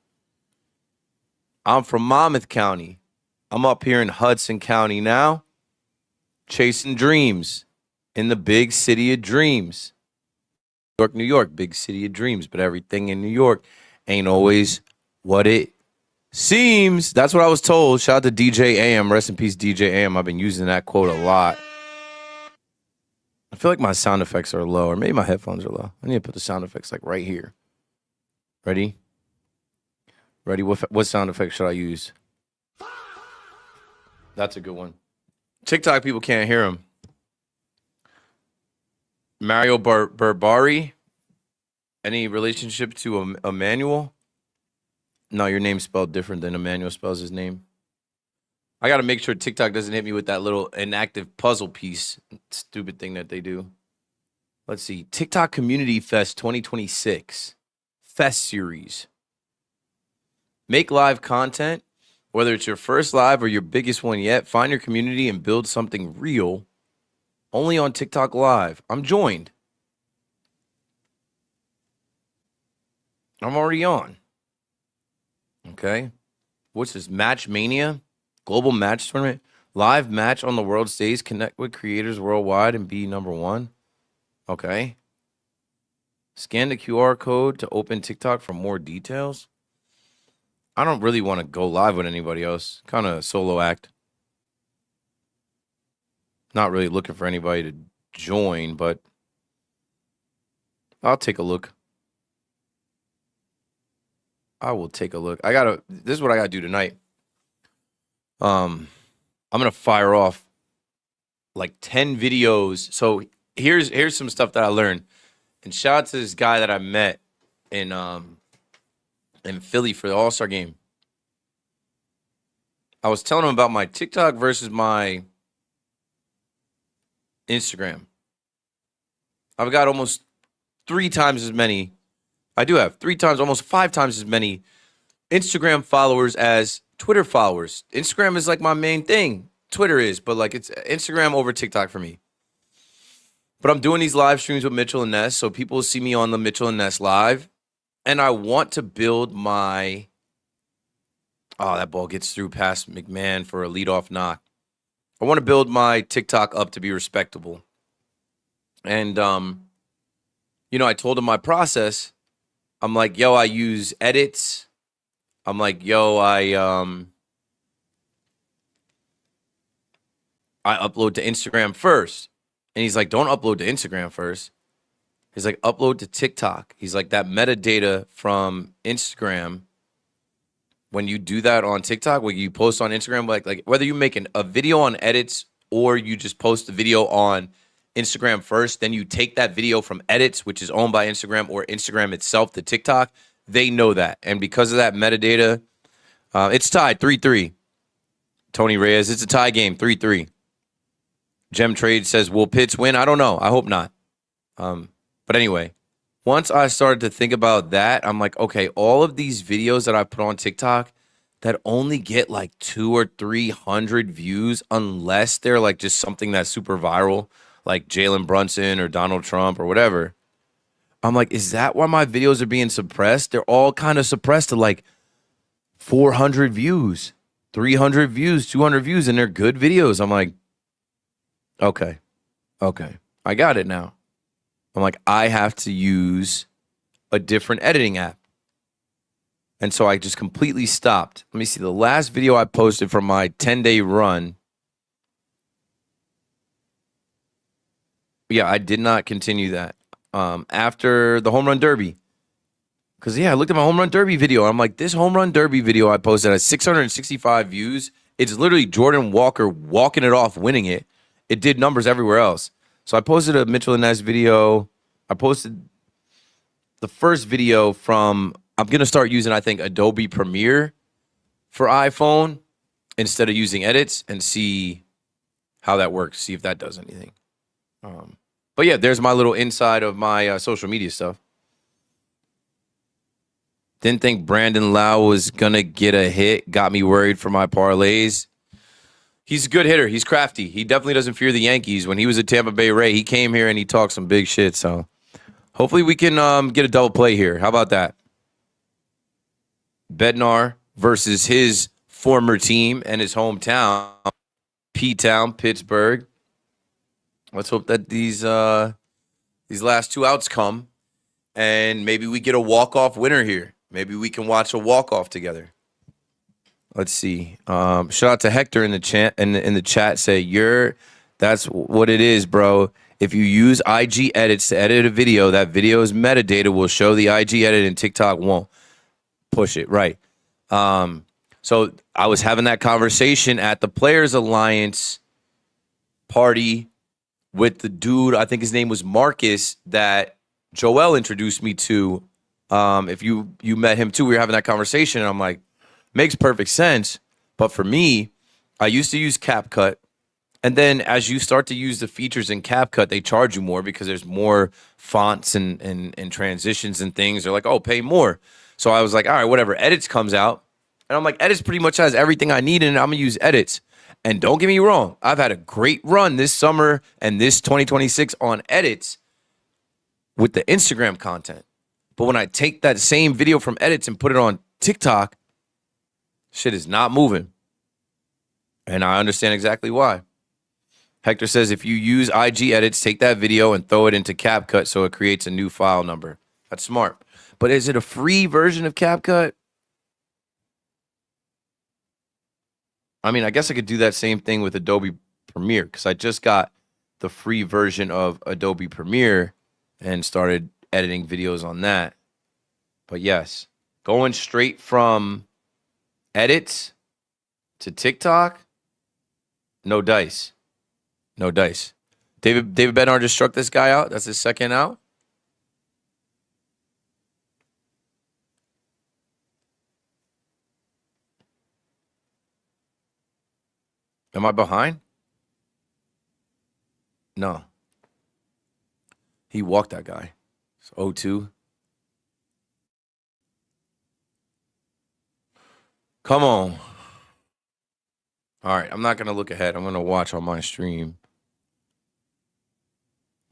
I'm from Monmouth County. I'm up here in Hudson County now, chasing dreams in the big city of dreams. New York, big city of dreams, but everything in New York ain't always what it seems. That's what I was told. Shout out to DJ AM. Rest in peace, DJ AM. I've been using that quote a lot. I feel like my sound effects are low, or maybe my headphones are low. I need to put the sound effects like right here. Ready? Ready? What sound effect should I use? That's a good one. TikTok people can't hear him. Mario Barbari. Any relationship to Emmanuel? No, your name's spelled different than Emmanuel spells his name. I got to make sure TikTok doesn't hit me with that little inactive puzzle piece. Stupid thing that they do. Let's see. TikTok Community Fest 2026. Fest series. Make live content. Whether it's your first live or your biggest one yet, find your community and build something real. Only on TikTok Live. I'm joined. I'm already on. Okay. What's this? Match Mania? Global Match Tournament? Live match on the world stage. Connect with creators worldwide and be number one. Okay. Scan the QR code to open TikTok for more details. I don't really want to go live with anybody else. Kind of solo act. Not really looking for anybody to join, but I'll take a look. I will take a look. This is what I gotta do tonight. I'm gonna fire off like 10 videos. So here's some stuff that I learned. And shout out to this guy that I met in Philly for the All-Star game. I was telling him about my TikTok versus my Instagram. I've got almost 3 times as many. I do have 3 times, almost 5 times as many Instagram followers as Twitter followers. Instagram is like my main thing. Twitter is, but like it's Instagram over TikTok for me. But I'm doing these live streams with Mitchell and Ness, so people see me on the Mitchell and Ness live. And I want to build my... Oh, that ball gets through past McMahon for a leadoff knock. I want to build my TikTok up to be respectable. And, I told him my process. I'm like, yo, I use edits. I'm like, yo, I upload to Instagram first. And he's like, don't upload to Instagram first. He's like, upload to TikTok. He's like, that metadata from Instagram, when you do that on TikTok, when you post on Instagram, like whether you make a video on edits or you just post the video on Instagram first, then you take that video from edits, which is owned by Instagram, or Instagram itself to TikTok, they know that. And because of that metadata, it's tied 3-3. Tony Reyes, it's a tie game, 3-3. Gem Trade says, will Pitts win? I don't know. I hope not. But anyway, once I started to think about that, I'm like, okay, all of these videos that I put on TikTok that only get like 200 or 300 views, unless they're like just something that's super viral, like Jalen Brunson or Donald Trump or whatever. I'm like, is that why my videos are being suppressed? They're all kind of suppressed to like 400 views, 300 views, 200 views, and they're good videos. I'm like, okay, I got it now. I'm like, I have to use a different editing app. And so I just completely stopped. Let me see. The last video I posted from my 10-day run. Yeah, I did not continue that after the home run derby. Because, I looked at my home run derby video. And I'm like, this home run derby video I posted has 665 views. It's literally Jordan Walker walking it off, winning it. It did numbers everywhere else. So I posted a Mitchell and Ness video. I posted the first video from, I'm going to start using, I think, Adobe Premiere. for iPhone instead of using edits and see how that works, see if that does anything. But yeah, there's my little inside of my social media stuff. Didn't think Brandon Lau was going to get a hit. Got me worried for my parlays. He's a good hitter. He's crafty. He definitely doesn't fear the Yankees. When he was at Tampa Bay Ray, he came here and he talked some big shit. So hopefully we can get a double play here. How about that? Bednar versus his former team and his hometown, P-Town, Pittsburgh. Let's hope that these last two outs come, and maybe we get a walk-off winner here. Maybe we can watch a walk-off together. Let's see. Shout out to Hector in the chat. In the chat, say that's what it is, bro. If you use IG edits to edit a video, that video's metadata will show the IG edit, and TikTok won't push it. Right. So I was having that conversation at the Players Alliance party with the dude, I think his name was Marcus, that Joel introduced me to. If you met him too, we were having that conversation, and I'm like, makes perfect sense. But for me, I used to use CapCut, and then as you start to use the features in CapCut, they charge you more because there's more fonts and transitions and things. They're like, oh, pay more. So I was like, all right, whatever. Edits comes out, and I'm like, Edits pretty much has everything I need, and I'm gonna use Edits. And don't get me wrong, I've had a great run this summer and this 2026 on Edits with the Instagram content. But when I take that same video from Edits and put it on TikTok, shit is not moving. And I understand exactly why. Hector says, if you use IG Edits, take that video and throw it into CapCut so it creates a new file number. That's smart. But is it a free version of CapCut? I mean, I guess I could do that same thing with Adobe Premiere because I just got the free version of Adobe Premiere and started editing videos on that. But yes, going straight from Edits to TikTok, no dice. No dice. David Bednar just struck this guy out. That's his second out. Am I behind? No. He walked that guy. It's 0-2. Come on. All right, I'm not going to look ahead. I'm going to watch on my stream.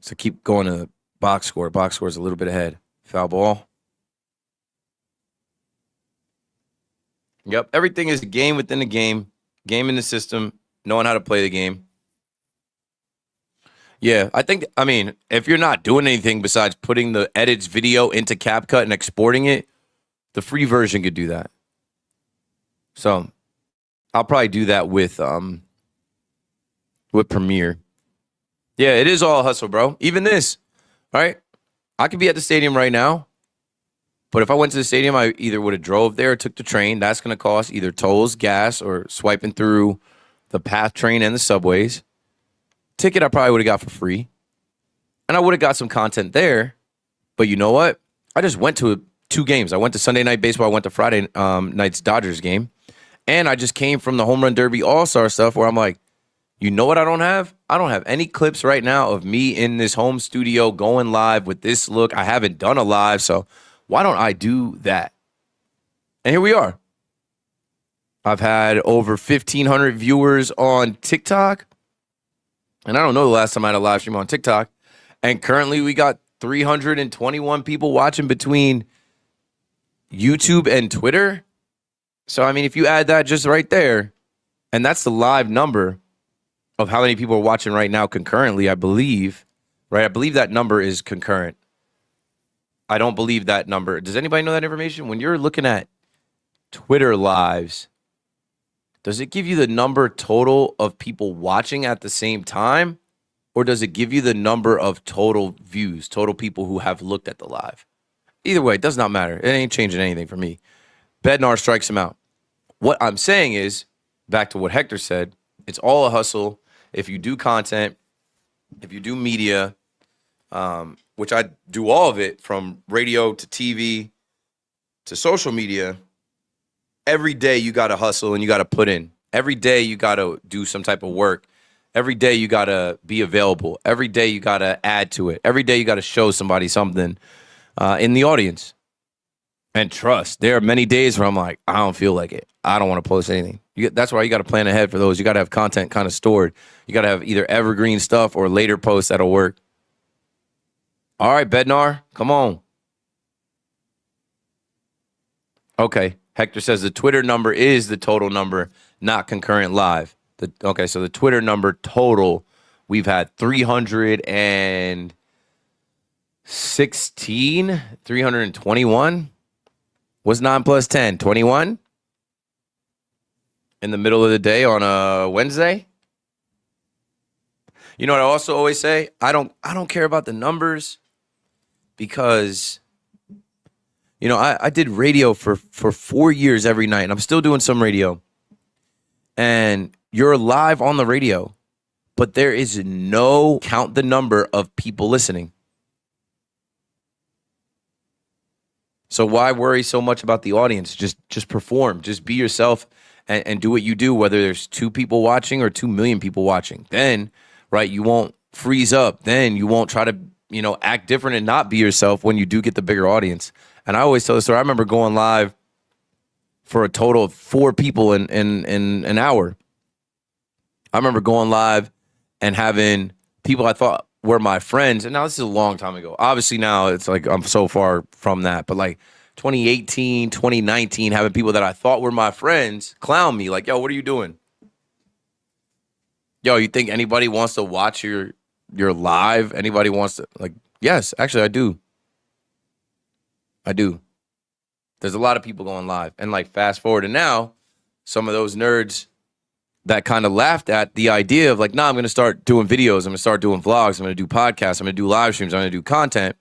So keep going to box score. Box score is a little bit ahead. Foul ball. Yep, everything is a game within a game. Game in the system. Knowing how to play the game. Yeah, I mean, if you're not doing anything besides putting the Edits video into CapCut and exporting it, the free version could do that. So I'll probably do that with Premiere. Yeah, it is all hustle, bro. Even this, right? I could be at the stadium right now, but if I went to the stadium, I either would have drove there or took the train. That's going to cost either tolls, gas, or swiping through the PATH train and the subways. Ticket I probably would have got for free. And I would have got some content there. But you know what? I just went to 2 games. I went to Sunday Night Baseball. I went to Friday night's Dodgers game. And I just came from the Home Run Derby All-Star stuff where I'm like, you know what I don't have? I don't have any clips right now of me in this home studio going live with this look. I haven't done a live, so why don't I do that? And here we are. I've had over 1,500 viewers on TikTok. And I don't know the last time I had a live stream on TikTok. And currently we got 321 people watching between YouTube and Twitter. So, I mean, if you add that just right there, and that's the live number of how many people are watching right now concurrently, I believe, right? I believe that number is concurrent. I don't believe that number. Does anybody know that information? When you're looking at Twitter lives, does it give you the number total of people watching at the same time? Or does it give you the number of total views, total people who have looked at the live? Either way, it does not matter. It ain't changing anything for me. Bednar strikes him out. What I'm saying is, back to what Hector said, it's all a hustle. If you do content, if you do media, which I do all of it from radio to TV to social media, every day you got to hustle and you got to put in. Every day you got to do some type of work. Every day you got to be available. Every day you got to add to it. Every day you got to show somebody something in the audience. And trust, there are many days where I'm like, I don't feel like it. I don't want to post anything. That's why you got to plan ahead for those. You got to have content kind of stored. You got to have either evergreen stuff or later posts that'll work. All right, Bednar, come on. Okay. Hector says the Twitter number is the total number, not concurrent live. Okay, so the Twitter number total, we've had 316, 321. What's 9 plus 10? 21? In the middle of the day on a Wednesday? You know what I also always say? I don't care about the numbers because, you know, I did radio for 4 years every night, and I'm still doing some radio. And you're live on the radio, but there is no count the number of people listening. So why worry so much about the audience? Just perform. Just be yourself and do what you do, whether there's 2 people watching or 2 million people watching. Then, right, you won't freeze up. Then you won't try to, you know, act different and not be yourself when you do get the bigger audience. And I always tell the story. I remember going live for a total of 4 people in an hour. I remember going live and having people I thought were my friends. And now this is a long time ago. Obviously now it's like I'm so far from that. But like 2018, 2019, having people that I thought were my friends clown me like, yo, what are you doing? Yo, you think anybody wants to watch your live? Anybody wants to, like, yes, actually I do. I do. There's a lot of people going live. And like fast forward, and now some of those nerds that kind of laughed at the idea of like, nah, I'm going to start doing videos. I'm going to start doing vlogs. I'm going to do podcasts. I'm going to do live streams. I'm going to do content.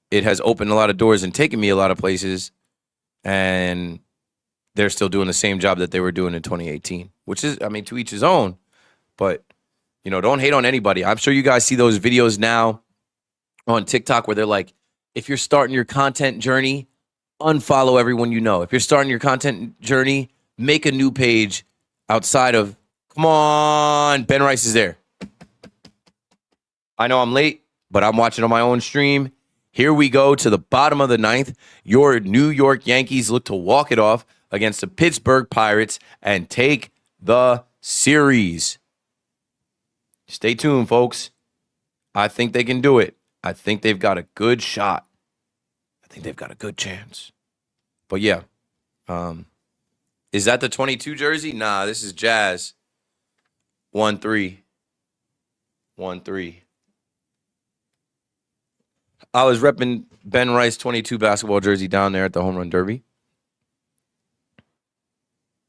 It has opened a lot of doors and taken me a lot of places. And they're still doing the same job that they were doing in 2018, which is, I mean, to each his own. But, you know, don't hate on anybody. I'm sure you guys see those videos now on TikTok where they're like, if you're starting your content journey, unfollow everyone you know. If you're starting your content journey, make a new page outside of, come on, Ben Rice is there. I know I'm late, but I'm watching on my own stream. Here we go to the bottom of the 9th. Your New York Yankees look to walk it off against the Pittsburgh Pirates and take the series. Stay tuned, folks. I think they can do it. I think they've got a good shot. I think they've got a good chance. But yeah, is that the 22 jersey? Nah, this is Jazz. 1-3. 1-3. I was repping Ben Rice 22 basketball jersey down there at the Home Run Derby.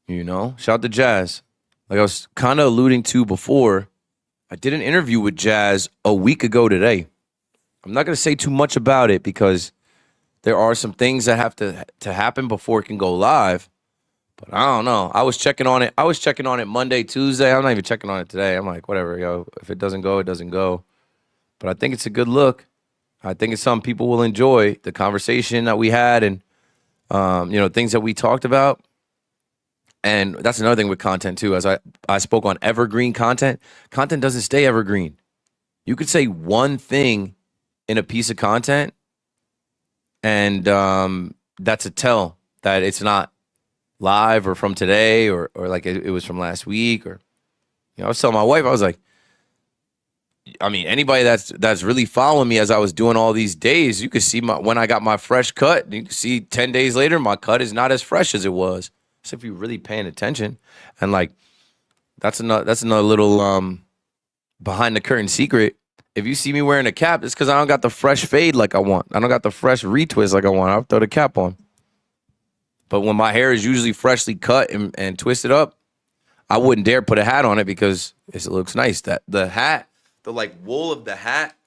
You know, shout out to Jazz. Like I was kind of alluding to before, I did an interview with Jazz a week ago today. I'm not going to say too much about it because there are some things that have to happen before it can go live. But I don't know. I was checking on it Monday, Tuesday. I'm not even checking on it today. I'm like, whatever, yo. If it doesn't go, it doesn't go. But I think it's a good look. I think it's something people will enjoy. The conversation that we had and, you know, things that we talked about. And that's another thing with content, too. As I spoke on evergreen content, content doesn't stay evergreen. You could say one thing in a piece of content, and that's a tell that it's not live or from today or like it was from last week. Or, you know, I was telling my wife, I was like, I mean, anybody that's really following me as I was doing all these days, you could see when I got my fresh cut. You can see 10 days later, my cut is not as fresh as it was. So if you're really paying attention, and like that's another little behind the curtain secret. If you see me wearing a cap, it's because I don't got the fresh fade like I want. I don't got the fresh retwist like I want. I'll throw the cap on. But when my hair is usually freshly cut and twisted up, I wouldn't dare put a hat on it because it looks nice. That the hat, the like wool of the hat,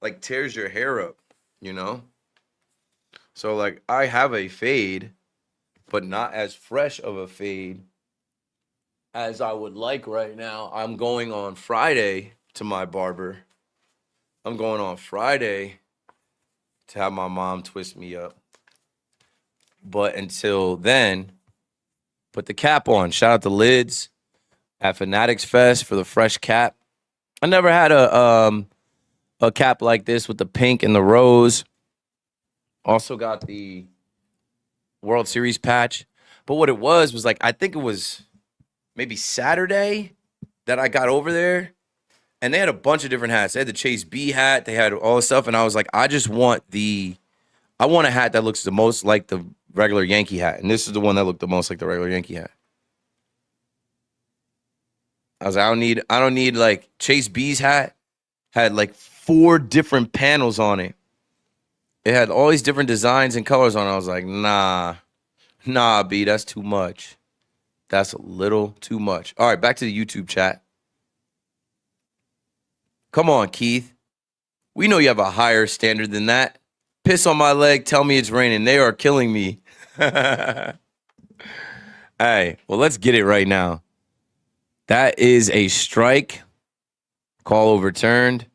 like tears your hair up, you know? So like I have a fade, but not as fresh of a fade as I would like right now. I'm going on Friday to my barber. I'm going on Friday to have my mom twist me up. But until then, put the cap on. Shout out to Lids at Fanatics Fest for the fresh cap. I never had a cap like this with the pink and the rose. Also got the World Series patch. But what it was like, I think it was maybe Saturday that I got over there. And they had a bunch of different hats. They had the Chase B hat. They had all this stuff. And I was like, I want a hat that looks the most like the regular Yankee hat. And this is the one that looked the most like the regular Yankee hat. I was like, I don't need like Chase B's hat had like 4 different panels on it. It had all these different designs and colors on it. I was like, nah, B, that's too much. That's a little too much. All right, back to the YouTube chat. Come on, Keith. We know you have a higher standard than that. Piss on my leg, tell me it's raining. They are killing me. Hey, well, let's get it right now. That is a strike. Call overturned.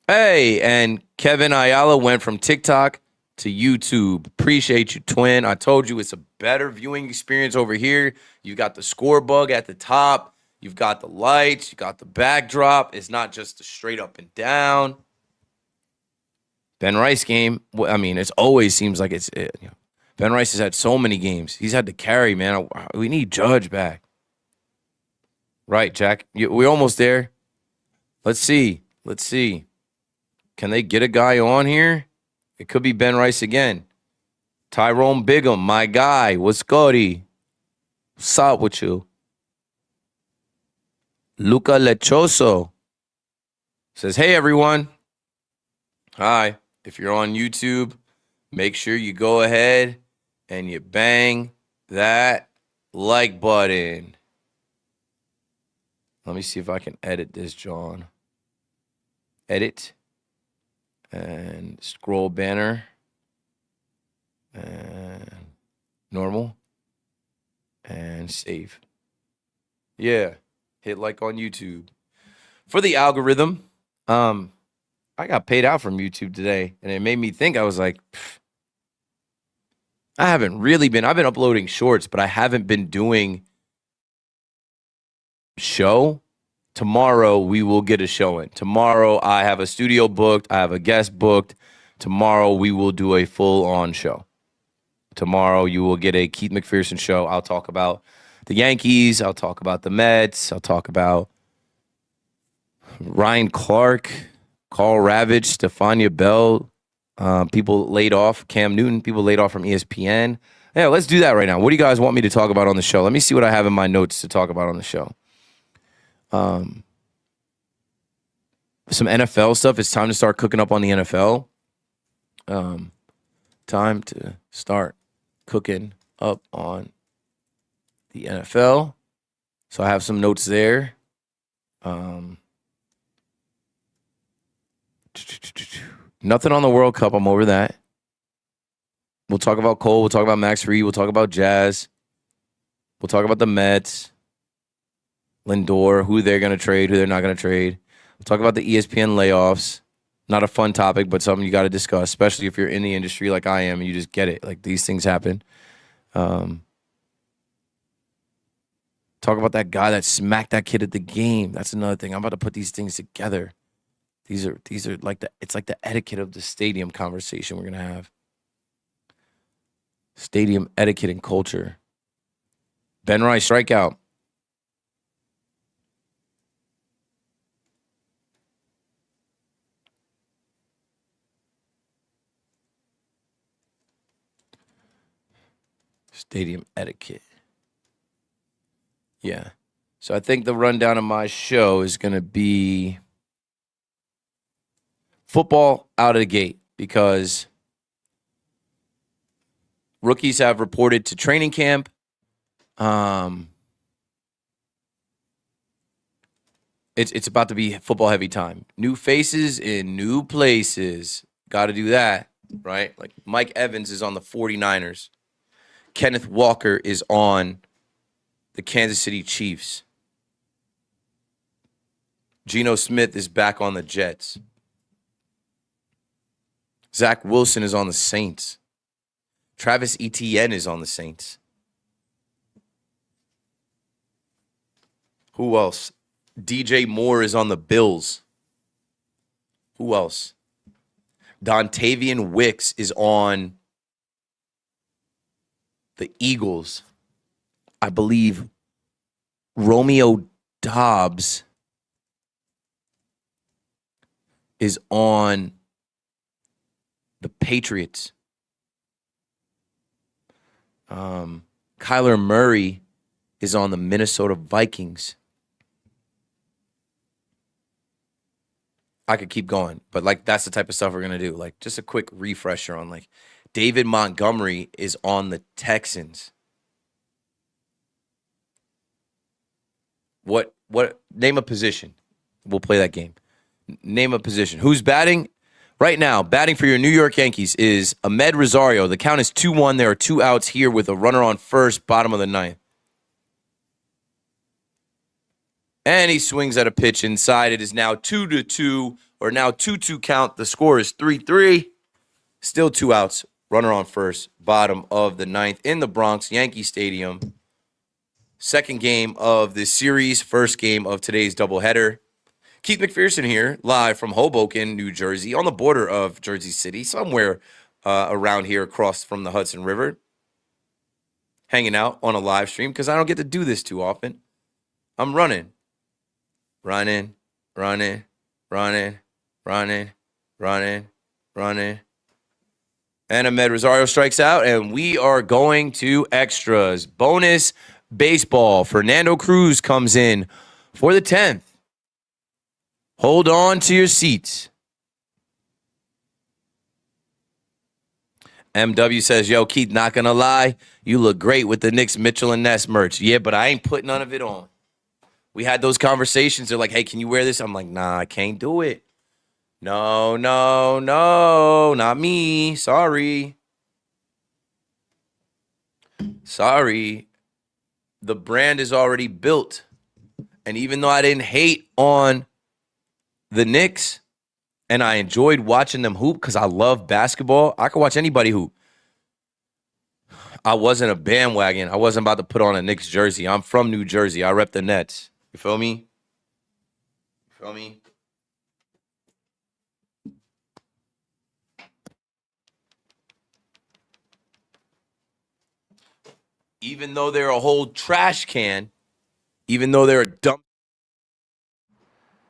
Hey, and Kevin Ayala went from TikTok to YouTube. Appreciate you, twin. I told you it's a better viewing experience over here. You got the score bug at the top. You've got the lights. You got the backdrop. It's not just the straight up and down. Ben Rice game. I mean, it always seems like it's it. You know, Ben Rice has had so many games. He's had to carry, man. We need Judge back. Right, Jack. We're almost there. Let's see. Can they get a guy on here? It could be Ben Rice again. Tyrone Bigham, my guy. What's good? What's up with you? Luca Lechoso says, hey, everyone. Hi. If you're on YouTube, make sure you go ahead and you bang that like button. Let me see if I can edit this, John. Edit. And scroll banner. And normal. And save. Yeah. Hit like on YouTube. For the algorithm, I got paid out from YouTube today. And it made me think, I was like, I've been uploading shorts, but I haven't been doing show. Tomorrow we will get a show in. Tomorrow I have a studio booked. I have a guest booked. Tomorrow we will do a full-on show. Tomorrow you will get a Keith McPherson show. I'll talk about the Yankees. I'll talk about the Mets. I'll talk about Ryan Clark, Carl Ravitch, Stefania Bell, people laid off, Cam Newton, people laid off from ESPN. Yeah, let's do that right now. What do you guys want me to talk about on the show? Let me see what I have in my notes to talk about on the show. Some NFL stuff. It's time to start cooking up on the NFL. Time to start cooking up on the NFL. So I have some notes there. Nothing on the World Cup. I'm over that. We'll talk about Cole. We'll talk about Max Reed. We'll talk about Jazz. We'll talk about the Mets. Lindor, who they're going to trade, who they're not going to trade. We'll talk about the ESPN layoffs. Not a fun topic, but something you got to discuss, especially if you're in the industry like I am and you just get it. Like, these things happen. Talk about that guy that smacked that kid at the game. That's another thing. I'm about to put these things together. These are like it's like the etiquette of the stadium conversation we're going to have. Stadium etiquette and culture. Ben Rice strikeout. Stadium etiquette. Yeah. So I think the rundown of my show is going to be football out of the gate, because rookies have reported to training camp. It's about to be football heavy time. New faces in new places. Got to do that, right? Like Mike Evans is on the 49ers. Kenneth Walker is on the Kansas City Chiefs. Geno Smith is back on the Jets. Zach Wilson is on the Saints. Travis Etienne is on the Saints. Who else? DJ Moore is on the Bills. Who else? Dontavian Wicks is on the Eagles. I believe Romeo Dobbs is on the Patriots. Kyler Murray is on the Minnesota Vikings. I could keep going, but like that's the type of stuff we're going to do. Like just a quick refresher on like David Montgomery is on the Texans. What name a position? We'll play that game. Name a position. Who's batting? Right now, batting for your New York Yankees is Ahmed Rosario. The count is 2-1. There are 2 outs here with a runner on first, bottom of the ninth. And he swings at a pitch inside. It is now 2-2, or now 2-2 count. The score is 3-3. Still 2 outs. Runner on first, bottom of the ninth in the Bronx, Yankee Stadium. Second game of this series, first game of today's doubleheader. Keith McPherson here, live from Hoboken, New Jersey, on the border of Jersey City, somewhere around here across from the Hudson River. Hanging out on a live stream because I don't get to do this too often. I'm running. And Ahmed Rosario strikes out, and we are going to extras. Bonus baseball. Fernando Cruz comes in for the 10th. Hold on to your seats. MW says, yo, Keith, not going to lie, you look great with the Knicks Mitchell and Ness merch. Yeah, but I ain't putting none of it on. We had those conversations. They're like, hey, can you wear this? I'm like, nah, I can't do it. No, not me. Sorry. The brand is already built. And even though I didn't hate on the Knicks and I enjoyed watching them hoop because I love basketball, I could watch anybody hoop. I wasn't a bandwagon. I wasn't about to put on a Knicks jersey. I'm from New Jersey. I rep the Nets. You feel me? Even though they're a whole trash can, even though they're a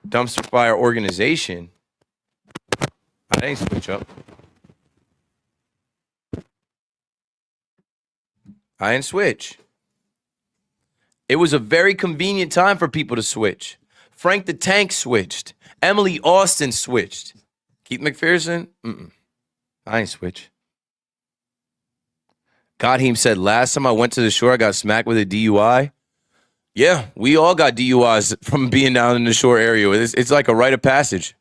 dumpster fire organization, I didn't switch up. I didn't switch. It was a very convenient time for people to switch. Frank the Tank switched. Emily Austin switched. Keith McPherson? I ain't switch. Godheem said, last time I went to the shore, I got smacked with a DUI. Yeah, we all got DUIs from being down in the shore area. It's like a rite of passage.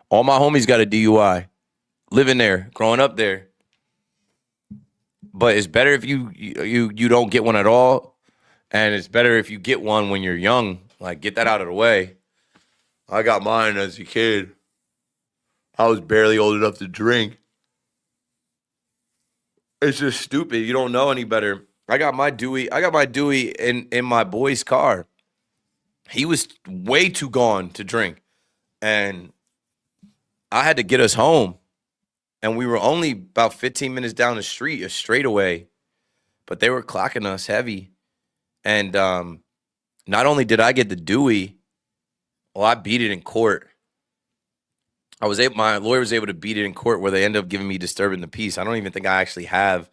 All my homies got a DUI. Living there, growing up there. But it's better if you don't get one at all. And it's better if you get one when you're young. Like, get that out of the way. I got mine as a kid. I was barely old enough to drink. It's just stupid. You don't know any better. I got my Dewey in my boy's car. He was way too gone to drink. And I had to get us home. And we were only about 15 minutes down the street, a straightaway. But they were clocking us heavy. And not only did I get the Dewey, well, I beat it in court. My lawyer was able to beat it in court where they ended up giving me disturbing the peace. I don't even think I actually have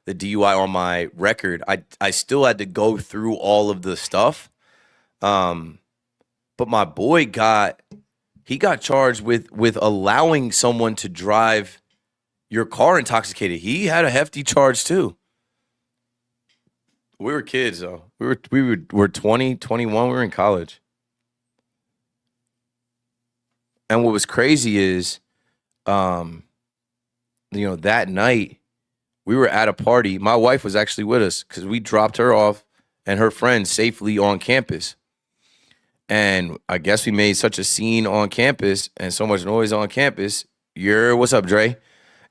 the DUI on my record. I still had to go through all of the stuff. But my boy got charged with allowing someone to drive your car intoxicated. He had a hefty charge too. We were kids though. We were 20, 21. We were in college. And what was crazy is, that night we were at a party. My wife was actually with us because we dropped her off and her friends safely on campus. And I guess we made such a scene on campus and so much noise on campus. What's up, Dre?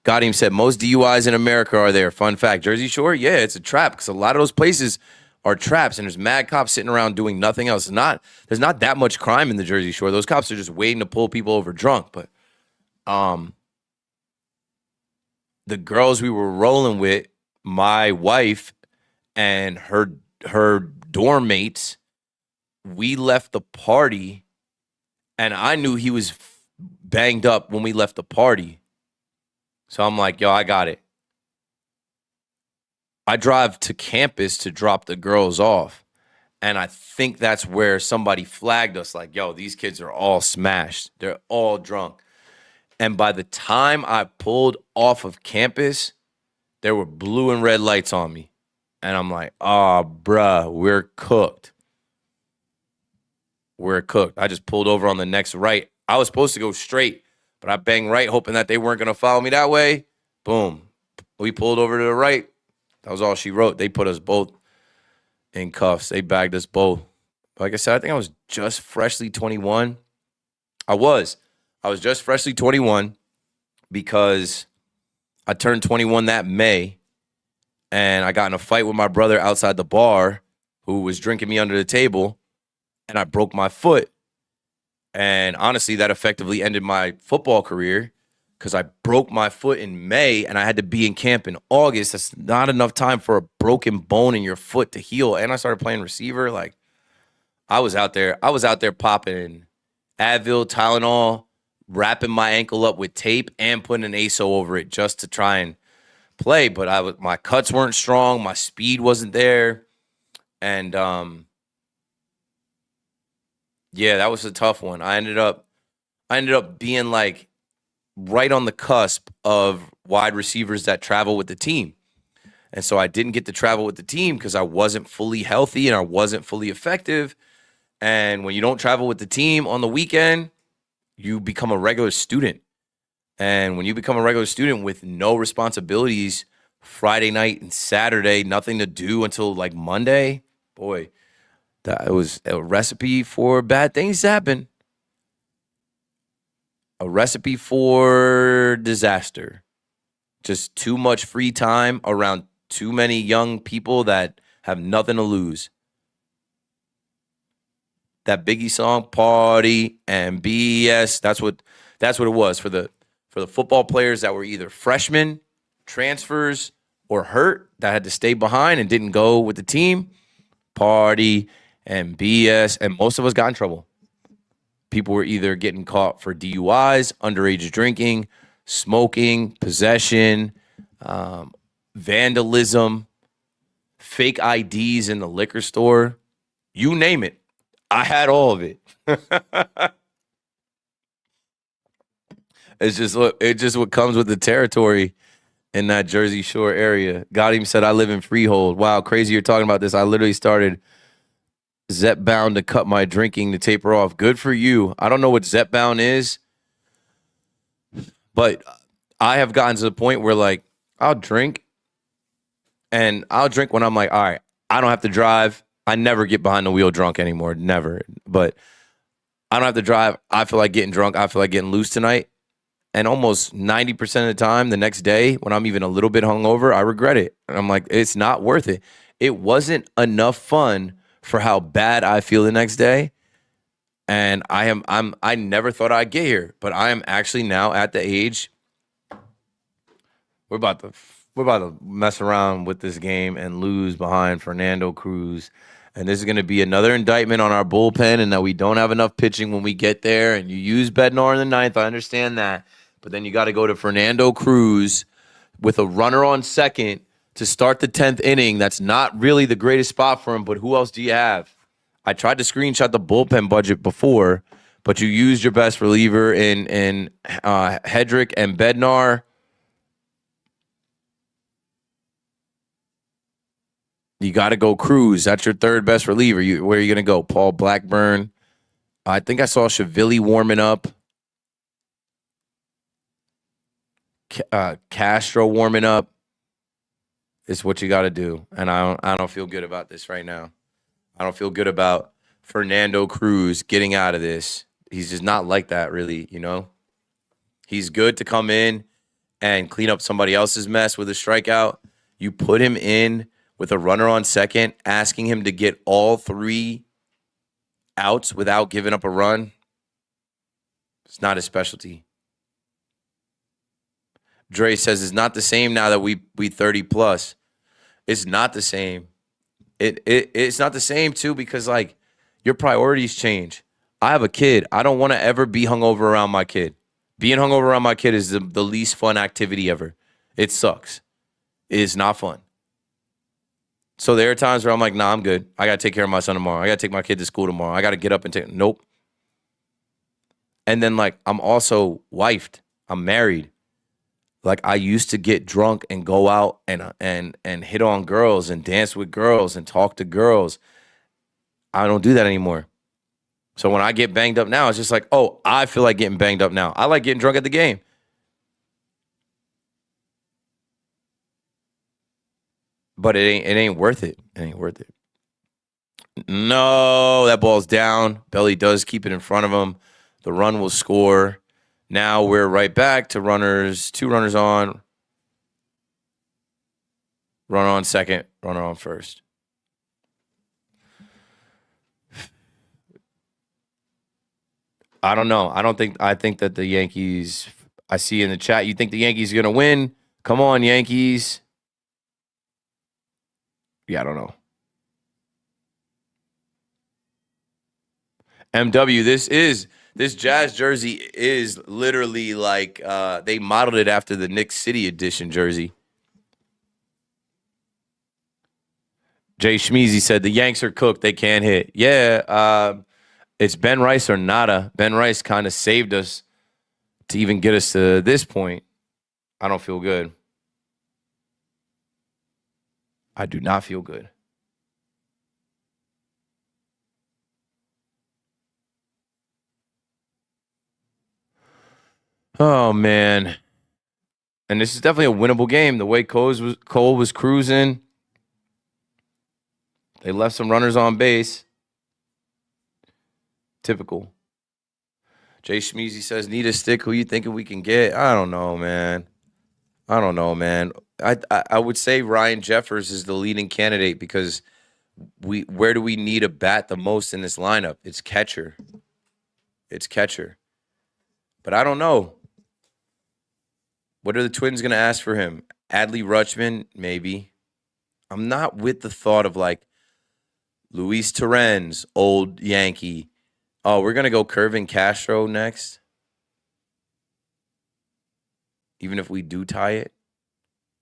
Goddam said, most DUIs in America are there. Fun fact. Jersey Shore? Yeah, it's a trap because a lot of those places are traps and there's mad cops sitting around doing nothing else. There's not that much crime in the Jersey Shore. Those cops are just waiting to pull people over drunk. But the girls we were rolling with, my wife and her dorm mates, we left the party and I knew he was banged up when we left the party. So I'm like, yo, I got it. I drive to campus to drop the girls off. And I think that's where somebody flagged us like, yo, these kids are all smashed. They're all drunk. And by the time I pulled off of campus, there were blue and red lights on me. And I'm like, oh, bruh, we're cooked. We're cooked. I just pulled over on the next right. I was supposed to go straight, but I banged right, hoping that they weren't going to follow me that way. Boom. We pulled over to the right. That was all she wrote. They put us both in cuffs. They bagged us both. Like I said, I think I was just freshly 21. I was just freshly 21 because I turned 21 that May, and I got in a fight with my brother outside the bar who was drinking me under the table, and I broke my foot. And honestly, that effectively ended my football career because I broke my foot in May and I had to be in camp in August. That's not enough time for a broken bone in your foot to heal. And I started playing receiver. Like, I was out there popping Advil, Tylenol, wrapping my ankle up with tape and putting an ASO over it just to try and play. But my cuts weren't strong. My speed wasn't there. And, yeah, that was a tough one. I ended up being like right on the cusp of wide receivers that travel with the team. And so I didn't get to travel with the team because I wasn't fully healthy and I wasn't fully effective. And when you don't travel with the team on the weekend, you become a regular student. And when you become a regular student with no responsibilities Friday night and Saturday, nothing to do until like Monday, boy, that was a recipe for bad things to happen. A recipe for disaster. Just too much free time around too many young people that have nothing to lose. That Biggie song, Party and BS, that's what it was for the football players that were either freshmen, transfers, or hurt that had to stay behind and didn't go with the team. Party and BS, and most of us got in trouble. People were either getting caught for DUIs, underage drinking, smoking, possession, vandalism, fake IDs in the liquor store. You name it. I had all of it. It's just what comes with the territory in that Jersey Shore area. Goddam said, I live in Freehold. Wow, crazy you're talking about this. I literally started Zepbound to cut my drinking to taper off. Good for you. I don't know what Zepbound is, but I have gotten to the point where like I'll drink when I'm like, all right, I don't have to drive. I never get behind the wheel drunk anymore. Never. But I don't have to drive. I feel like getting drunk. I feel like getting loose tonight. And almost 90% of the time, the next day, when I'm even a little bit hungover, I regret it. And I'm like, it's not worth it. It wasn't enough fun for how bad I feel the next day. And I never thought I'd get here, but I am actually now at the age we're about to mess around with this game and lose behind Fernando Cruz. And this is going to be another indictment on our bullpen and that we don't have enough pitching when we get there. And you use Bednar in the ninth. I understand that. But then you got to go to Fernando Cruz with a runner on second to start the 10th inning. That's not really the greatest spot for him, but who else do you have? I tried to screenshot the bullpen budget before, but you used your best reliever in Hedrick and Bednar. You got to go Cruz. That's your third best reliever. Where are you going to go? Paul Blackburn. I think I saw Shavilli warming up. Castro warming up. It's what you got to do. And I don't feel good about this right now. I don't feel good about Fernando Cruz getting out of this. He's just not like that, really, you know? He's good to come in and clean up somebody else's mess with a strikeout. You put him in with a runner on second, asking him to get all 3 outs without giving up a run. It's not his specialty. Dre says it's not the same now that we 30 plus. It's not the same. It's not the same too because like your priorities change. I have a kid. I don't want to ever be hungover around my kid. Being hungover around my kid is the least fun activity ever. It sucks. It is not fun. So there are times where I'm like, nah, I'm good. I got to take care of my son tomorrow. I got to take my kid to school tomorrow. I got to get up and take, nope. And then like, I'm also wifed. I'm married. Like I used to get drunk and go out and hit on girls and dance with girls and talk to girls. I don't do that anymore. So when I get banged up now, it's just like, oh, I feel like getting banged up now. I like getting drunk at the game. But it ain't worth it. It ain't worth it. No, that ball's down. Belly does keep it in front of him. The run will score. Now we're right back to runners, 2 runners on. Runner on second, runner on first. I don't know. I think that the Yankees, I see in the chat, you think the Yankees are going to win? Come on, Yankees. Yeah, I don't know. MW, this Jazz jersey is literally like they modeled it after the Knicks City Edition jersey. Jay Schmeezy said the Yanks are cooked. They can't hit. Yeah, it's Ben Rice or nada. Ben Rice kind of saved us to even get us to this point. I don't feel good. I do not feel good. Oh, man. And this is definitely a winnable game. The way Cole was cruising. They left some runners on base. Typical. Jay Schmeezy says, need a stick. Who you thinking we can get? I don't know, man. I would say Ryan Jeffers is the leading candidate because where do we need a bat the most in this lineup? It's catcher. But I don't know. What are the Twins going to ask for him? Adley Rutschman, maybe. I'm not with the thought of like Luis Torrens, old Yankee. Oh, we're going to go Kervin Castro next. Even if we do tie it.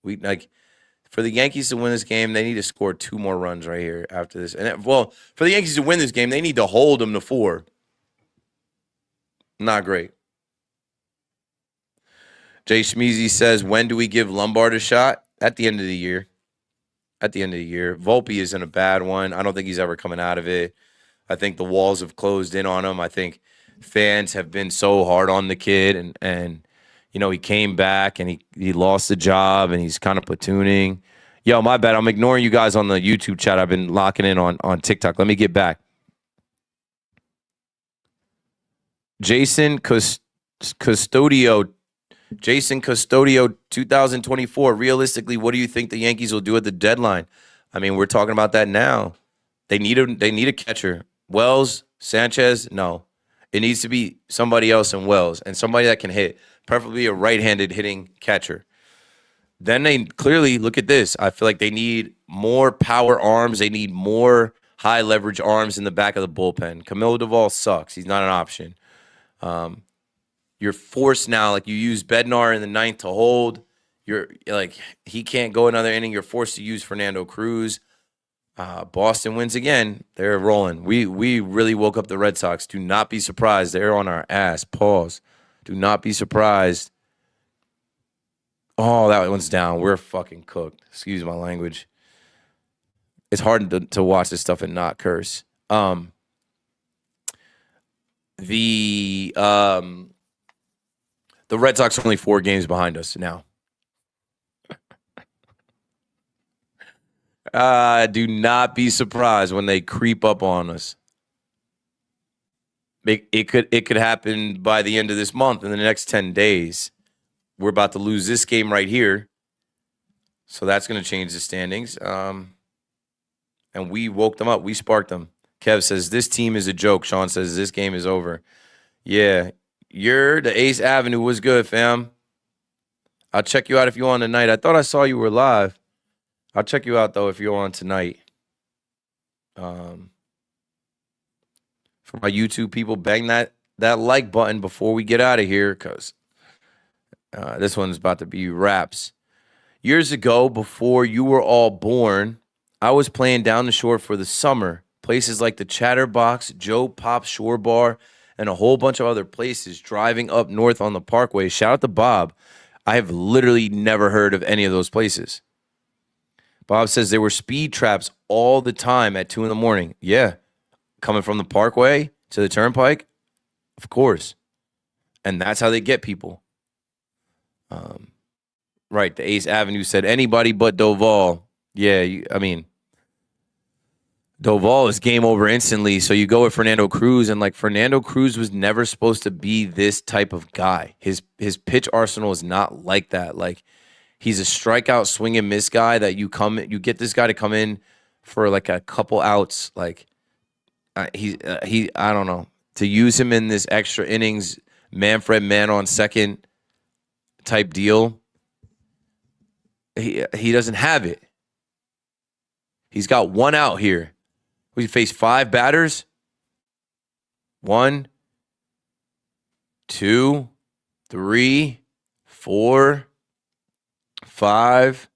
We like for the Yankees to win this game, they need to score 2 more runs right here after this. And well, for the Yankees to win this game, they need to hold them to 4. Not great. Jay Schmeezy says, when do we give Lombard a shot? At the end of the year. Volpe isn't a bad one. I don't think he's ever coming out of it. I think the walls have closed in on him. I think fans have been so hard on the kid and you know, he came back and he lost the job and he's kind of platooning. Yo, my bad. I'm ignoring you guys on the YouTube chat. I've been locking in on TikTok. Let me get back. Jason Custodio, 2024. Realistically, what do you think the Yankees will do at the deadline? I mean, we're talking about that now. They need a catcher. Wells, Sanchez, no. It needs to be somebody else in Wells and somebody that can hit, preferably a right-handed hitting catcher. Then they clearly look at this. I feel like they need more power arms. They need more high leverage arms in the back of the bullpen. Camilo Duvall sucks. He's not an option. You're forced now, like you use Bednar in the 9th to hold. You're like, he can't go another inning. You're forced to use Fernando Cruz. Boston wins again. They're rolling. We really woke up the Red Sox. Do not be surprised. They're on our ass. Pause. Do not be surprised. Oh, that one's down. We're fucking cooked. Excuse my language. It's hard to watch this stuff and not curse. The Red Sox are only 4 games behind us now. Do not be surprised when they creep up on us. It could happen by the end of this month in the next 10 days. we're about to lose this game right here. So that's going to change the standings. And we woke them up. We sparked them. Kev says, this team is a joke. Sean says, this game is over. Yeah. The Ace Avenue was good, fam. I'll check you out if you're on tonight. I thought I saw you were live. I'll check you out, though, if you're on tonight. For my YouTube people, bang that like button before we get out of here, because this one's about to be wraps. Years ago, before you were all born, I was playing down the shore for the summer. Places like the Chatterbox, Joe Pop's Shore Bar, and a whole bunch of other places. Driving up north on the Parkway. Shout out to Bob. I have literally never heard of any of those places. Bob says there were speed traps all the time at 2 in the morning. Yeah. Coming from the Parkway to the Turnpike? Of course. And that's how they get people. Right. The Ace Avenue said anybody but Doval. Yeah. Doval is game over instantly. So you go with Fernando Cruz, and like Fernando Cruz was never supposed to be this type of guy. His pitch arsenal is not like that. Like, he's a strikeout swing and miss guy that you get this guy to come in for like a couple outs. Like, I don't know, to use him in this extra innings, Manfred man on second type deal. He doesn't have it. He's got one out here. We face 5 batters. 1, 2, 3, 4, 5.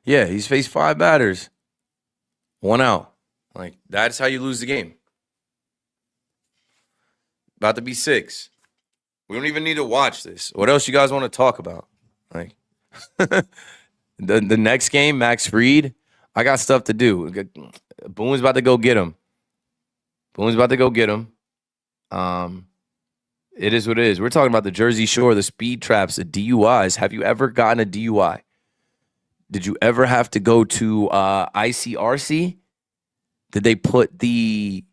Yeah, he's faced 5 batters. 1 out. Like, that's how you lose the game. About to be 6. We don't even need to watch this. What else you guys want to talk about? Like, the next game, Max Fried, I got stuff to do. Boone's about to go get him. It is what it is. We're talking about the Jersey Shore, the speed traps, the DUIs. Have you ever gotten a DUI? Did you ever have to go to ICRC? Did they put the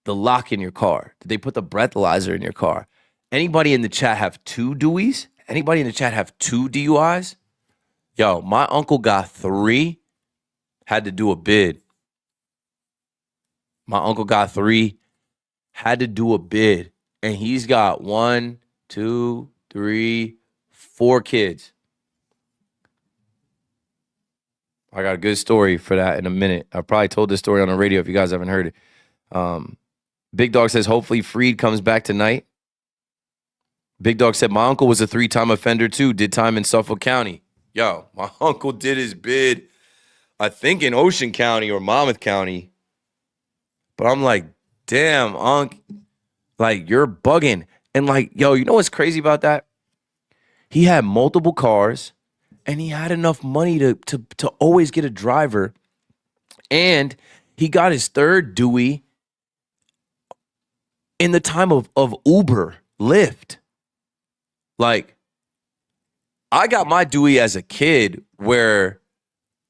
lock in your car? Did they put the breathalyzer in your car? Anybody in the chat have 2 Deweys? Anybody in the chat have 2 DUIs? Yo, my uncle got 3, had to do a bid. My uncle got 3, had to do a bid. And he's got 1, 2, 3, 4 kids. I got a good story for that in a minute. I probably told this story on the radio if you guys haven't heard it. Big Dog says, hopefully Freed comes back tonight. Big Dog said, my uncle was a 3-time offender too, did time in Suffolk County. Yo, my uncle did his bid, I think in Ocean County or Monmouth County. But I'm like, damn, Unc, like, you're bugging. And like, yo, you know what's crazy about that? He had multiple cars, and he had enough money to always get a driver. And he got his 3rd Dewey in the time of Uber, Lyft. Like, I got my Dewey as a kid where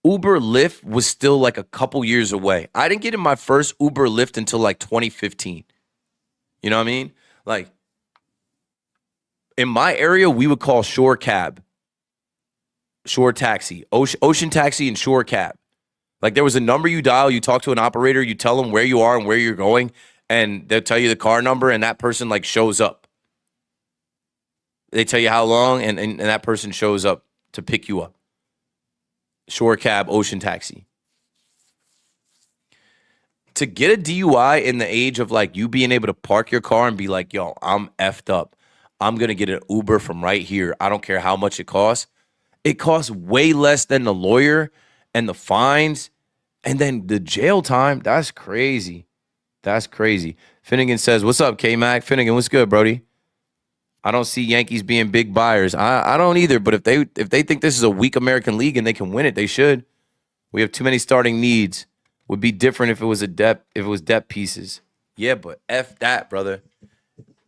Uber Lyft was still like a couple years away. I didn't get in my first Uber Lyft until like 2015. You know what I mean? Like, in my area, we would call shore cab, shore taxi, ocean taxi, and shore cab. Like, there was a number you dial, you talk to an operator, you tell them where you are and where you're going, and they'll tell you the car number, and that person like shows up. They tell you how long, and that person shows up to pick you up. Shore cab, ocean taxi. To get a DUI in the age of like you being able to park your car and be like, yo, I'm effed up. I'm going to get an Uber from right here. I don't care how much it costs. It costs way less than the lawyer and the fines and then the jail time. That's crazy. That's crazy. Finnegan says, what's up, K-Mac? Finnegan, what's good, Brody? I don't see Yankees being big buyers. I don't either, but if they think this is a weak American league and they can win it, they should. We have too many starting needs. Would be different if it was depth pieces. Yeah, but F that, brother.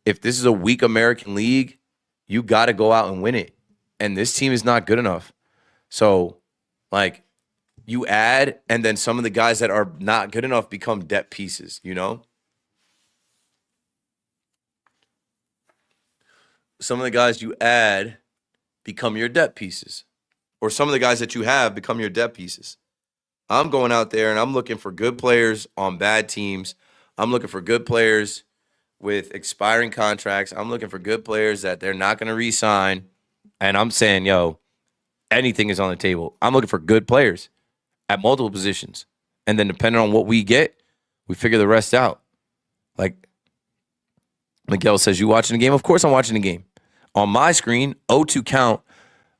If this is a weak American league, you got to go out and win it. And this team is not good enough. So, like, you add, and then some of the guys that are not good enough become depth pieces, you know? Some of the guys you add become your depth pieces. Or some of the guys that you have become your depth pieces. I'm going out there and I'm looking for good players on bad teams. I'm looking for good players with expiring contracts. I'm looking for good players that they're not going to re-sign. And I'm saying, yo, anything is on the table. I'm looking for good players at multiple positions. And then depending on what we get, we figure the rest out. Like Miguel says, you watching the game? Of course I'm watching the game. On my screen, 0-2 count,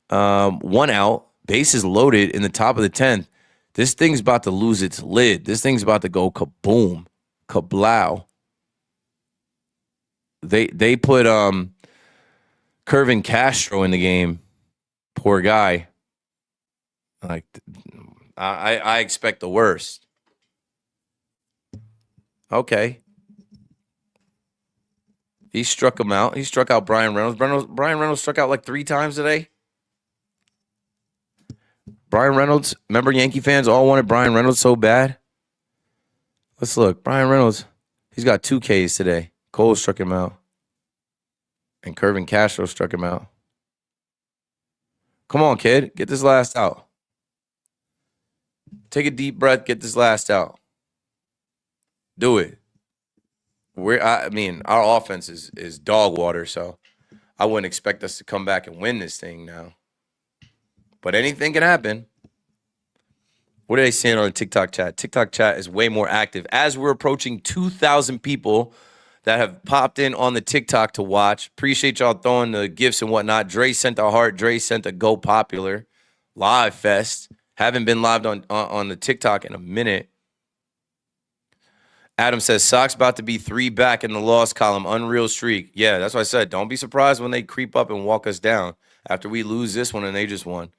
1 out, bases loaded in the top of the 10th. This thing's about to lose its lid. This thing's about to go kaboom, kablow. They put Kervin Castro in the game. Poor guy. Like I expect the worst. Okay. He struck him out. He struck out Brian Reynolds. Brian Reynolds struck out like 3 times today. Brian Reynolds, remember Yankee fans all wanted Brian Reynolds so bad? Let's look. Brian Reynolds, he's got 2 Ks today. Cole struck him out. And Kervin Castro struck him out. Come on, kid. Get this last out. Take a deep breath. Get this last out. Do it. Our offense is dog water, so I wouldn't expect us to come back and win this thing now. But anything can happen. What are they saying on the TikTok chat? TikTok chat is way more active. As we're approaching 2,000 people that have popped in on the TikTok to watch. Appreciate y'all throwing the gifts and whatnot. Dre sent a heart. Dre sent a Go Popular live fest. Haven't been live on the TikTok in a minute. Adam says, Sox about to be 3 back in the loss column. Unreal streak. Yeah, that's what I said. Don't be surprised when they creep up and walk us down after we lose this one and they just won.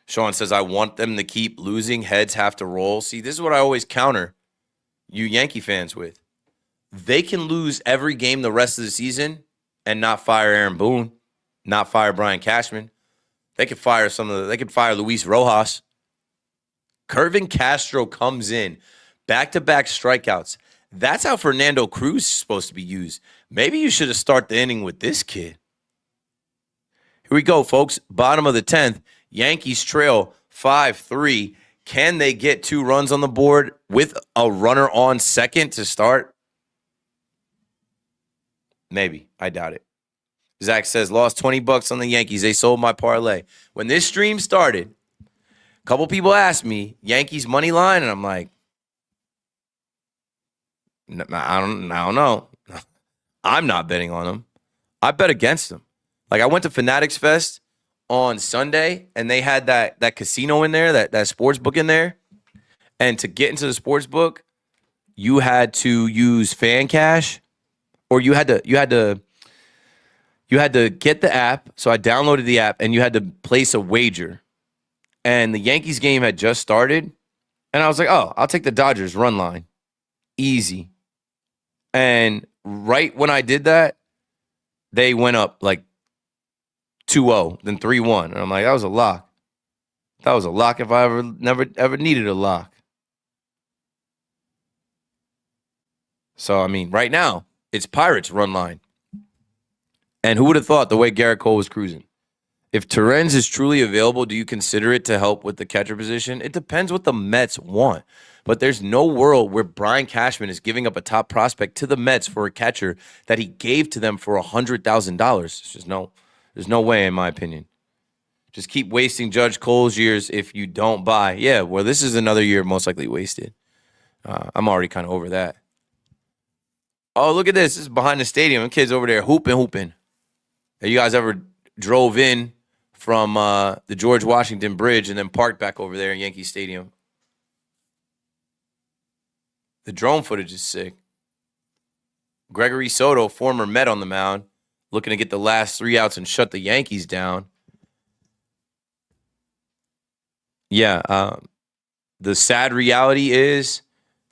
Sean says, I want them to keep losing. Heads have to roll. See, this is what I always counter you Yankee fans with. They can lose every game the rest of the season and not fire Aaron Boone, not fire Brian Cashman. They could fire they could fire Luis Rojas. Kervin Castro comes in, back-to-back strikeouts. That's how Fernando Cruz is supposed to be used. Maybe you should have started the inning with this kid. Here we go, folks. Bottom of the 10th. Yankees trail 5-3. Can they get 2 runs on the board with a runner on second to start? Maybe. I doubt it. Zach says, lost $20 on the Yankees. They sold my parlay. When this stream started, a couple people asked me, Yankees money line, and I'm like, I don't know. I'm not betting on them. I bet against them. Like, I went to Fanatics Fest on Sunday, and they had that casino in there, that sports book in there. And to get into the sports book, you had to use Fan Cash, or you had to get the app. So I downloaded the app, and you had to place a wager. And the Yankees game had just started, and I was like, oh, I'll take the Dodgers run line. Easy. And right when I did that, they went up like 2-0, then 3-1. And I'm like, that was a lock. That was a lock if I ever needed a lock. So, I mean, right now, it's Pirates run line. And who would have thought the way Gerrit Cole was cruising? If Torrens is truly available, do you consider it to help with the catcher position? It depends what the Mets want. But there's no world where Brian Cashman is giving up a top prospect to the Mets for a catcher that he gave to them for $100,000. It's just there's no way, in my opinion. Just keep wasting Judge Cole's years if you don't buy. Yeah, well, this is another year most likely wasted. I'm already kind of over that. Oh, look at this. This is behind the stadium. The kids over there hooping. Have you guys ever drove in from the George Washington Bridge and then parked back over there in Yankee Stadium? The drone footage is sick. Gregory Soto, former Met on the mound, looking to get the last 3 outs and shut the Yankees down. Yeah, the sad reality is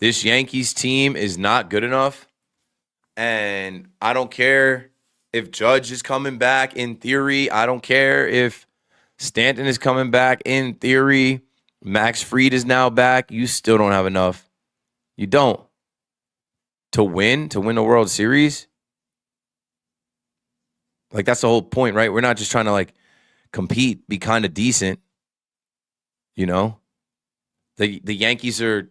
this Yankees team is not good enough. And I don't care if Judge is coming back in theory. I don't care if Stanton is coming back in theory. Max Fried is now back. You still don't have enough. You don't. To win the World Series, Like, that's the whole point, right? We're not just trying to, like, compete, be kind of decent, you know? The Yankees are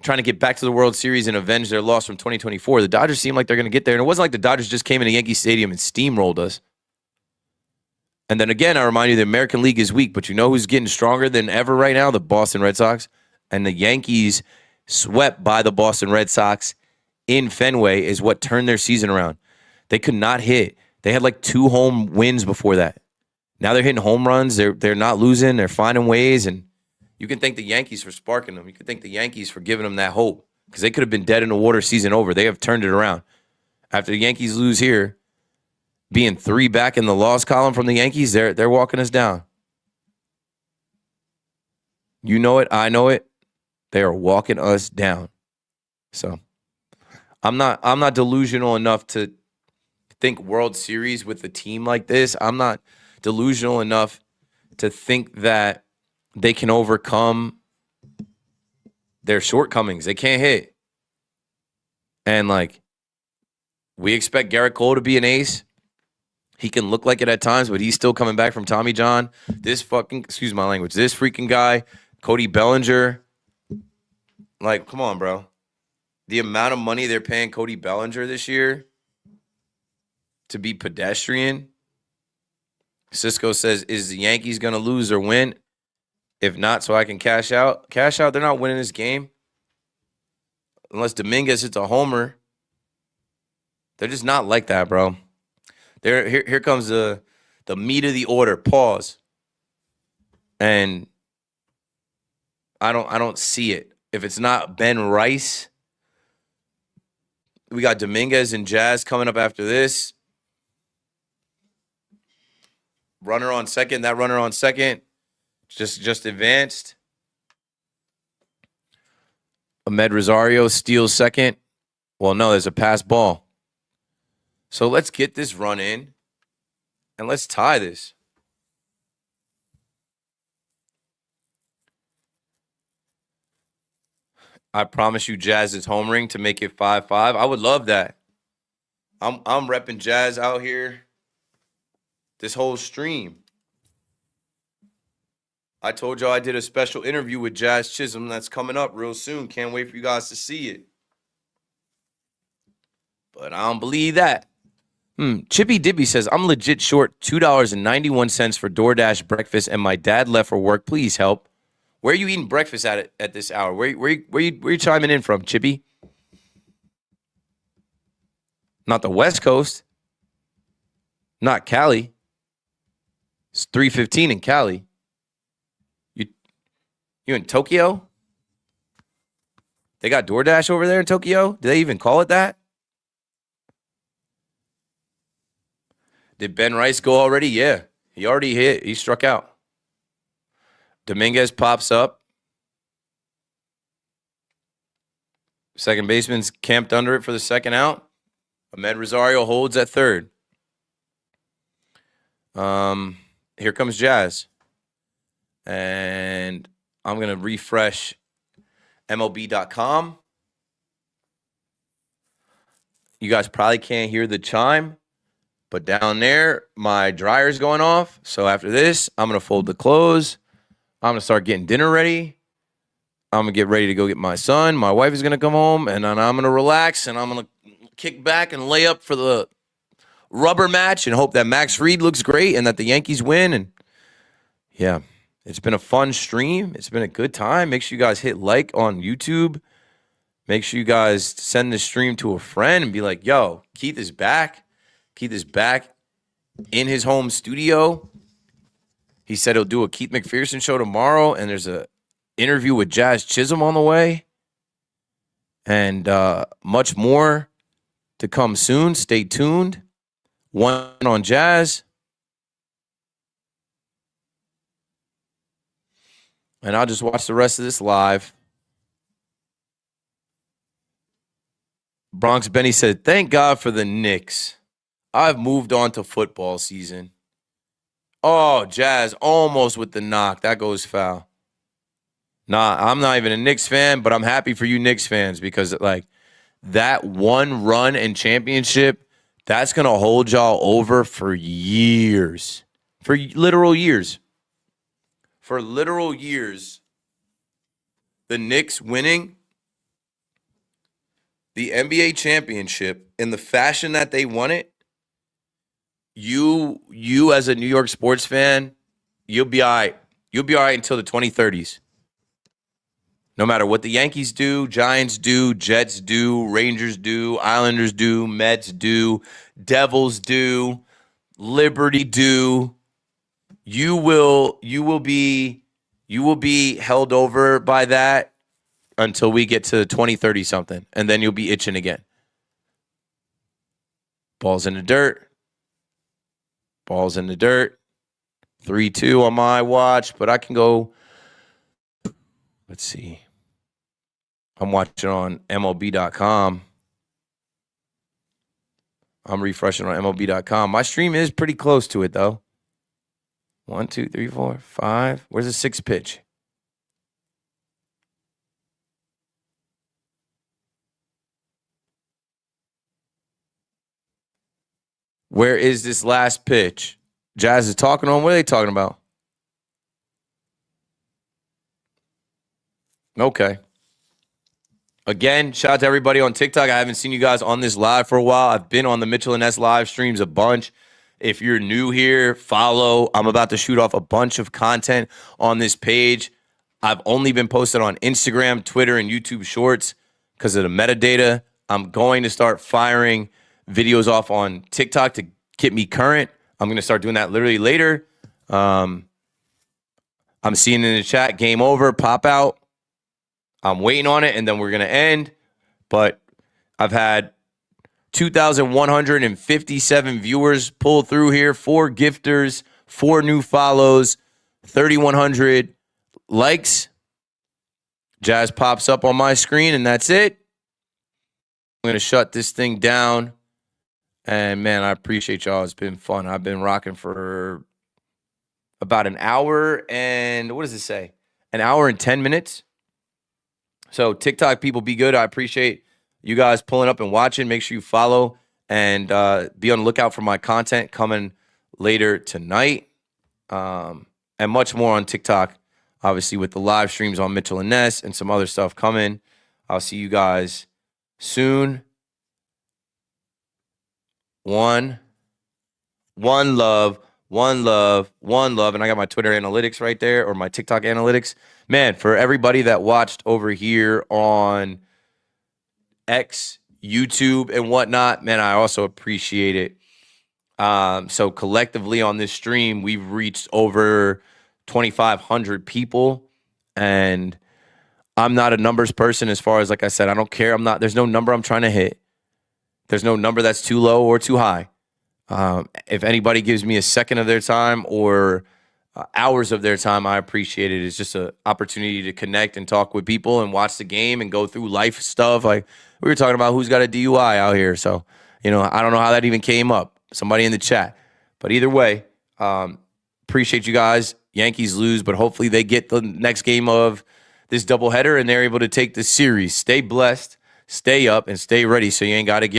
trying to get back to the World Series and avenge their loss from 2024. The Dodgers seem like they're going to get there. And it wasn't like the Dodgers just came into Yankee Stadium and steamrolled us. And then again, I remind you, the American League is weak, but you know who's getting stronger than ever right now? The Boston Red Sox. And the Yankees, swept by the Boston Red Sox in Fenway, is what turned their season around. They could not hit. They had like 2 home wins before that. Now they're hitting home runs. They're not losing. They're finding ways. And you can thank the Yankees for sparking them. You can thank the Yankees for giving them that hope, because they could have been dead in the water season over. They have turned it around. After the Yankees lose here, being 3 back in the loss column from the Yankees, they're walking us down. You know it. I know it. They are walking us down. So I'm not delusional enough to think World Series with a team like this. I'm not delusional enough to think that they can overcome their shortcomings. They can't hit. And, like, we expect Gerrit Cole to be an ace. He can look like it at times, but he's still coming back from Tommy John. This freaking guy, Cody Bellinger. Like, come on, bro. The amount of money they're paying Cody Bellinger this year to be pedestrian. Cisco says, is the Yankees going to lose or win? If not, so I can cash out. Cash out, they're not winning this game. Unless Dominguez hits a homer. They're just not like that, bro. Here comes the meat of the order. Pause. And I don't see it. If it's not Ben Rice, we got Dominguez and Jazz coming up after this. Runner on second. That runner on second just advanced. Ahmed Rosario steals second. Well, no, there's a pass ball. So let's get this run in and let's tie this. I promise you Jazz is homering to make it 5-5. I would love that. I'm repping Jazz out here this whole stream. I told y'all I did a special interview with Jazz Chisholm that's coming up real soon. Can't wait for you guys to see it. But I don't believe that. Chippy Dibby says, I'm legit short $2.91 for DoorDash breakfast, and my dad left for work. Please help. Where are you eating breakfast at this hour? Where you chiming in from, Chippy? Not the West Coast. Not Cali. It's 3:15 in Cali. You in Tokyo? They got DoorDash over there in Tokyo? Do they even call it that? Did Ben Rice go already? Yeah. He already hit. He struck out. Dominguez pops up. Second baseman's camped under it for the second out. Ahmed Rosario holds at third. Here comes Jazz. And I'm going to refresh MLB.com. You guys probably can't hear the chime, but down there, my dryer's going off. So after this, I'm going to fold the clothes. I'm going to start getting dinner ready. I'm going to get ready to go get my son. My wife is going to come home, and then I'm going to relax, and I'm going to kick back and lay up for the rubber match and hope that Max Fried looks great and that the Yankees win. And, yeah, it's been a fun stream. It's been a good time. Make sure you guys hit like on YouTube. Make sure you guys send this stream to a friend and be like, yo, Keith is back. Keith is back in his home studio. He said he'll do a Keith McPherson show tomorrow, and there's a interview with Jazz Chisholm on the way, and much more to come soon. Stay tuned. One on Jazz, and I'll just watch the rest of this live. Bronx Benny said, thank God for the Knicks. I've moved on to football season. Oh, Jazz almost with the knock. That goes foul. Nah, I'm not even a Knicks fan, but I'm happy for you Knicks fans because, like, that one run and championship That's going to hold y'all over for years. For literal years. For literal years. The Knicks winning the NBA championship in the fashion that they won it, you as a New York sports fan, you'll be all right. You'll be all right until the 2030s. No matter what the Yankees do, Giants do, Jets do, Rangers do, Islanders do, Mets do, Devils do, Liberty do, you will be held over by that until we get to 2030 something, and then you'll be itching again. Balls in the dirt. Balls in the dirt. 3-2 on my watch, but I can go. Let's see. I'm watching on MLB.com. I'm refreshing on MLB.com. My stream is pretty close to it, though. 1, 2, 3, 4, 5. Where's the sixth pitch? Where is this last pitch? Jazz is talking on. What are they talking about? Okay. Again, shout out to everybody on TikTok. I haven't seen you guys on this live for a while. I've been on the Mitchell and Ness live streams a bunch. If you're new here, follow. I'm about to shoot off a bunch of content on this page. I've only been posted on Instagram, Twitter, and YouTube Shorts because of the metadata. I'm going to start firing videos off on TikTok to keep me current. I'm going to start doing that literally later. I'm seeing in the chat, game over, pop out. I'm waiting on it, and then we're going to end. But I've had 2,157 viewers pull through here, 4 gifters, 4 new follows, 3,100 likes. Jazz pops up on my screen, and that's it. I'm going to shut this thing down. And, man, I appreciate y'all. It's been fun. I've been rocking for about an hour and, what does it say? An hour and 10 minutes. So TikTok people, be good. I appreciate you guys pulling up and watching. Make sure you follow and be on the lookout for my content coming later tonight. And much more on TikTok, obviously, with the live streams on Mitchell and Ness and some other stuff coming. I'll see you guys soon. One love. And I got my Twitter analytics right there, or my TikTok analytics. Man, for everybody that watched over here on X, YouTube, and whatnot, man, I also appreciate it. So collectively on this stream, we've reached over 2,500 people, and I'm not a numbers person as far as, like I said, I don't care. There's no number I'm trying to hit. There's no number that's too low or too high. If anybody gives me a second of their time or hours of their time, I appreciate it. It's just an opportunity to connect and talk with people and watch the game and go through life stuff. Like we were talking about who's got a DUI out here. So, I don't know how that even came up. Somebody in the chat. But either way, appreciate you guys. Yankees lose, but hopefully they get the next game of this doubleheader and they're able to take the series. Stay blessed, stay up, and stay ready so you ain't got to get